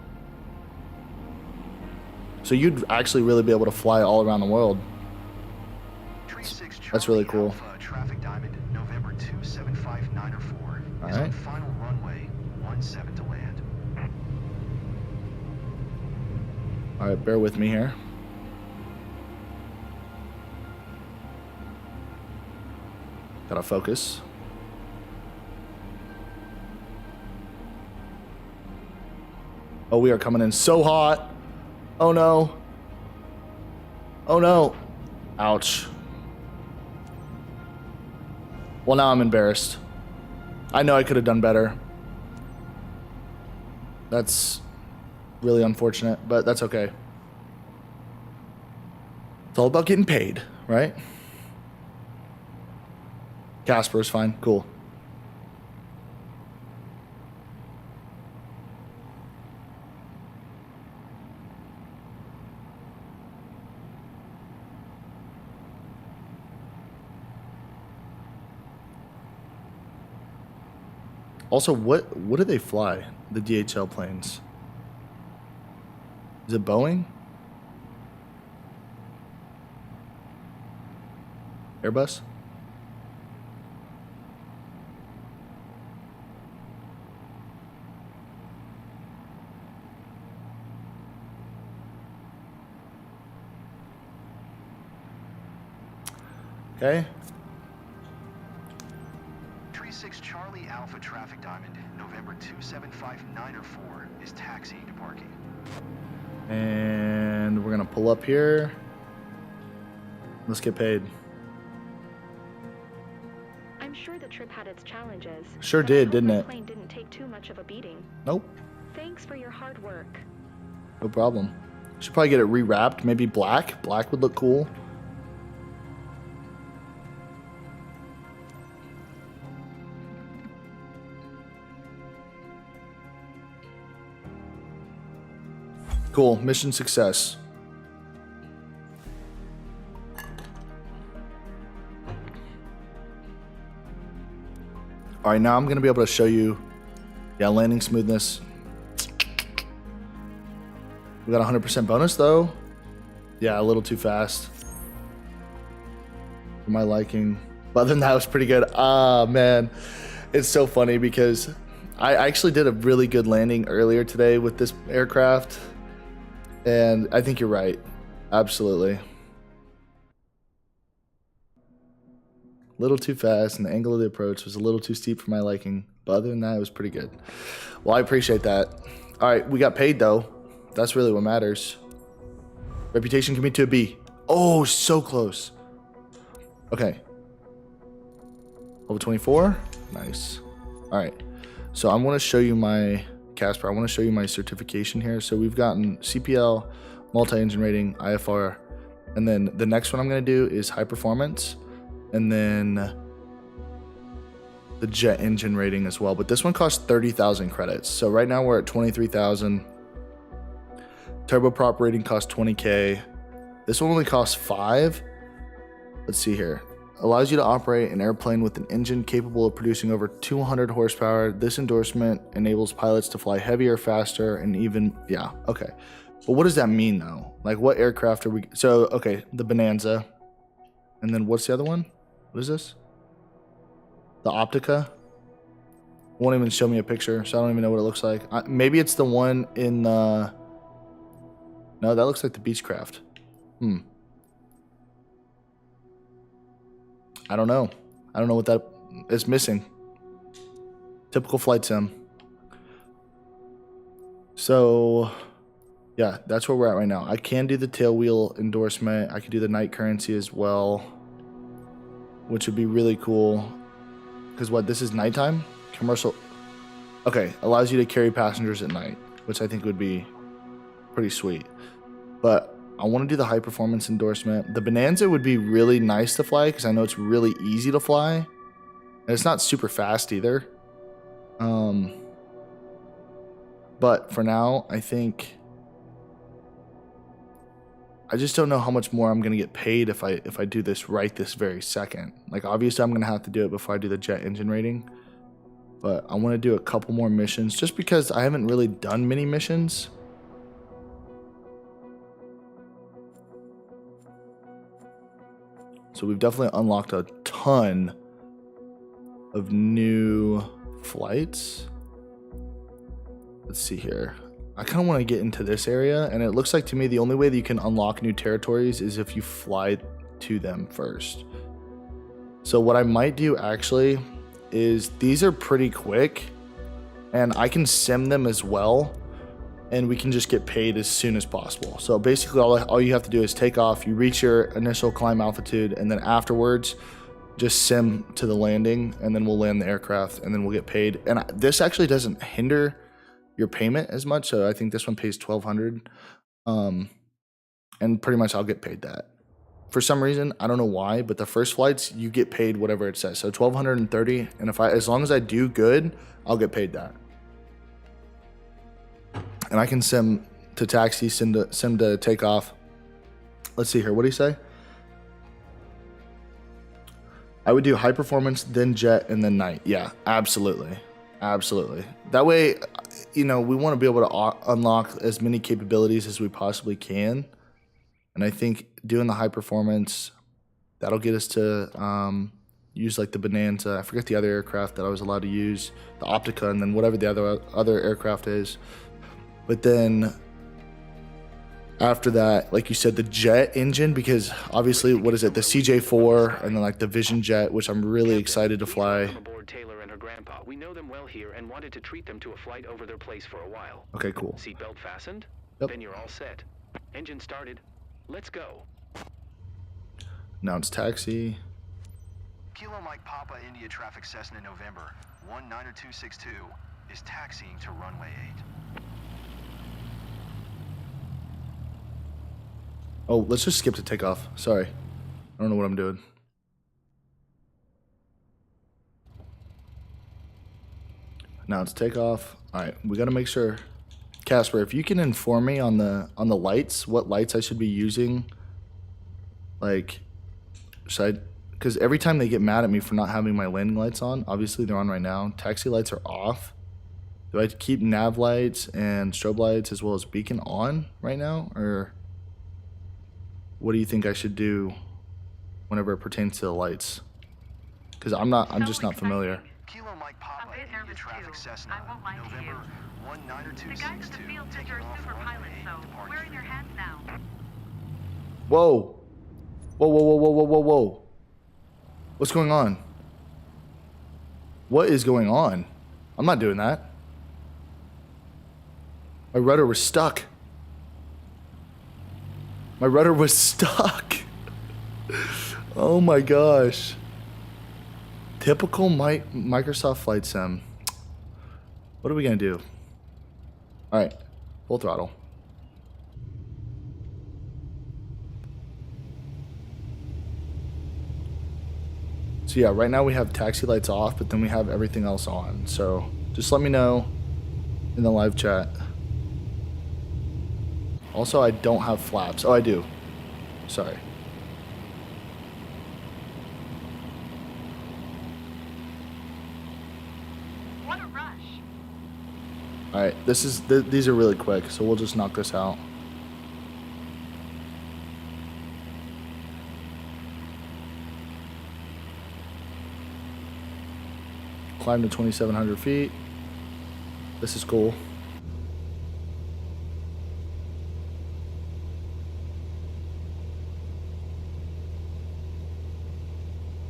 So you'd actually really be able to fly all around the world. That's really cool. Traffic Diamond, November 275904 All is right. on final runway 17 to land. All right, bear with me here. Gotta focus. Oh, we are coming in so hot. Oh no. Oh no. Ouch. Well, now I'm embarrassed. I know I could have done better. That's really unfortunate, but that's okay. It's all about getting paid, right? Casper is fine. Cool. Also, what do they fly? The DHL planes. Is it Boeing? Airbus? Okay. 36 Charlie Alpha Traffic Diamond, November 275904 is taxiing to parking. And we're gonna pull up here. Let's get paid. I'm sure the trip had its challenges. Sure but did, I hope didn't my it? plane didn't take too much of a beating. Nope. Thanks for your hard work. No problem. Should probably get it rewrapped. Maybe black. Black would look cool. Cool. Mission success. All right, now I'm going to be able to show you, yeah, landing smoothness. We got 100% bonus though. Yeah, a little too fast for my liking. But other than that, it was pretty good. Ah, man. It's so funny because I actually did a really good landing earlier today with this aircraft. And I think you're right. Absolutely. Little too fast, and the angle of the approach was a little too steep for my liking. But other than that, it was pretty good. Well, I appreciate that. All right, we got paid, though. That's really what matters. Reputation can be to a B. Oh, so close. Okay. Level 24. Nice. All right. So I want to show you my, Casper, I want to show you my certification here. So we've gotten CPL, multi-engine rating, IFR, and then the next one I'm going to do is high performance, and then the jet engine rating as well. But this one costs 30,000 credits. So right now we're at 23,000. Turboprop rating costs 20K. This one only costs 5. Let's see here. Allows you to operate an airplane with an engine capable of producing over 200 horsepower. This endorsement enables pilots to fly heavier, faster, and even, yeah, okay. But what does that mean though? Like what aircraft are we, so, okay, the Bonanza. And then what's the other one? What is this? The Optica. Won't even show me a picture, so I don't even know what it looks like. Maybe it's the one in, no, that looks like the Beechcraft. I don't know. I don't know what that is missing. Typical flight sim. So, yeah, that's where we're at right now. I can do the tailwheel endorsement. I can do the night currency as well, which would be really cool. Because what, this is nighttime? Commercial. Okay, allows you to carry passengers at night, which I think would be pretty sweet. But I want to do the high performance endorsement. The Bonanza would be really nice to fly because I know it's really easy to fly. And it's not super fast either. But for now, I think I just don't know how much more I'm going to get paid if I do this right this very second. Like obviously I'm going to have to do it before I do the jet engine rating. But I want to do a couple more missions just because I haven't really done many missions. So we've definitely unlocked a ton of new flights. Let's see here. I kind of want to get into this area, and it looks like to me the only way that you can unlock new territories is if you fly to them first. So what I might do actually is these are pretty quick, and I can sim them as well, and we can just get paid as soon as possible. So basically all you have to do is take off, you reach your initial climb altitude, and then afterwards just sim to the landing, and then we'll land the aircraft, and then we'll get paid. And this actually doesn't hinder your payment as much, so I think this one pays $1,200, and pretty much I'll get paid that. For some reason, I don't know why, but the first flights you get paid whatever it says. So $1,230, and as long as I do good, I'll get paid that. And I can sim to taxi, sim to take off. Let's see here. What do you say? I would do high performance, then jet, and then night. Yeah, absolutely. Absolutely. That way, you know, we want to be able to unlock as many capabilities as we possibly can. And I think doing the high performance, that'll get us to use like the Bonanza. I forget the other aircraft that I was allowed to use. The Optica, and then whatever the other aircraft is. But then after that, like you said, the jet engine, because obviously, what is it? The CJ4 and then like the Vision Jet, which I'm really excited to fly. Aboard Taylor and her grandpa. We know them well here and wanted to treat them to a flight over their place for a while. Okay, cool. Seatbelt fastened? Yep. Then you're all set. Engine started. Let's go. Now it's taxi. Kilo Mike Papa India traffic Cessna November 19262 is taxiing to runway 8. Oh, let's just skip to takeoff. Sorry. I don't know what I'm doing. Now it's takeoff. All right, we got to make sure. Casper, if you can inform me on the lights, what lights I should be using. Like, should I, because every time they get mad at me for not having my landing lights on, obviously they're on right now. Taxi lights are off. Do I keep nav lights and strobe lights as well as beacon on right now, or what do you think I should do whenever it pertains to the lights? Because I'm just not familiar. Kilo Mike Papa bit nervous traffic too. Cessna, I won't lie to you. November 19262. The guys at the field said you're a super pilot, so we're in your hands now. Whoa. Whoa, whoa, whoa, whoa, whoa, whoa, whoa. What's going on? What is going on? I'm not doing that. My rudder was stuck. My rudder was stuck. Oh my gosh. Typical Microsoft Flight Sim. What are we gonna do? All right, full throttle. So yeah, right now we have taxi lights off, but then we have everything else on. So just let me know in the live chat. Also, I don't have flaps. Oh, I do. Sorry. What a rush. All right, these are really quick, so we'll just knock this out. Climb to 2,700 feet. This is cool.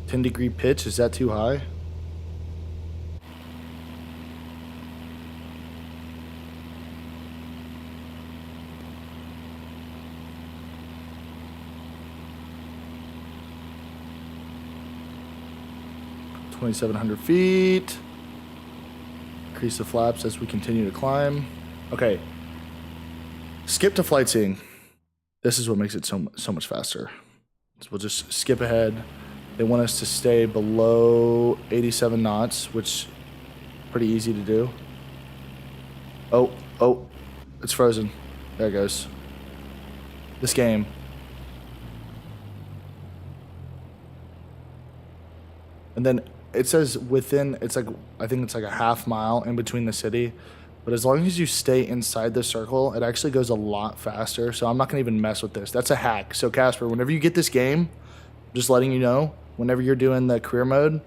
"10-degree pitch, is that too high?" "2,700 feet. Increase the flaps as we continue to climb." Okay. Skip to flight seeing. This is what makes it so much faster. So we'll just skip ahead. They want us to stay below 87 knots, which is pretty easy to do. Oh, it's frozen. There it goes. This game. And then it says within, it's like, I think it's like a half mile in between the city. But as long as you stay inside the circle, it actually goes a lot faster. So I'm not going to even mess with this. That's a hack. So Casper, whenever you get this game, just letting you know, whenever you're doing the career mode,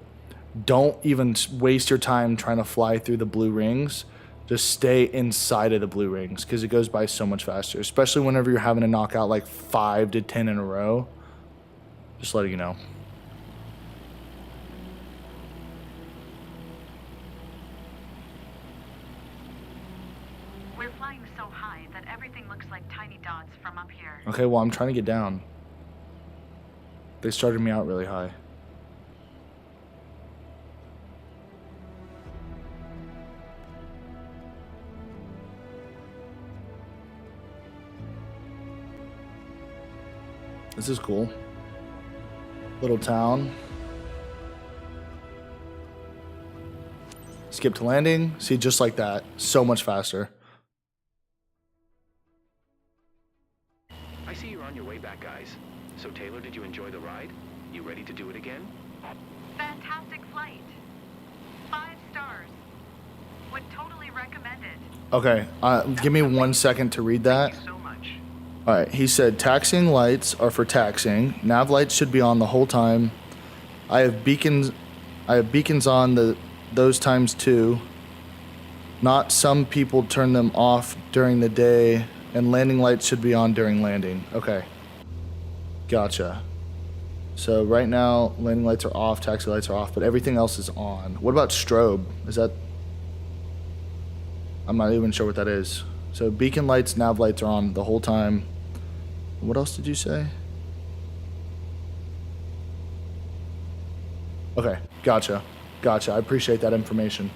don't even waste your time trying to fly through the blue rings. Just stay inside of the blue rings because it goes by so much faster, especially whenever you're having to knock out like 5 to 10 in a row. Just letting you know. We're flying so high that everything looks like tiny dots from up here. Okay, well, I'm trying to get down. They started me out really high. This is cool. Little town. Skip to landing. See, just like that. So much faster. I see you're on your way back, guys. So Taylor, did you enjoy the ride? You ready to do it again? Fantastic flight. 5 stars. Would totally recommend it. Okay, give me 1 second to read that. Thank you so much. All right, he said taxiing lights are for taxiing. Nav lights should be on the whole time. I have beacons on those times too. Not some people turn them off during the day, and landing lights should be on during landing. Okay. Gotcha. So right now, landing lights are off, taxi lights are off, but everything else is on. What about strobe? Is that... I'm not even sure what that is. So beacon lights, nav lights are on the whole time. What else did you say? Okay, gotcha. Gotcha. I appreciate that information.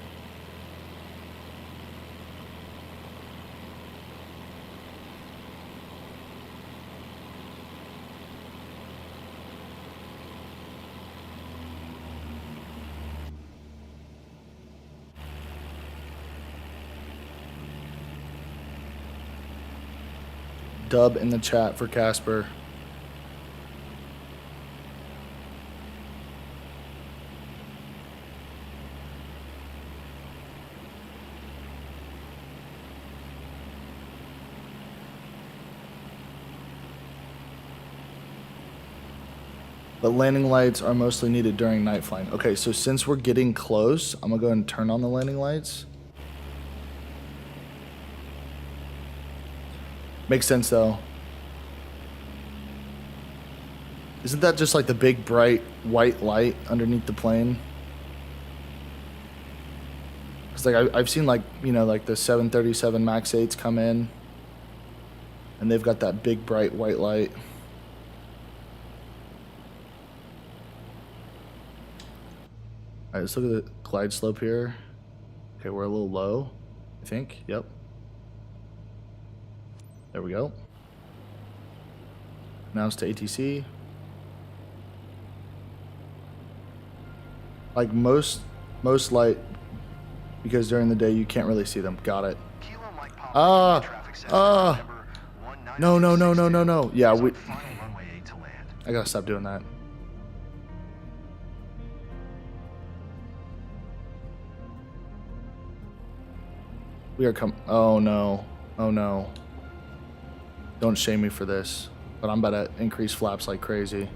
Dub in the chat for Casper. but landing lights are mostly needed during night flying. Okay, so since we're getting close, I'm gonna go ahead and turn on the landing lights. Makes sense though. Isn't that just like the big bright white light underneath the plane? Cause like I've seen like, you know, like the 737 MAX 8s come in and they've got that big bright white light. All right, let's look at the glide slope here. Okay, we're a little low, I think. Yep. There we go. Now it's to ATC. Like most light, because during the day you can't really see them. Got it. No. Yeah, I gotta stop doing that. We are oh no. Oh no. Don't shame me for this, but I'm about to increase flaps like crazy.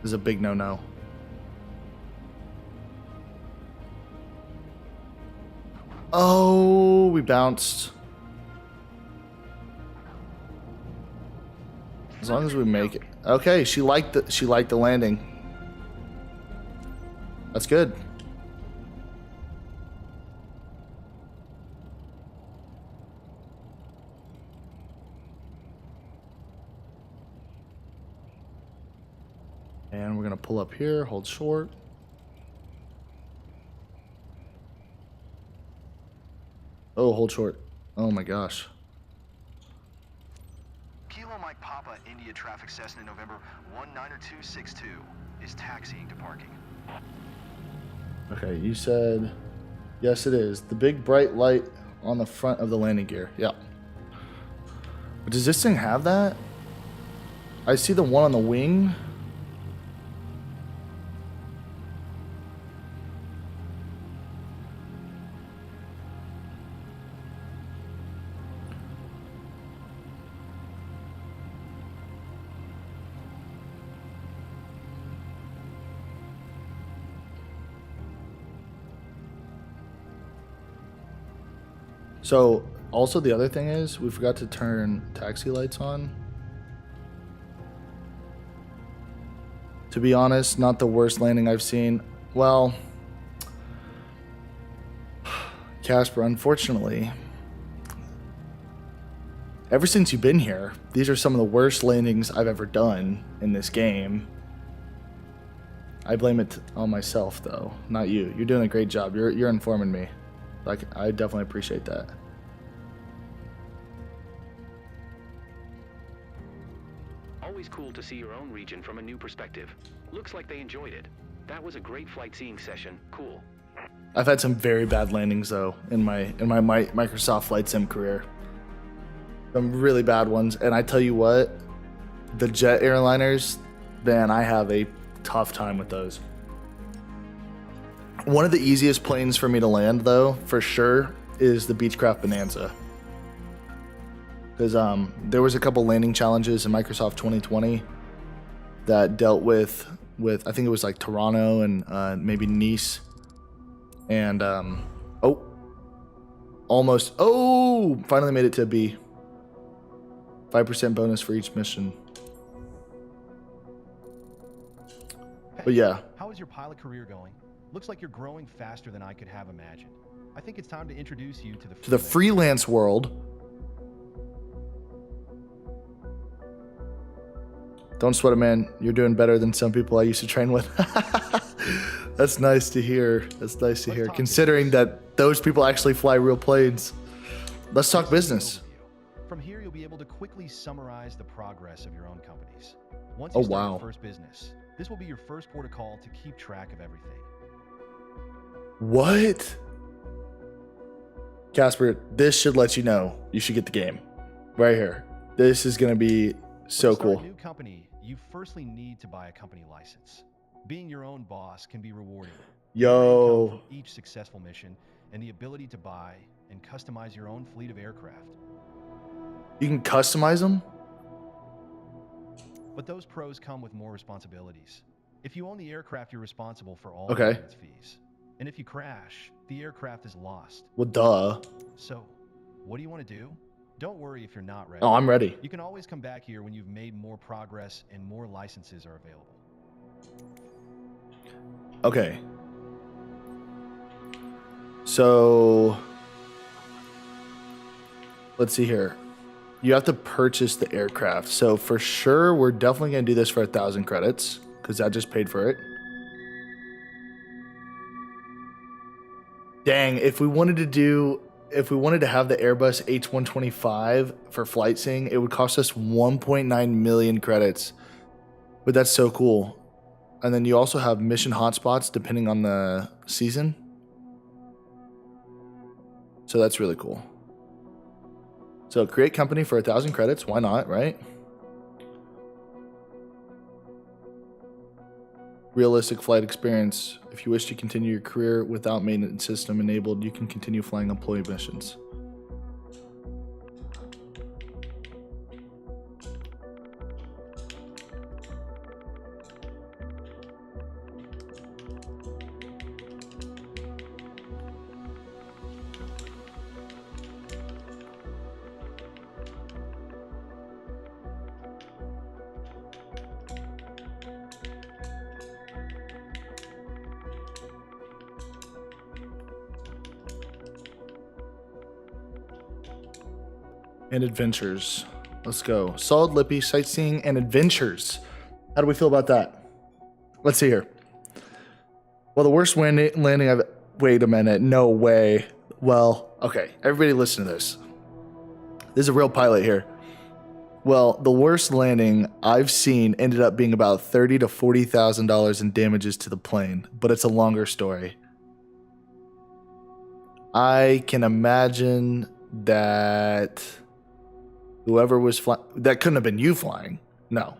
This is a big no-no. Oh, we bounced. As long as we make it. Okay, she liked the landing. That's good. And we're gonna pull up here, hold short. Oh, hold short. Oh my gosh. Kilo Mike Papa, India traffic Cessna November 19262 is taxiing to parking. Okay, you said, yes it is. The big bright light on the front of the landing gear. Yeah. But does this thing have that? I see the one on the wing. So, also the other thing is, we forgot to turn taxi lights on. To be honest, not the worst landing I've seen. Well, Casper, unfortunately, ever since you've been here, these are some of the worst landings I've ever done in this game. I blame it on myself, though, not you. You're doing a great job. You're informing me. Like, I definitely appreciate that. Always cool to see your own region from a new perspective. Looks like they enjoyed it. That was a great flight seeing session. Cool. I've had some very bad landings though in my Microsoft Flight Sim career. Some really bad ones, and I tell you what, the jet airliners, man, I have a tough time with those. One of the easiest planes for me to land, though, for sure, is the Beechcraft Bonanza. Because there was a couple landing challenges in Microsoft 2020 that dealt with I think it was like Toronto and maybe Nice. And, finally made it to a B. 5% bonus for each mission. But yeah. How is your pilot career going? Looks like you're growing faster than I could have imagined. I think it's time to introduce you to the freelance world. Don't sweat it, man. You're doing better than some people I used to train with. That's nice to hear. That's nice to hear. Considering that those people actually fly real planes. Let's talk business. From here, you'll be able to quickly summarize the progress of your own companies. Once you start your first business, this will be your first port of call to keep track of everything. What? Casper, this should let you know you should get the game. Right here. This is going to be so cool. To start a new company, you firstly need to buy a company license. Being your own boss can be rewarding. Yo. Each successful mission and the ability to buy and customize your own fleet of aircraft. You can customize them? but those pros come with more responsibilities. If you own the aircraft, you're responsible for all Okay. maintenance fees. And if you crash, the aircraft is lost. Well, duh. So, what do you want to do? Don't worry if you're not ready. Oh, I'm ready. You can always come back here when you've made more progress and more licenses are available. Okay. So, let's see here. You have to purchase the aircraft. So for sure, we're definitely going to do this for 1,000 credits because I just paid for it. Dang, if we wanted to have the Airbus H125 for flight sim, it would cost us 1.9 million credits. But that's so cool. And then you also have mission hotspots depending on the season. So that's really cool. So create company for 1,000 credits. Why not, right? Realistic flight experience. If you wish to continue your career without maintenance system enabled, you can continue flying employee missions. And adventures. Let's go. Solid Lippy, sightseeing, and adventures. How do we feel about that? Let's see here. Well, the worst landing I've... Wait a minute. No way. Well, okay. Everybody listen to this. This is a real pilot here. Well, the worst landing I've seen ended up being about $30,000 to $40,000 in damages to the plane, but it's a longer story. I can imagine that whoever was flying, that couldn't have been you flying. No.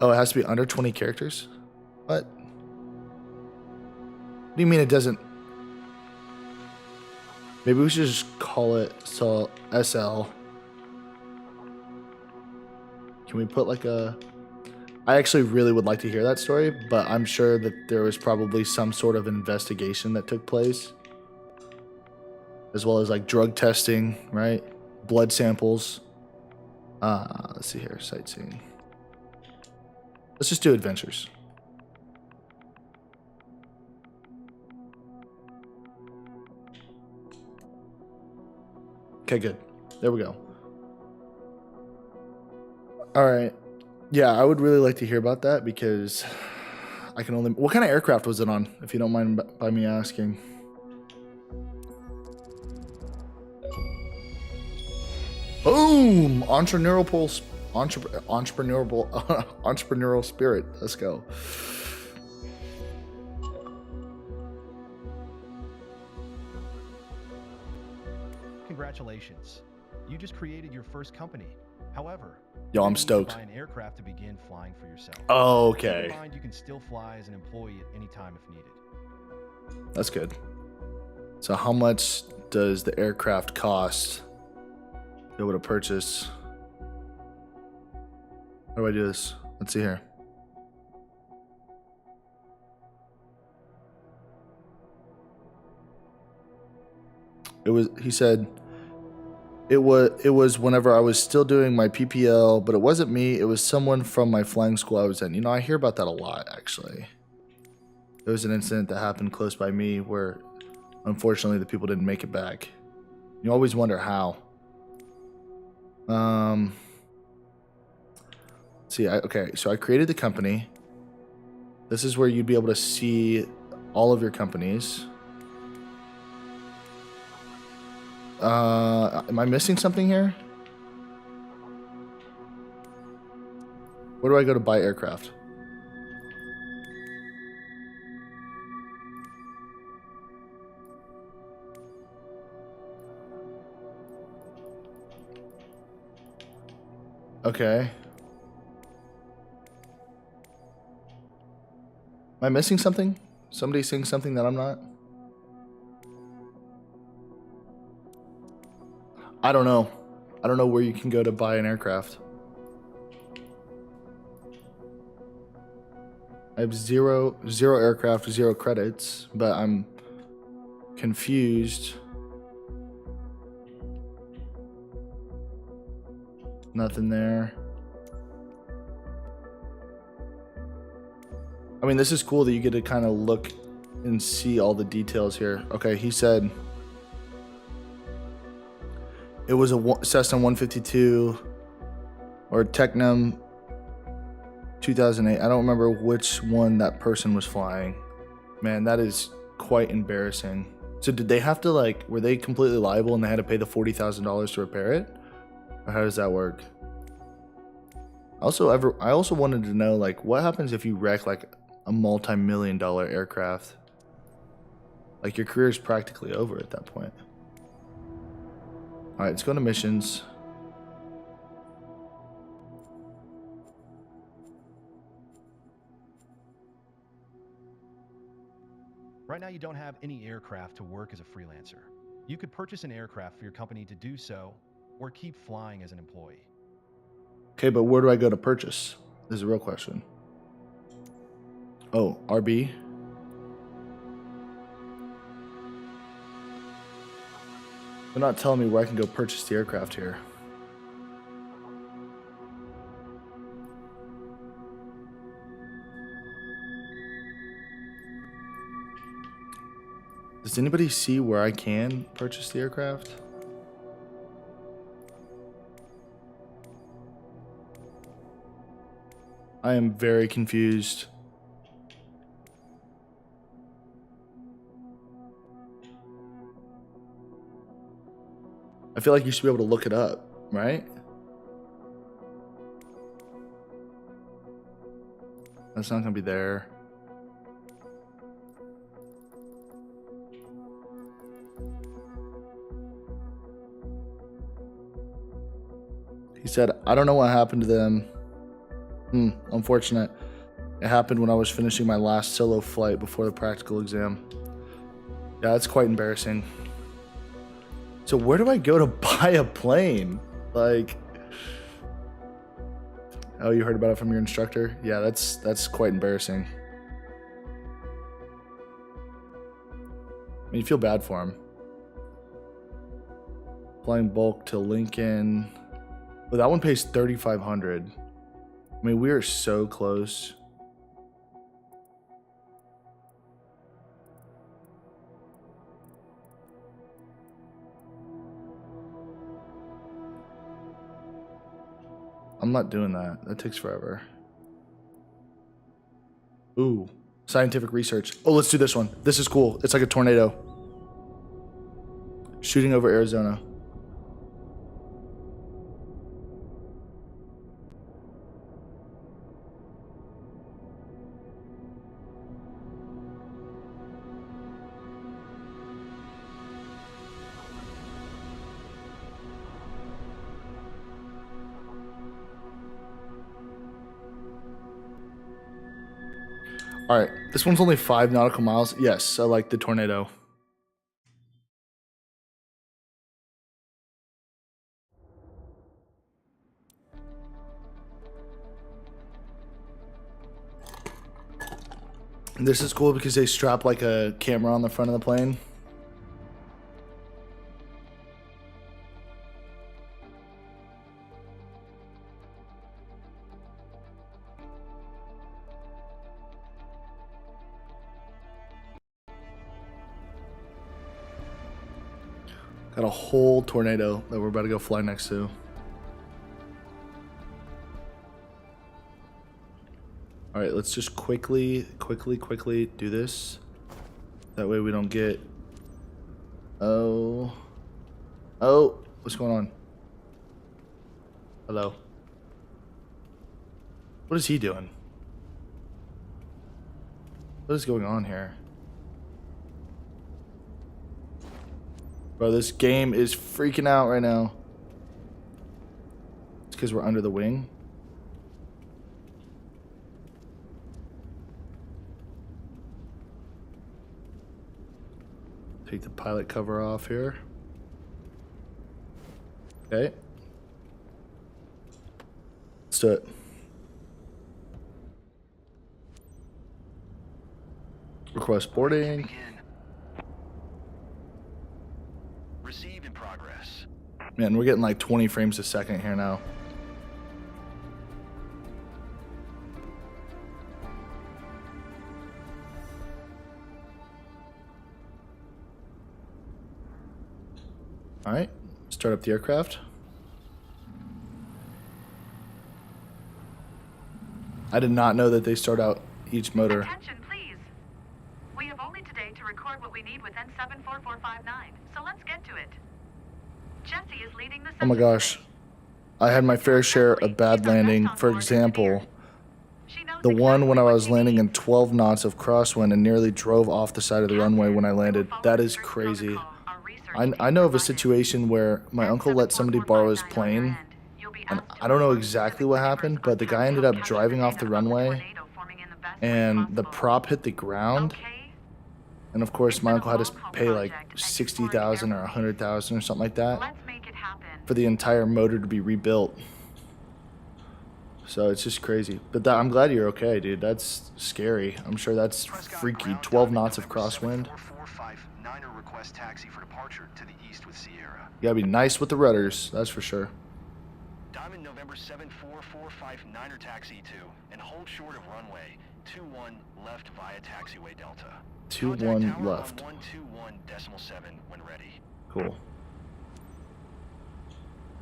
Oh, it has to be under 20 characters? What? What do you mean it doesn't? Maybe we should just call it SL. Can we put like a... I actually really would like to hear that story, but I'm sure that there was probably some sort of investigation that took place. As well as like drug testing, right? Blood samples. Let's see here, sightseeing. Let's just do adventures. Okay, good. There we go. All right. Yeah, I would really like to hear about that because I can only... What kind of aircraft was it on, if you don't mind by me asking? Boom! Entrepreneurial spirit. Let's go. Congratulations. You just created your first company. However, Yo, I'm you need to stoked. buy an aircraft to begin flying for yourself. Oh, Keep okay. in mind, you can still fly as an employee at any time if needed. That's good. So how much does the aircraft cost to be able to purchase? How do I do this? Let's see here. He said it was whenever I was still doing my PPL, but it wasn't me, it was someone from my flying school I was in. You know, I hear about that a lot actually. There was an incident that happened close by me where unfortunately the people didn't make it back. You always wonder how. See, okay, so I created the company. This is where you'd be able to see all of your companies. Am I missing something here? Where do I go to buy aircraft? Okay. Am I missing something? Somebody saying something that I'm not? I don't know. I don't know where you can go to buy an aircraft. I have zero aircraft, 0 credits, but I'm confused. Nothing there. I mean, this is cool that you get to kind of look and see all the details here. Okay, he said it was a Cessna 152 or Technam 2008. I don't remember which one that person was flying. Man, that is quite embarrassing. So did they have to, like, were they completely liable and they had to pay the $40,000 to repair it? Or how does that work? I also wanted to know, like, what happens if you wreck like a multi-million-dollar aircraft? Like, your career is practically over at that point. All right, let's go to missions. Right now, you don't have any aircraft to work as a freelancer. You could purchase an aircraft for your company to do so, or keep flying as an employee. Okay, but where do I go to purchase? This is a real question. Oh, RB. They're not telling me where I can go purchase the aircraft here. Does anybody see where I can purchase the aircraft? I am very confused. I feel like you should be able to look it up, right? That's not gonna be there. He said, I don't know what happened to them. Unfortunate. It happened when I was finishing my last solo flight before the practical exam. Yeah, that's quite embarrassing. So where do I go to buy a plane? Like, oh, you heard about it from your instructor? Yeah, that's quite embarrassing. I mean, you feel bad for him. Flying bulk to Lincoln. But that one pays $3,500. I mean, we are so close. I'm not doing that. That takes forever. Ooh, scientific research. Oh, let's do this one. This is cool. It's like a tornado. Shooting over Arizona. All right, this one's only 5 nautical miles. Yes, I like the tornado. This is cool because they strap like a camera on the front of the plane. Got a whole tornado that we're about to go fly next to. All right, let's just quickly do this. That way we don't get... Oh, what's going on? Hello. What is he doing? What is going on here? Bro, this game is freaking out right now. It's because we're under the wing. Take the pilot cover off here. Okay. Let's do it. Request boarding. Begin. Receive in progress. Man, we're getting like 20 frames a second here now. All right, start up the aircraft. I did not know that they start out each motor. Attention, please. We have only today to record what we need with N74459, so let's get to it. Jesse is leading the Oh my session gosh. today. I had my fair share of bad landing. For example, the one when I was landing in 12 knots of crosswind and nearly drove off the side of the runway when I landed. That is crazy. I know of a situation where my uncle let somebody borrow his plane, and I don't know exactly what happened, but the guy ended up driving off the runway, and the prop hit the ground, and of course my uncle had to pay like $60,000 or $100,000 or something like that for the entire motor to be rebuilt. So it's just crazy. But I'm glad you're okay, dude. That's scary. I'm sure that's freaky. 12 knots of crosswind. 7459er request taxi for departure to the east with Sierra. You gotta be nice with the rudders, that's for sure. Diamond November 74459er taxi to and hold short of runway 21 left via taxiway Delta. 21 Contact tower left. on 121.7 when ready. Cool.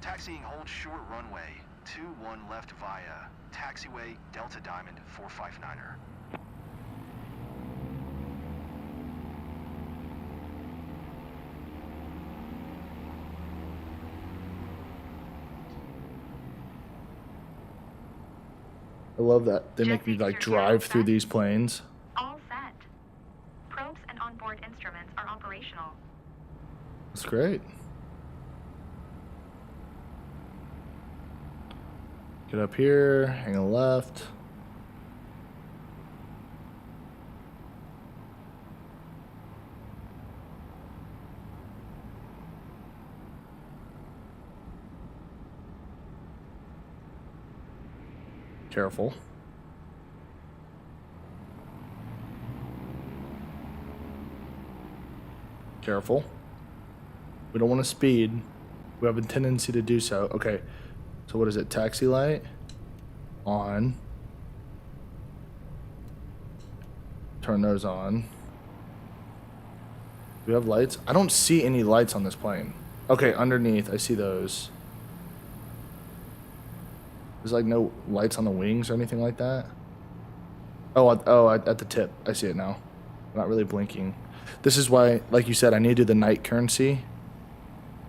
Taxiing hold short runway 21 left via taxiway Delta Diamond 459er. I love that. They make me like drive through these planes. All set. Probes and onboard instruments are operational. That's great. Get up here, hang a left. Careful. Careful. We don't want to speed. We have a tendency to do so. Okay. So what is it? Taxi light on. Turn those on. Do we have lights? I don't see any lights on this plane. Okay, underneath, I see those. There's like no lights on the wings or anything like that. Oh, at the tip. I see it now. I'm not really blinking. This is why, like you said, I need to do the night currency.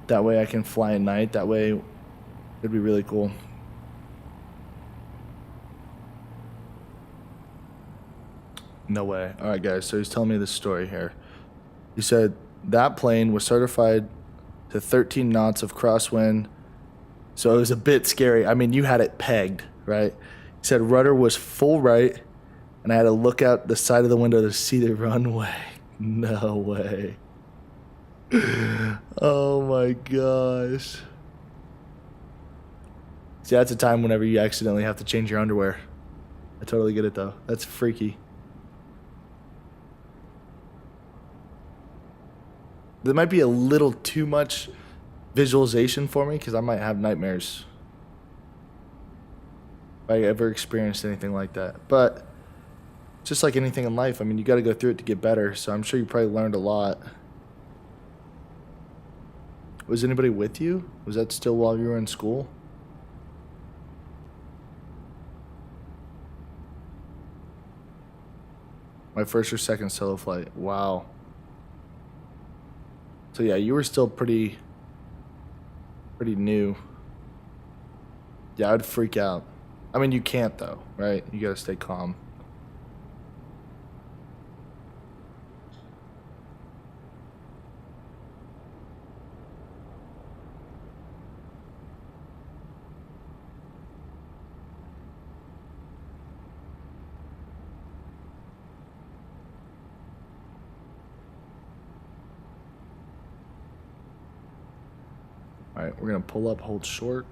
That way I can fly at night. That way it'd be really cool. No way. All right, guys. So he's telling me this story here. He said that plane was certified to 13 knots of crosswind. So it was a bit scary. I mean, you had it pegged, right? He said rudder was full right, and I had to look out the side of the window to see the runway. No way. Oh my gosh. See, that's a time whenever you accidentally have to change your underwear. I totally get it, though. That's freaky. There might be a little too much visualization for me because I might have nightmares if I ever experienced anything like that. But just like anything in life, I mean, you got to go through it to get better. So I'm sure you probably learned a lot. Was anybody with you? Was that still while you were in school? My first or second solo flight. Wow. So yeah, you were still pretty new. Yeah, I'd freak out. I mean, you can't though, right? You gotta stay calm. All right, we're gonna pull up, hold short.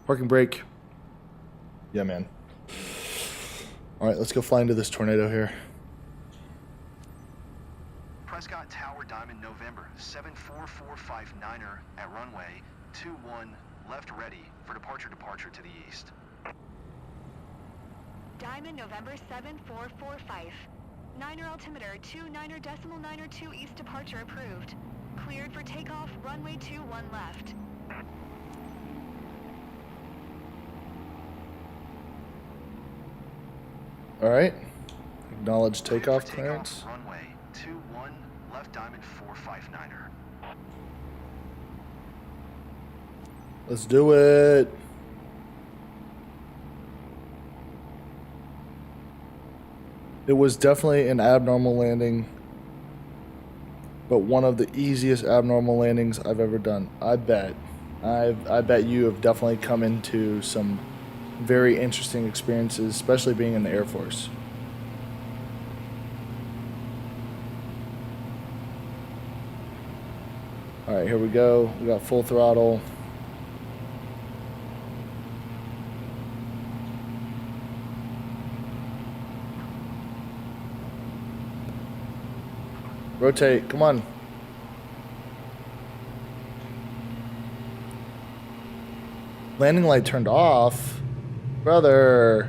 Parking brake. Yeah, man. All right, let's go fly into this tornado here. Prescott Tower Diamond November 74459er at runway 21 left ready for departure to the east. Diamond November 7445. 9er altimeter 29.902 east departure approved. Cleared for takeoff, runway 21 left. All right. Acknowledge Cleared takeoff for clearance. Runway 21 left Diamond 459er. Let's do it. It was definitely an abnormal landing, but one of the easiest abnormal landings I've ever done. I bet you have definitely come into some very interesting experiences, especially being in the Air Force. All right, here we go. We got full throttle. Rotate, come on. Landing light turned off. Brother.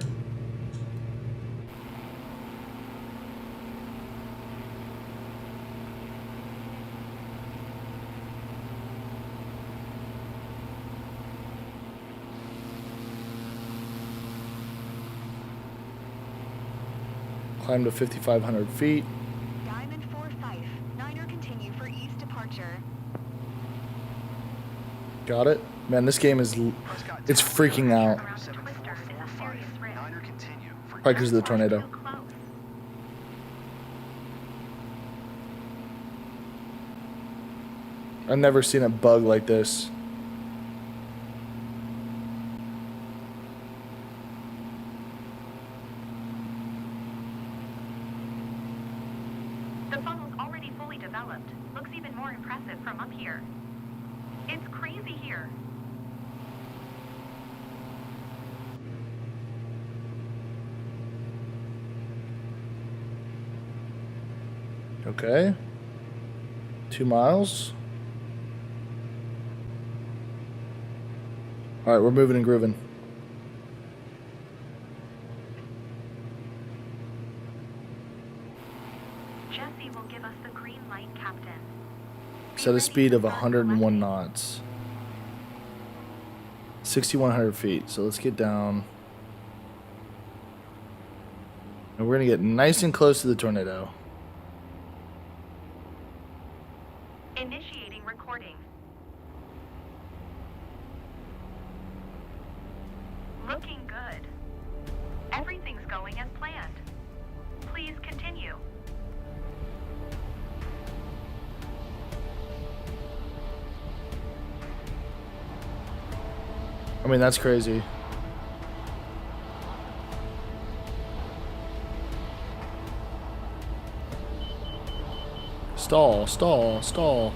Climb to 5,500 feet. Diamond 45. 9er continue for east departure. Got it. Man, this game is, it's freaking out. Probably because of the tornado. I've never seen a bug like this. The funnel's already fully developed. Looks even more impressive from up here. It's crazy here. Okay. 2 miles. All right, we're moving and grooving. Jesse will give us the green light, Captain. Set a speed of 101 knots. 6,100 feet. So let's get down. And we're going to get nice and close to the tornado. Initiating recording. Looking good. Everything's going as planned. Please continue. I mean, that's crazy. Stall, stall, stall.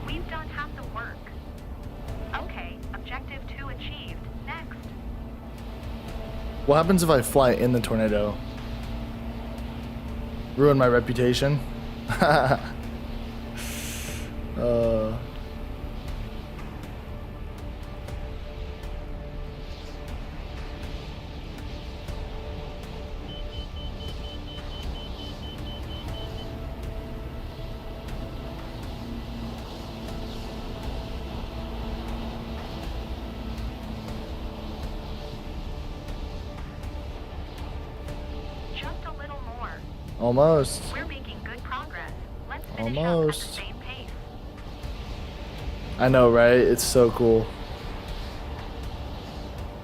We've done half the work. Okay, objective 2 achieved. Next. What happens if I fly in the tornado? Ruin my reputation? Just a little more. Almost. We're making good progress. Let's finish Almost. up at the same pace. I know, right? It's so cool.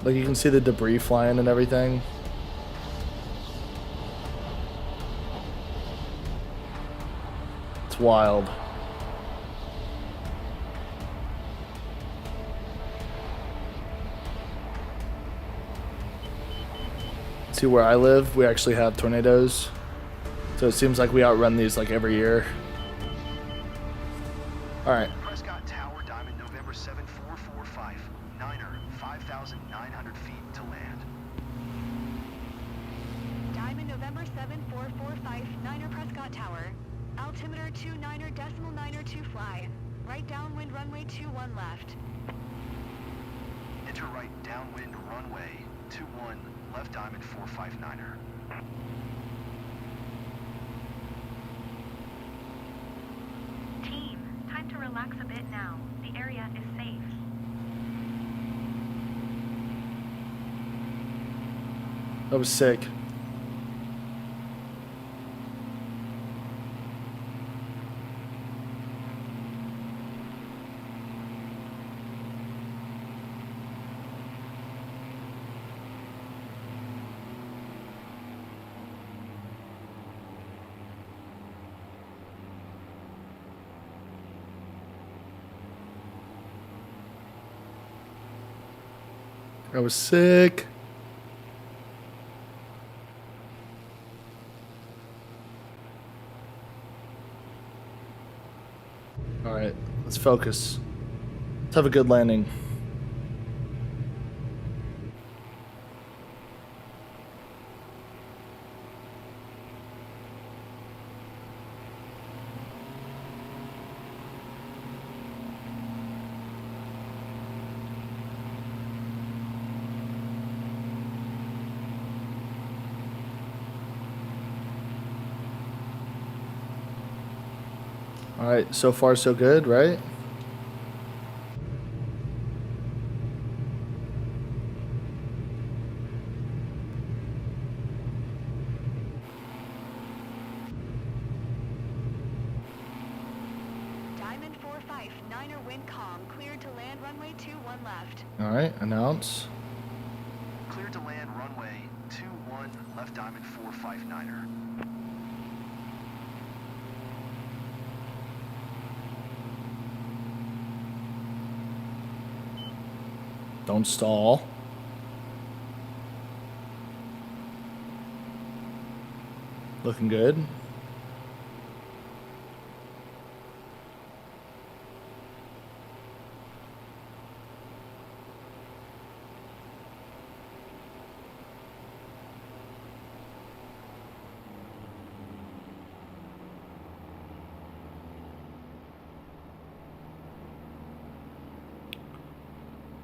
Like, you can see the debris flying and everything. It's wild. See, where I live, we actually have tornadoes. So it seems like we outrun these like every year. All right. Prescott Tower, Diamond, November 7445. Niner, 5,900 feet to land. Diamond November 7445, Niner Prescott Tower. Altimeter 29.92 fly. Right downwind runway 21 left. Enter right downwind runway 21, left Diamond 459er. Team, time to relax a bit now. The area is safe. That was sick. That was sick. All right, let's focus. Let's have a good landing. All right, so far so good, right? Diamond 45, Niner wind calm, cleared to land runway 21 left. All right, announce. Cleared to land runway 21, left Diamond 459er. Don't stall. Looking good.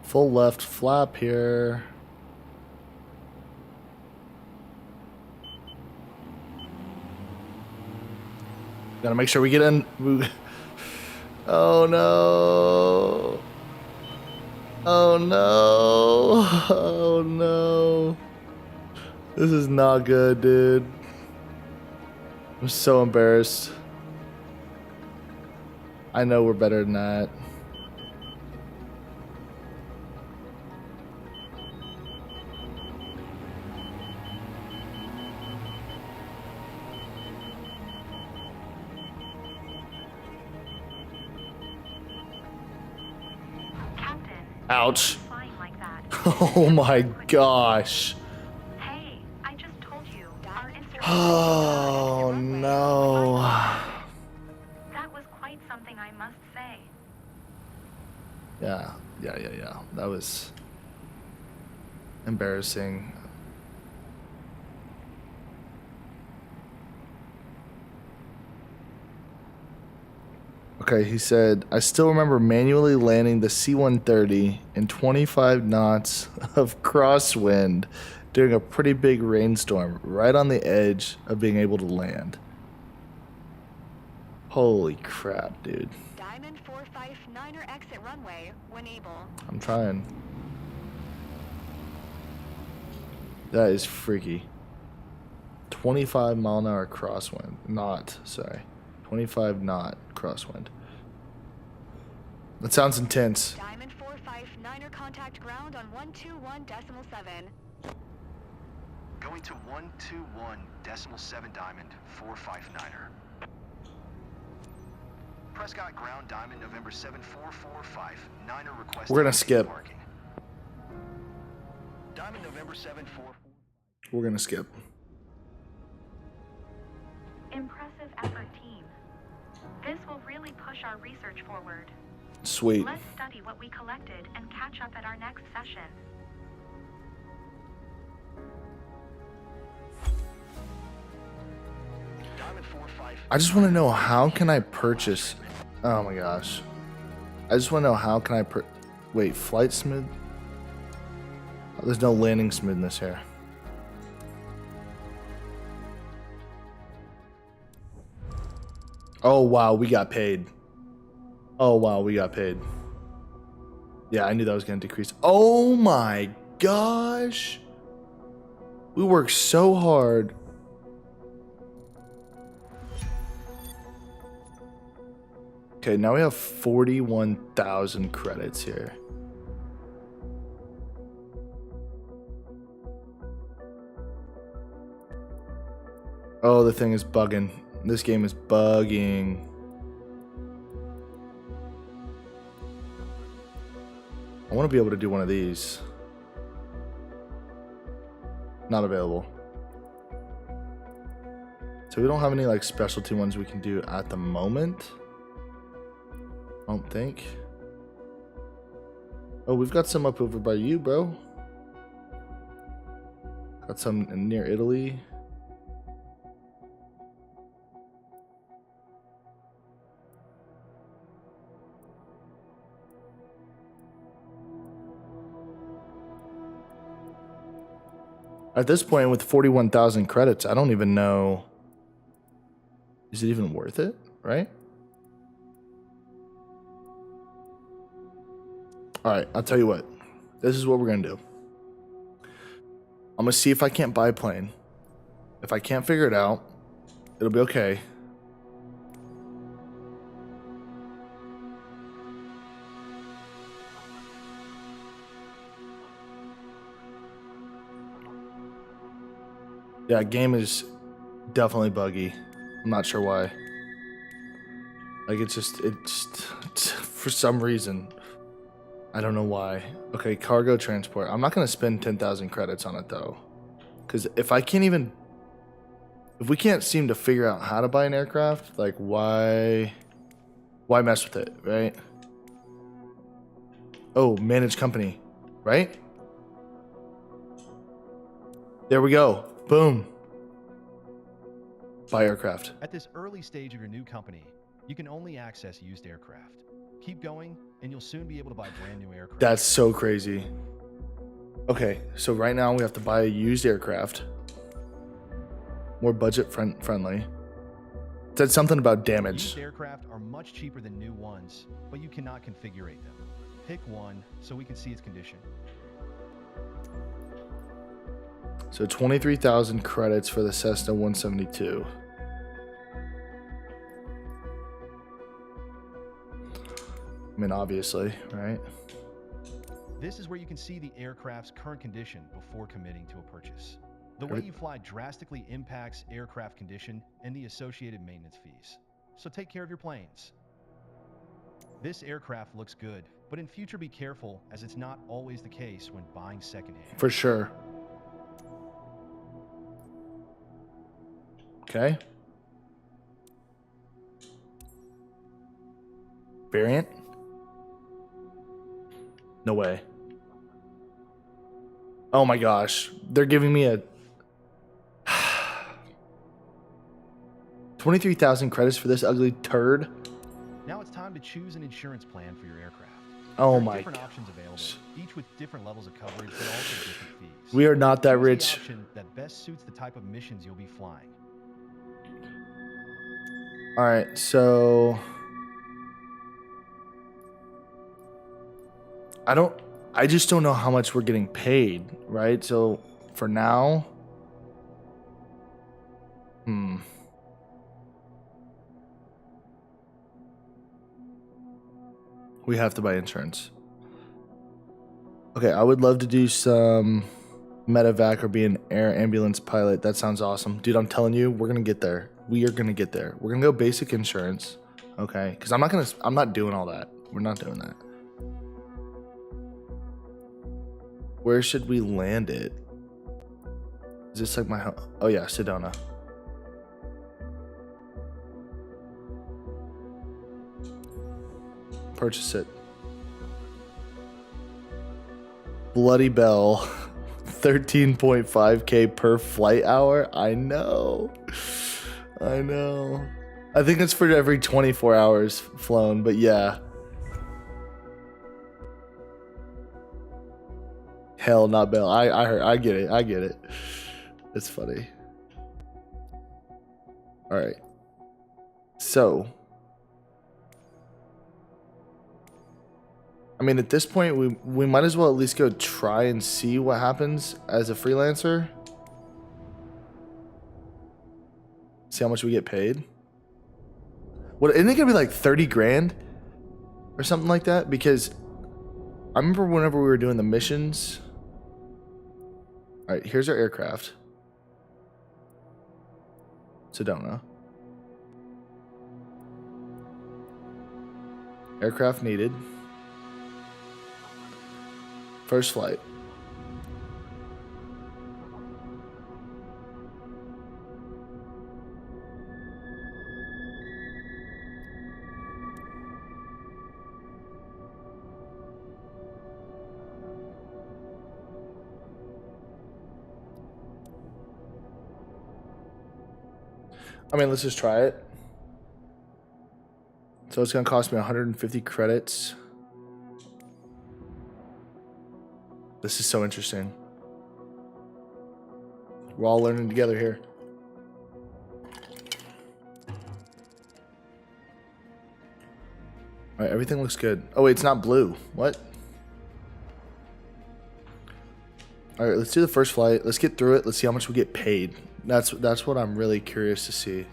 Full left flap here. Gotta make sure we get in. Oh no. Oh no. Oh no. This is not good, dude. I'm so embarrassed. I know we're better than that. Ouch. Flying like that. Oh my gosh. Hey, I just told you. Our insurance. Oh no. That was quite something, I must say. Yeah. That was embarrassing. Okay, he said, I still remember manually landing the C-130 in 25 knots of crosswind during a pretty big rainstorm, right on the edge of being able to land. Holy crap, dude. Diamond 459er exit runway when able. I'm trying. That is freaky. 25 mile an hour crosswind. Knot, sorry. 25 knot crosswind. That sounds intense. Diamond 459er contact ground on 121.7. Going to 121.7 Diamond 459er. Prescott ground Diamond November 7445. Niner request. We're gonna skip. Diamond November 7445. We're gonna skip. Impressive effort, team. This will really push our research forward. Sweet. Let's study what we collected and catch up at our next session. Diamond 45. I just want to know, how can I purchase? Oh my gosh. I just want to know, how can I wait, flight smooth? Oh, there's no landing smoothness here. Oh wow, we got paid. Oh wow, we got paid. Yeah, I knew that was going to decrease. Oh my gosh. We worked so hard. Okay, now we have 41,000 credits here. Oh, the thing is bugging. This game is bugging. I want to be able to do one of these. Not available. So we don't have any like specialty ones we can do at the moment. I don't think. Oh, we've got some up over by you, bro. Got some near Italy. At this point, with 41,000 credits, I don't even know. Is it even worth it, right? All right, I'll tell you what. This is what we're going to do. I'm going to see if I can't buy a plane. If I can't figure it out, it'll be okay. Yeah, game is definitely buggy. I'm not sure why. Like, it's just for some reason. I don't know why. Okay, cargo transport. I'm not going to spend 10,000 credits on it, though. Because if we can't seem to figure out how to buy an aircraft, like, why mess with it, right? Oh, manage company, right? There we go. Boom. Buy aircraft. At this early stage of your new company, you can only access used aircraft. Keep going, and you'll soon be able to buy brand new aircraft. That's so crazy. Okay, so right now we have to buy a used aircraft. More budget friendly. It said something about damage. Used aircraft are much cheaper than new ones, but you cannot configure them. Pick one so we can see its condition. So 23,000 credits for the Cessna 172. I mean, obviously, right? This is where you can see the aircraft's current condition before committing to a purchase. The way you fly drastically impacts aircraft condition and the associated maintenance fees. So take care of your planes. This aircraft looks good, but in future be careful, as it's not always the case when buying secondhand. For sure. Okay. Variant? No way. Oh my gosh. They're giving me a 23,000 credits for this ugly turd. Now it's time to choose an insurance plan for your aircraft. Oh There are my different gosh. options available, each with different levels of coverage but also different fees. We are not that Choose the rich. option that best suits the type of missions you'll be flying. All right, so I just don't know how much we're getting paid, right? So for now, we have to buy insurance. Okay, I would love to do some medevac or be an air ambulance pilot. That sounds awesome. Dude, I'm telling you, we're going to get there. We are going to get there. We're going to go basic insurance, okay? Because I'm not doing all that. We're not doing that. Where should we land it? Is this like my home? Oh yeah, Sedona. Purchase it. Bloody Bell. 13.5K per flight hour. I know. I know. I think it's for every 24 hours flown, but yeah. Hell, not Bell. I heard. I get it. I get it. It's funny. All right. So, I mean, at this point, we might as well at least go try and see what happens as a freelancer. See how much we get paid. What, isn't it gonna be like 30 grand or something like that? Because I remember whenever we were doing the missions. All right, here's our aircraft. Sedona. Aircraft needed. First flight. I mean, let's just try it. So it's going to cost me 150 credits. This is so interesting. We're all learning together here. All right, everything looks good. Oh, wait, it's not blue. What? All right, let's do the first flight. Let's get through it. Let's see how much we get paid. That's what I'm really curious to see.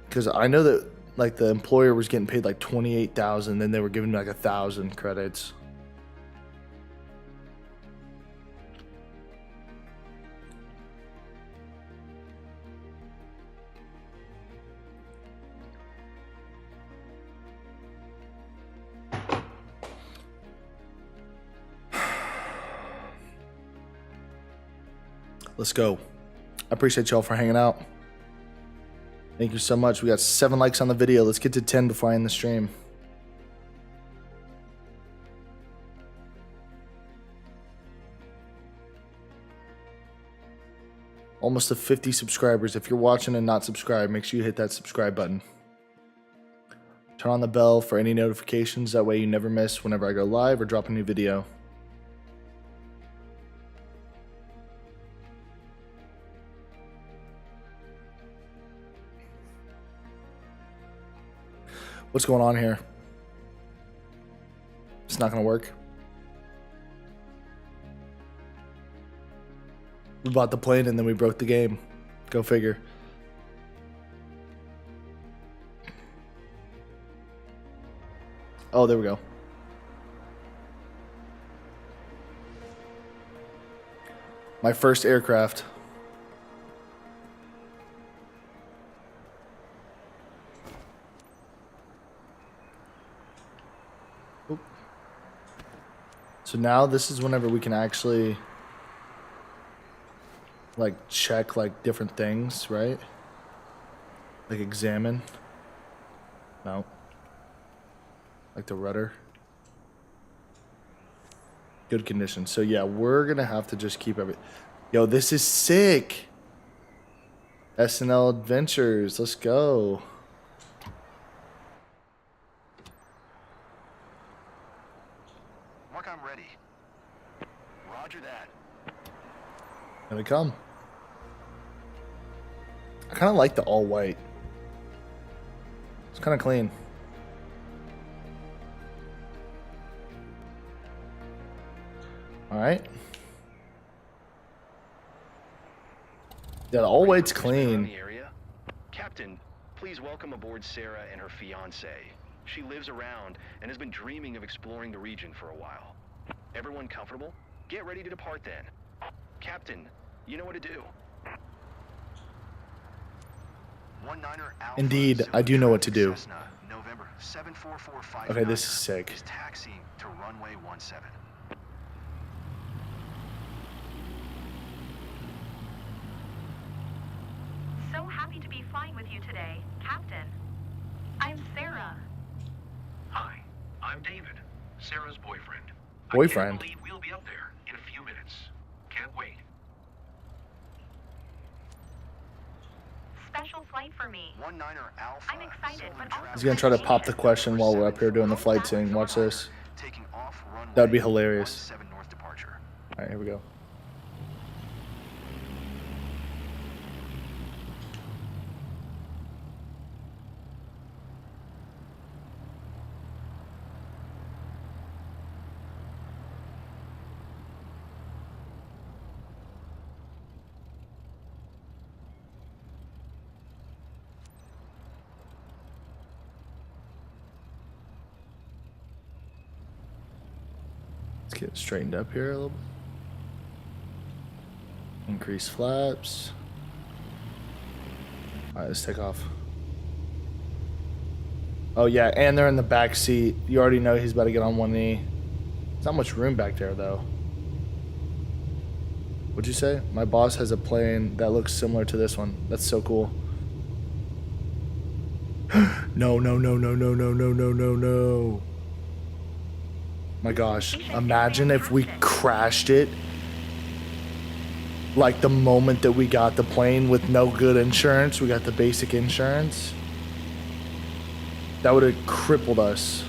Because I know that like the employer was getting paid like 28,000, then they were giving me like 1,000 credits. Let's go. I appreciate y'all for hanging out. Thank you so much. We got 7 likes on the video. Let's get to 10 before I end the stream. Almost to 50 subscribers. If you're watching and not subscribed, make sure you hit that subscribe button. Turn on the bell for any notifications. That way you never miss whenever I go live or drop a new video. What's going on here? It's not going to work. We bought the plane and then we broke the game. Go figure. Oh, there we go. My first aircraft. So now this is whenever we can actually like check like different things, right? Like examine. No. Like the rudder. Good condition. So yeah, we're gonna have to just keep everything. Yo, this is sick. SNL Adventures. Let's go. Mark, I'm ready. Roger that. Here we come. I kind of like the all white. It's kind of clean. All right. Yeah, the all white's clean. Captain, please welcome aboard Sarah and her fiance. She lives around and has been dreaming of exploring the region for a while. Everyone comfortable? Get ready to depart then. Captain, you know what to do. 19er Alpha Indeed, I do know what to do. Cessna, November 74459 Okay, this is sick. is taxiing to runway 17. flying with you today, Captain. I'm Sarah. Hi, I'm David, Sarah's boyfriend. Boyfriend? I can't believe we'll be up there in a few minutes. Can't wait. Special flight for me. 19er Alpha. I'm excited, but also He's gonna try to pop the question while we're up here doing the flight scene. Watch this. Taking off runway That would be hilarious. 17 north departure. Alright, here we go. Let's get straightened up here a little bit. Increase flaps. Alright, let's take off. Oh yeah, and they're in the back seat. You already know he's about to get on one knee. There's not much room back there though. What'd you say? My boss has a plane that looks similar to this one. That's so cool. No, no, no, no, no, no, no, no, no, no. My gosh, imagine if we crashed it like the moment that we got the plane with no good insurance. We got the basic insurance. That would have crippled us.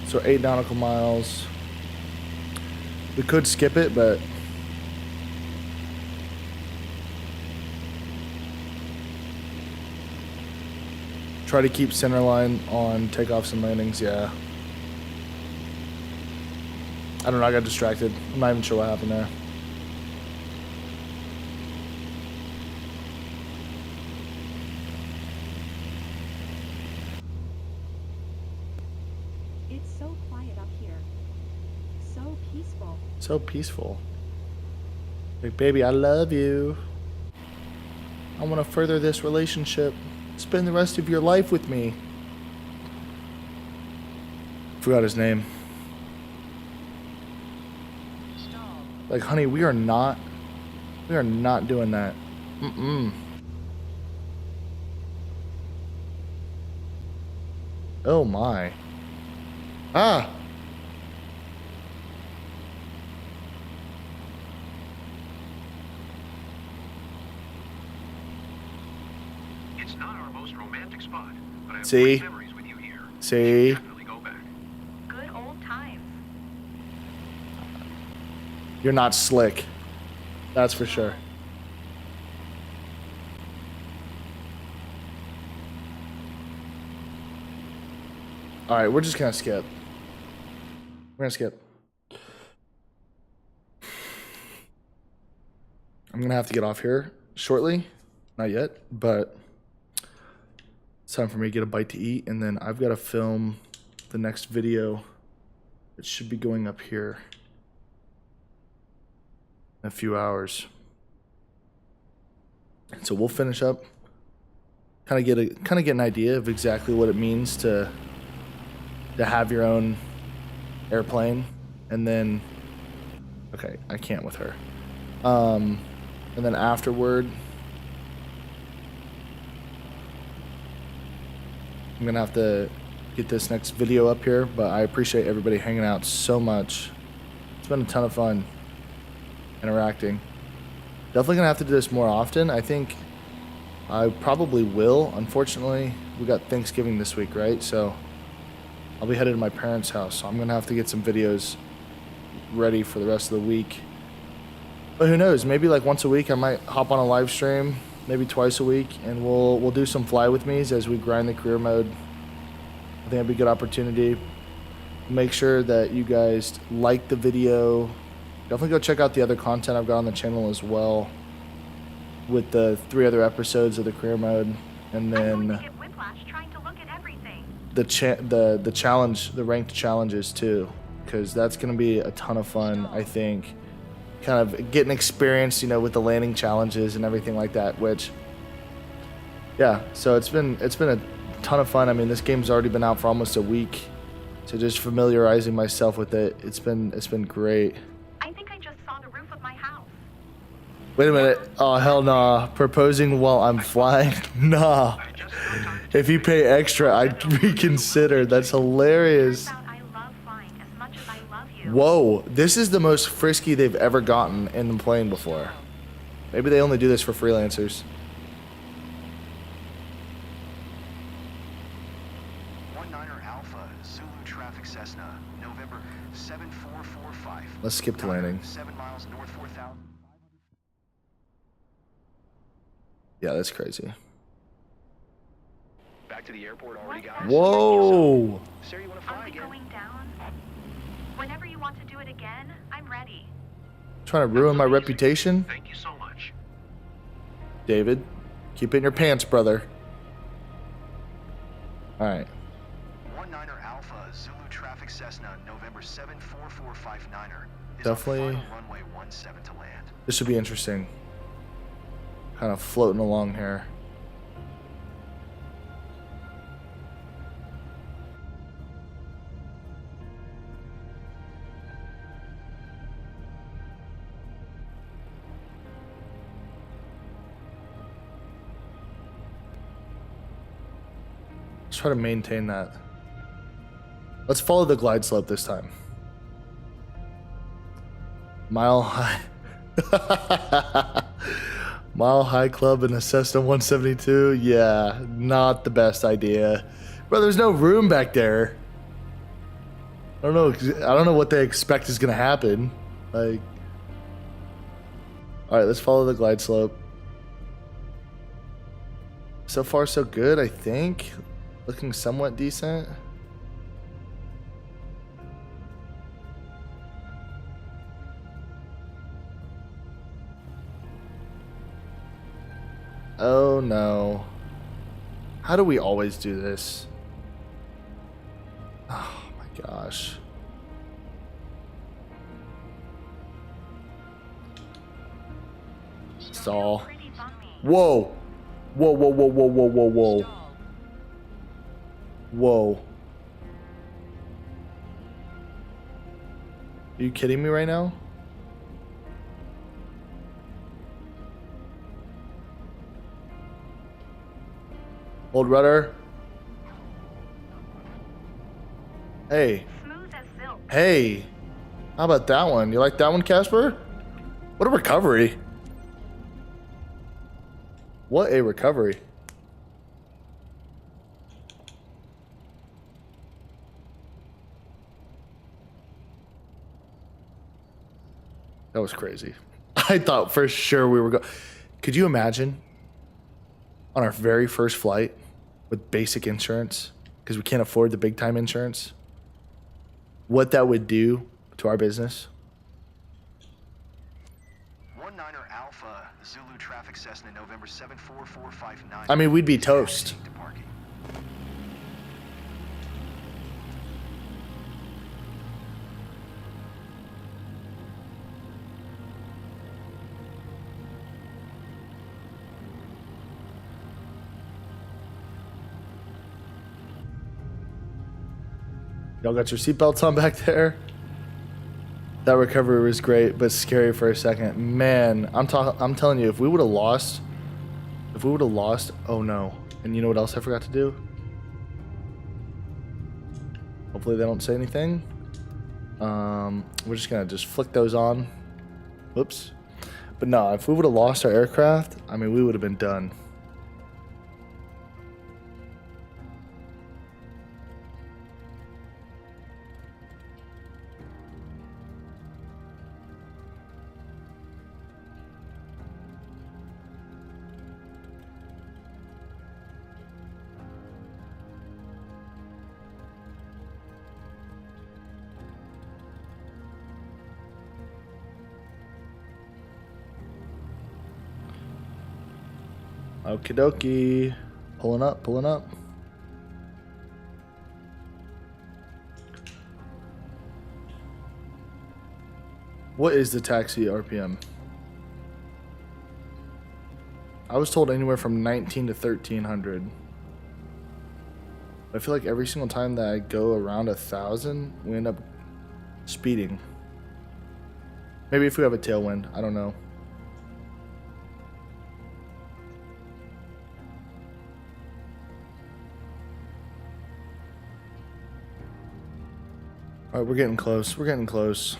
So 8 nautical miles. We could skip it, but try to keep center line on takeoffs and landings. Yeah. I don't know. I got distracted. I'm not even sure what happened there. So peaceful. Like, baby, I love you. I want to further this relationship. Spend the rest of your life with me. Forgot his name. Like, honey, we are not doing that. Oh my. Ah. It's not our most romantic spot, but I have See? great memories with you here. See? Definitely go back. Good old times. You're not slick. That's for sure. Alright, we're just gonna skip. We're gonna skip. I'm gonna have to get off here shortly. Not yet, but it's time for me to get a bite to eat, and then I've got to film the next video. It should be going up here in a few hours. So we'll finish up, kind of get an idea of exactly what it means to have your own airplane, and then okay, I can't with her. And then afterward, I'm gonna have to get this next video up here, but I appreciate everybody hanging out so much. It's been a ton of fun interacting. Definitely gonna have to do this more often. I think I probably will. Unfortunately, we got Thanksgiving this week, right? So I'll be headed to my parents' house, so I'm gonna have to get some videos ready for the rest of the week. But who knows? Maybe like once a week I might hop on a live stream, maybe twice a week, and we'll do some fly with me's as we grind the career mode. I think that'd be a good opportunity. Make sure that you guys like the video. Definitely go check out the other content I've got on the channel as well, with the 3 other episodes of the career mode, and I'm going to then get whiplash trying to look at everything. the challenge, the ranked challenges too, because that's going to be a ton of fun. I think, kind of getting experience, you know, with the landing challenges and everything like that. Which, yeah, so it's been a ton of fun. I mean, this game's already been out for almost a week, so just familiarizing myself with it, it's been great. I think I just saw the roof of my house. Wait a minute. Oh, hell nah. Proposing while I'm flying? Nah. If you pay extra, I'd reconsider. That's hilarious. Turns out I love flying as much as I love you. Whoa. This is the most frisky they've ever gotten in the plane before. Maybe they only do this for freelancers. Alpha, Zulu traffic Cessna, November 7445. Let's skip to landing. 7 miles north 4,000. Yeah, that's crazy. Back to the airport already, guys. Whoa. Sarah, you want to Are fly we again? going down? Whenever you want to do it again, I'm ready. Trying to ruin my reputation? Thank you so much. David, keep it in your pants, brother. Alright. 19 Alpha, Zulu traffic Cessna, November 74459er. Definitely. Runway 17 to land. This should be interesting. Kind of floating along here. Let's try to maintain that. Let's follow the glide slope this time. Mile High. Mile High Club in a Cessna 172. Yeah, not the best idea. Bro, there's no room back there. I don't know what they expect is gonna happen. Like, all right, let's follow the glide slope. So far, so good, I think. Looking somewhat decent. Oh no. How do we always do this? Oh my gosh. Stall. Pretty bumpy. Whoa. Whoa, whoa, whoa, whoa, whoa, whoa, whoa. Whoa. Are you kidding me right now? Hold rudder. Hey. Smooth as silk. Hey. How about that one? You like that one, Casper? What a recovery. What a recovery. That was crazy. I thought for sure we were going. Could you imagine on our very first flight with basic insurance, because we can't afford the big time insurance, what that would do to our business? 19 Alpha, Zulu traffic Cessna, November 74459. I mean, we'd be toast. To parking. Y'all got your seatbelts on back there? That recovery was great, but scary for a second. Man, I'm telling you, if we would have lost, oh no. And you know what else I forgot to do? Hopefully they don't say anything. We're just gonna flick those on. Whoops. But no, if we would have lost our aircraft, I mean, we would have been done. Okie dokie. Pulling up, pulling up. What is the taxi RPM? I was told anywhere from 19 to 1300. I feel like every single time that I go around 1,000, we end up speeding. Maybe if we have a tailwind, I don't know. All right, we're getting close. We're getting close.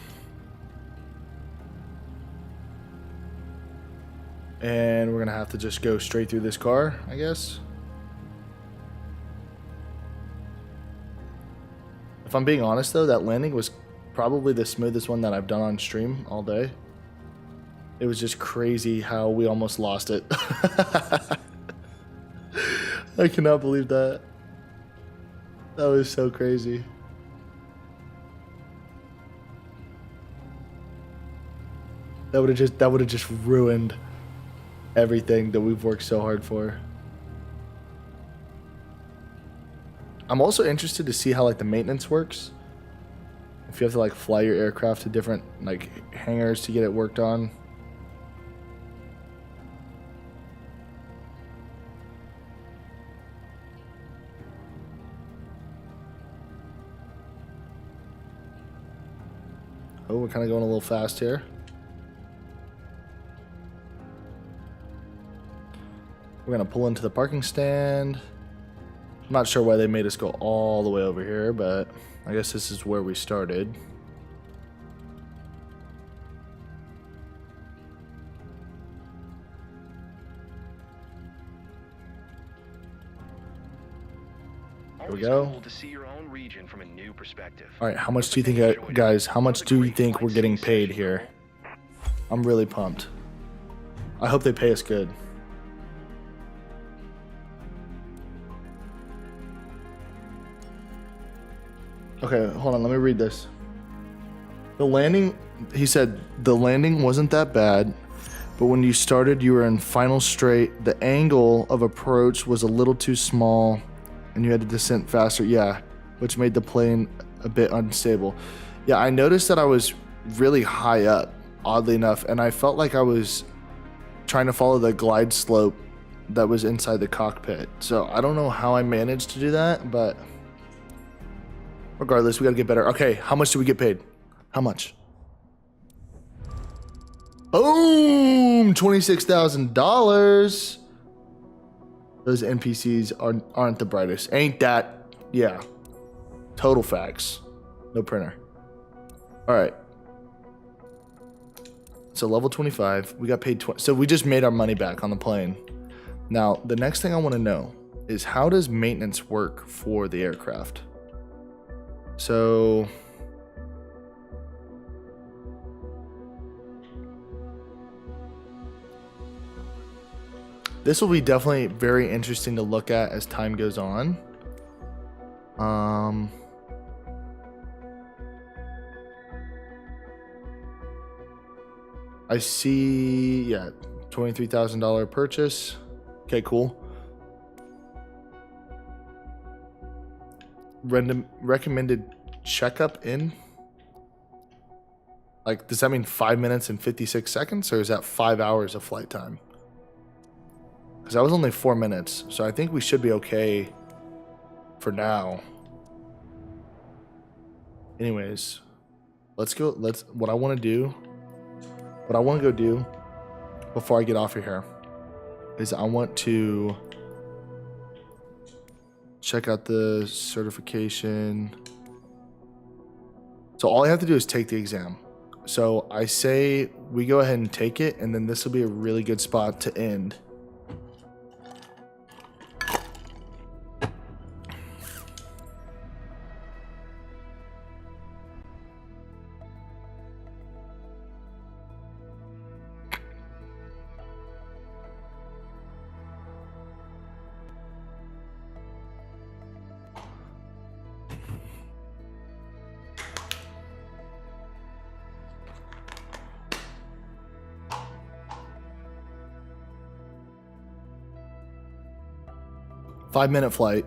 And we're gonna have to just go straight through this car, I guess. If I'm being honest though, that landing was probably the smoothest one that I've done on stream all day. It was just crazy how we almost lost it. I cannot believe that. That was so crazy. That would have just ruined everything that we've worked so hard for. I'm also interested to see how like the maintenance works. If you have to like fly your aircraft to different like hangars to get it worked on. Oh, we're kind of going a little fast here. We're going to pull into the parking stand. I'm not sure why they made us go all the way over here, but I guess this is where we started. Here we go. Cool to see your own region from a new perspective. All right, how much do you think, guys, how much do you think we're getting paid here? I'm really pumped. I hope they pay us good. Okay, hold on, let me read this. The landing, he said, the landing wasn't that bad, but when you started, you were in final straight. The angle of approach was a little too small, and you had to descend faster. Yeah, which made the plane a bit unstable. Yeah, I noticed that I was really high up, oddly enough, and I felt like I was trying to follow the glide slope that was inside the cockpit. So I don't know how I managed to do that, but regardless, we gotta get better. Okay, how much do we get paid? How much? Boom! $26,000. Those NPCs aren't the brightest. Ain't that? Yeah. Total facts. No printer. All right. So level 25. We got paid 20. So we just made our money back on the plane. Now, the next thing I want to know is how does maintenance work for the aircraft? So this will be definitely very interesting to look at as time goes on. I see, yeah, $23,000 purchase. Okay, cool. Recommended checkup in? Like, does that mean 5 minutes and 56 seconds, or is that 5 hours of flight time? Because that was only 4 minutes, so I think we should be okay for now. Anyways, let's go. What I want to go do before I get off of here is I want to check out the certification. So all I have to do is take the exam. So I say we go ahead and take it, and then this will be a really good spot to end. 5-minute flight.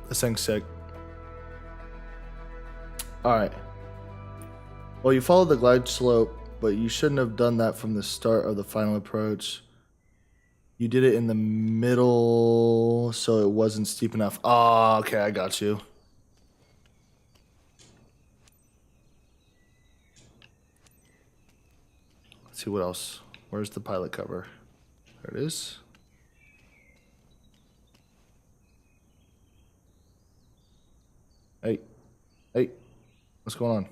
This thing's sick. Alright. Well, you followed the glide slope, but you shouldn't have done that from the start of the final approach. You did it in the middle, so it wasn't steep enough. Oh, okay, I got you. Let's see what else. Where's the pilot cover? There it is. Hey. Hey. What's going on?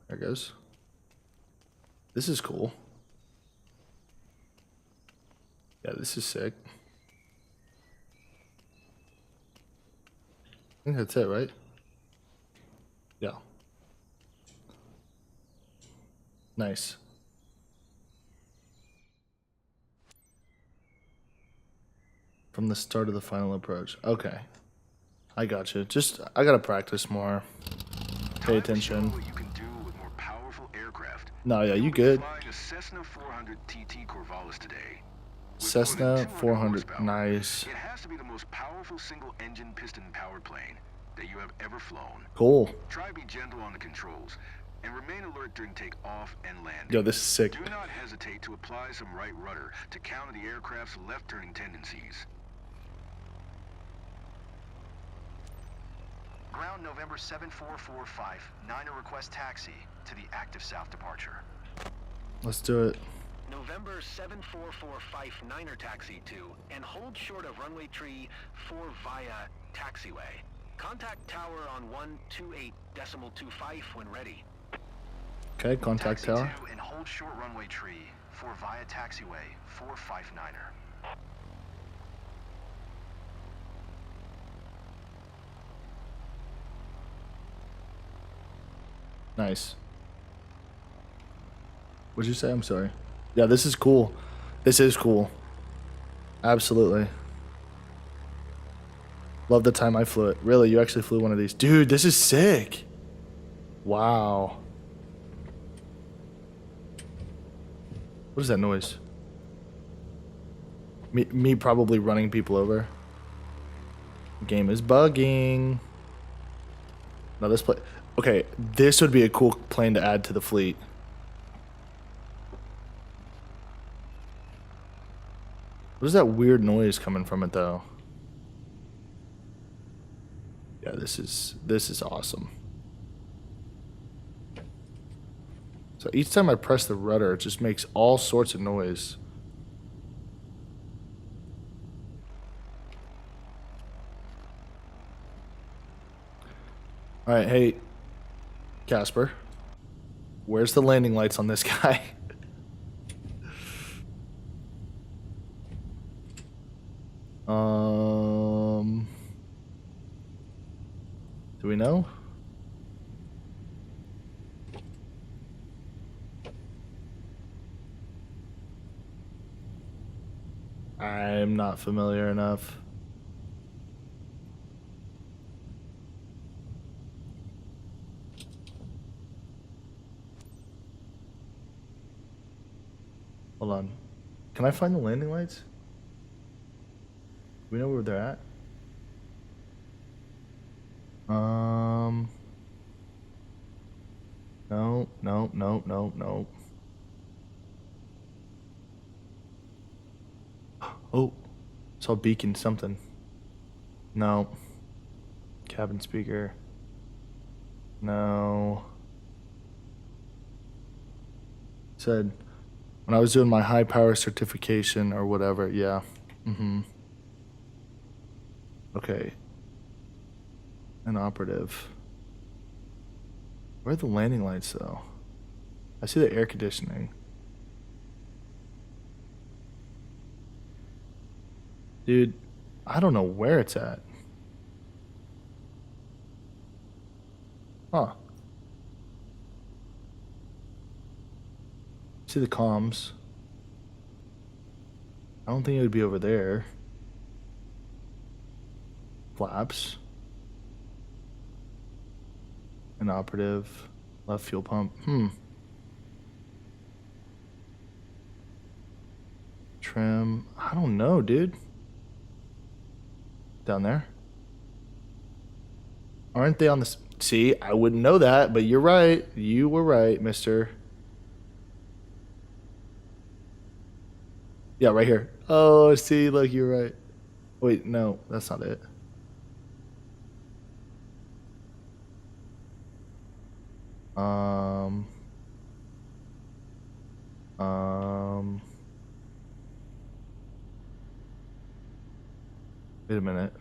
There it goes. This is cool. Yeah, this is sick. I think that's it, right? Yeah. Nice. From the start of the final approach. Okay. I got you. Just, I gotta practice more. Pay attention. What you can do with more powerful aircraft. No, yeah, you You'll be good. flying a Cessna 400 TT Corvallis today. With Cessna more than 200 400. horsepower, Nice. It has to be the most powerful single-engine piston-powered plane that you have ever flown. Cool. Try to be gentle on the controls and remain alert during takeoff and landing. Yo, this is sick. Do not hesitate to apply some right rudder to counter the aircraft's left-turning tendencies. Ground November 7445, Niner request taxi to the active south departure. Let's do it. November 7445 Niner taxi to and hold short of runway tree 4 via taxiway. Contact tower on 128.25 when ready. Okay, contact Taxi tower. to and hold short runway tree 4 via taxiway 459er. Nice. What'd you say? I'm sorry. Yeah, this is cool. This is cool. Absolutely. Love the time I flew it. Really, you actually flew one of these. Dude, this is sick. Wow. What is that noise? Me probably running people over. Game is bugging. No, this plane. Okay, this would be a cool plane to add to the fleet. What is that weird noise coming from it though? Yeah, this is awesome. So each time I press the rudder, it just makes all sorts of noise. All right, hey, Casper, where's the landing lights on this guy? Do we know? I'm not familiar enough. Hold on. Can I find the landing lights? Do we know where they're at? No. Oh, saw beacon something. No. Cabin speaker. No. Said when I was doing my high power certification or whatever, yeah. Okay. An operative. Where are the landing lights though? I see the air conditioning. Dude, I don't know where it's at. Huh. See the comms. I don't think it would be over there. Flaps. An operative. Left fuel pump. Trim. I don't know, dude. Down there. Aren't they on the... See, I wouldn't know that, but you're right. You were right, mister. Yeah, right here. Oh, see, look, you're right. Wait, no, that's not it. Wait a minute.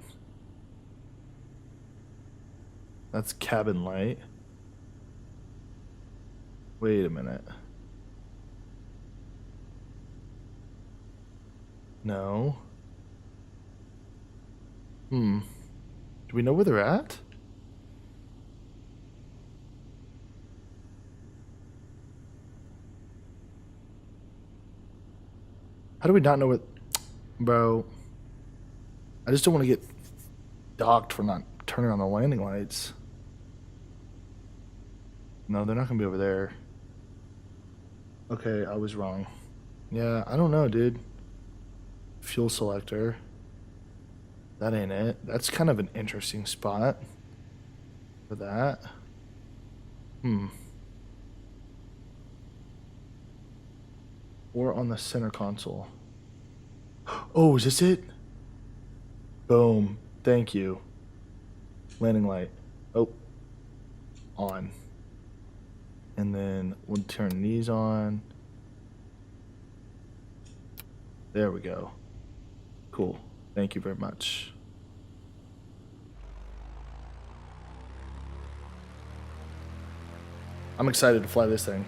That's cabin light. Wait a minute. No. Do we know where they're at? How do we not know what... Bro. I just don't want to get docked for not turning on the landing lights. No, they're not going to be over there. Okay, I was wrong. Yeah, I don't know, dude. Fuel selector. That ain't it. That's kind of an interesting spot for that. Or on the center console. Oh, is this it? Boom. Thank you. Landing light. Oh. On. And then we'll turn these on. There we go. Cool. Thank you very much. I'm excited to fly this thing.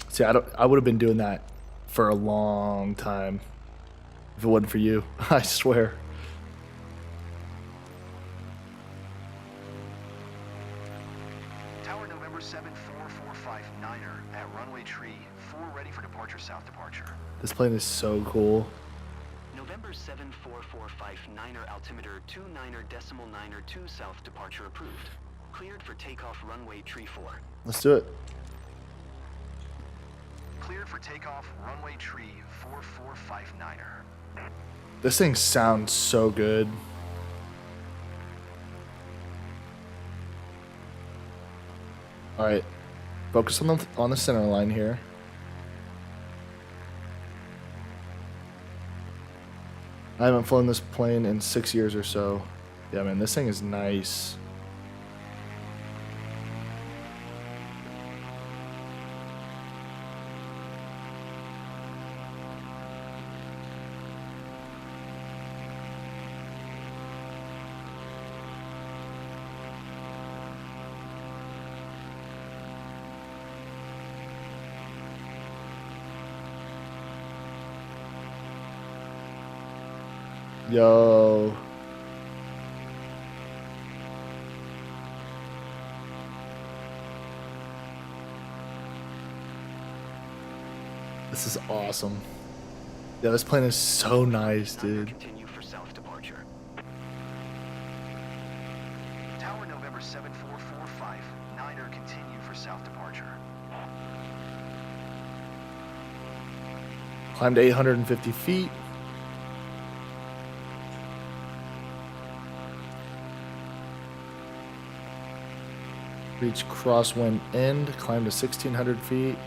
See, I would have been doing that for a long time if it wasn't for you. I swear. Tower November 74459er at runway tree 4 ready for departure, south departure. This plane is so cool. November 74459er altimeter 29er.9er 2 south departure approved. Cleared for takeoff runway tree 4. Let's do it. Cleared for takeoff runway tree 4459er. This thing sounds so good. All right, focus on the center line here. I haven't flown this plane in 6 years or so. Yeah, man, this thing is nice. Yo. This is awesome. Yeah, this plane is so nice, dude. Continue for south departure. Tower November 74459er continue for south departure. Climbed 850 feet. Reached crosswind end, climbed to 1,600 feet.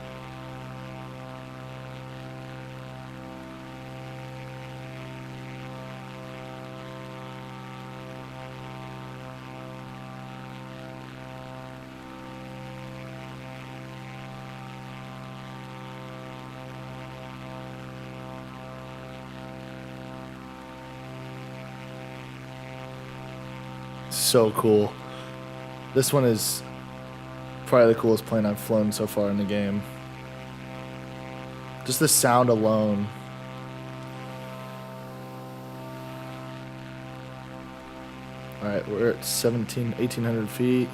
So cool. This one is probably the coolest plane I've flown so far in the game. Just the sound alone. All right, we're at 1,800 feet.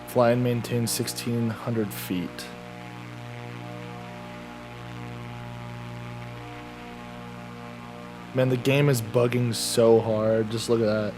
Fly and maintain 1,600 feet. Man, the game is bugging so hard. Just look at that.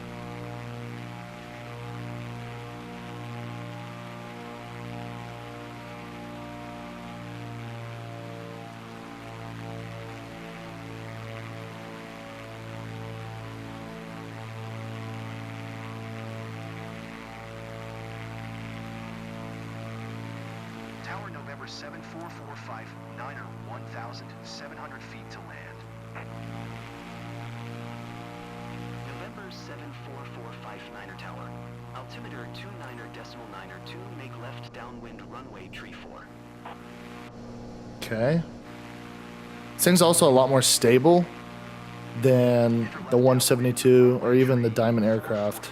Tower November 74459er, 1,700 feet to land. November 74459er Tower. Altimeter 29er.9er 2, make left downwind runway tree 4. Okay. This thing's also a lot more stable than the 172 or even the Diamond aircraft.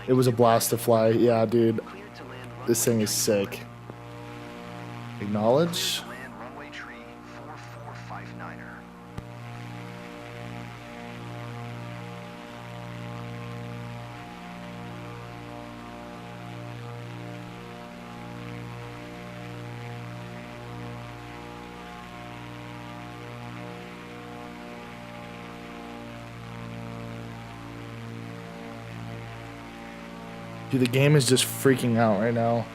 It was a blast to fly. Yeah, dude. This thing is sick. Acknowledge. Land runway tree 4459er. Dude, the game is just freaking out right now.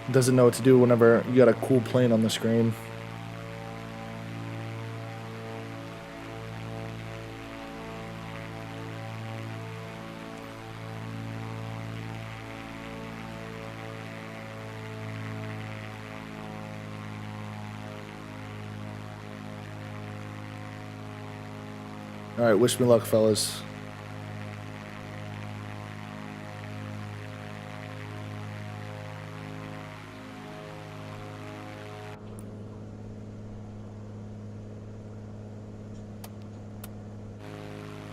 It doesn't know what to do whenever you got a cool plane on the screen. All right, wish me luck, fellas.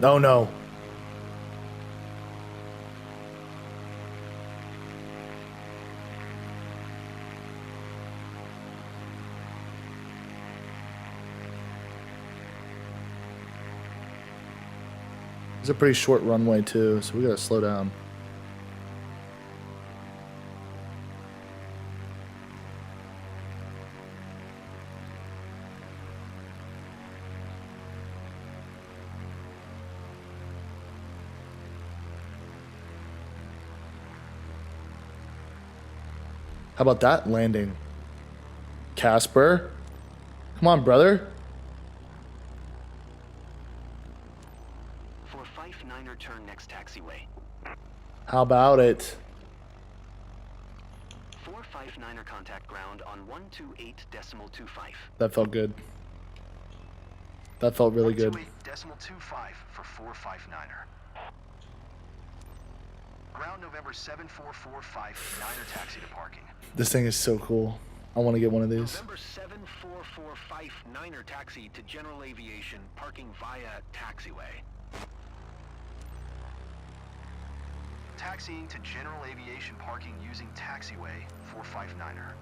Oh no. It's a pretty short runway too, so we gotta slow down. How about that landing? Casper? Come on, brother. 459er turn next taxiway. How about it? 459er contact ground on 128.25. That felt good. That felt really good. 128.25 for 459er. Ground November 74459er taxi to parking. This thing is so cool. I want to get one of these. November 74459er taxi to General Aviation, parking via taxiway. Taxiing to General Aviation parking using taxiway 459er.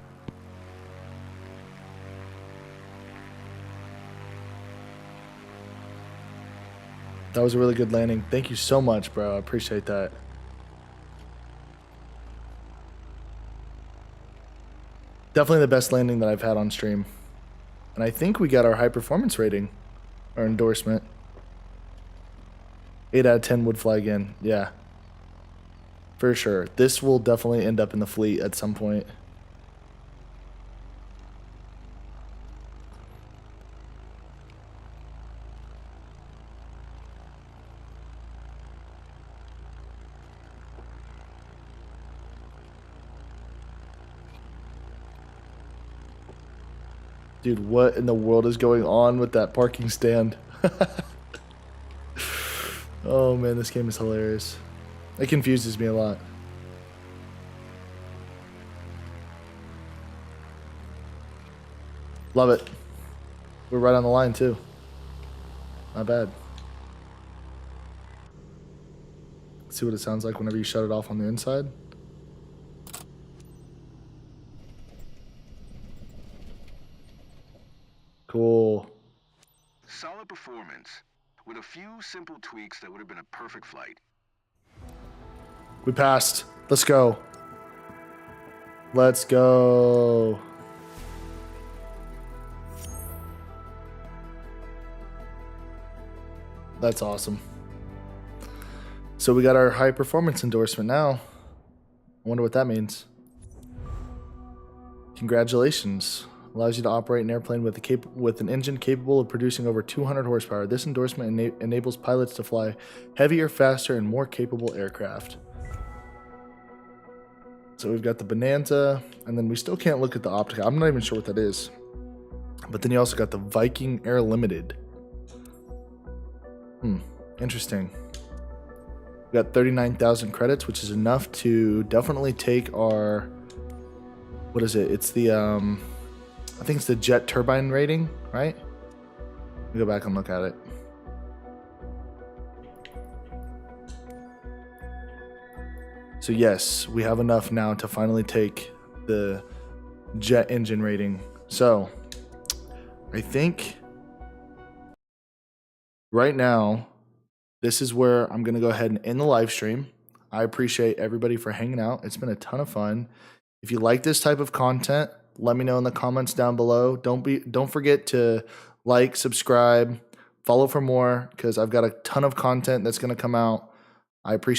That was a really good landing. Thank you so much, bro. I appreciate that. Definitely the best landing that I've had on stream. And I think we got our high performance rating, our endorsement. 8 out of 10 would fly again. Yeah. For sure. This will definitely end up in the fleet at some point. Dude, what in the world is going on with that parking stand? Oh man, this game is hilarious. It confuses me a lot. Love it. We're right on the line too. Not bad. Let's see what it sounds like whenever you shut it off on the inside. Cool. Solid performance, with a few simple tweaks that would have been a perfect flight. We passed. Let's go. Let's go. That's awesome. So we got our high performance endorsement now. I wonder what that means. Congratulations. Allows you to operate an airplane with an engine capable of producing over 200 horsepower. This endorsement enables pilots to fly heavier, faster, and more capable aircraft. So we've got the Bonanza, and then we still can't look at the Optica. I'm not even sure what that is. But then you also got the Viking Air Limited. Interesting. We got 39,000 credits, which is enough to definitely take our... What is it? It's the... I think it's the jet turbine rating, right? Let me go back and look at it. So yes, we have enough now to finally take the jet engine rating. So I think right now, this is where I'm going to go ahead and end the live stream. I appreciate everybody for hanging out. It's been a ton of fun. If you like this type of content, let me know in the comments down below. Don't forget to like, subscribe, follow for more, because I've got a ton of content that's going to come out. I appreciate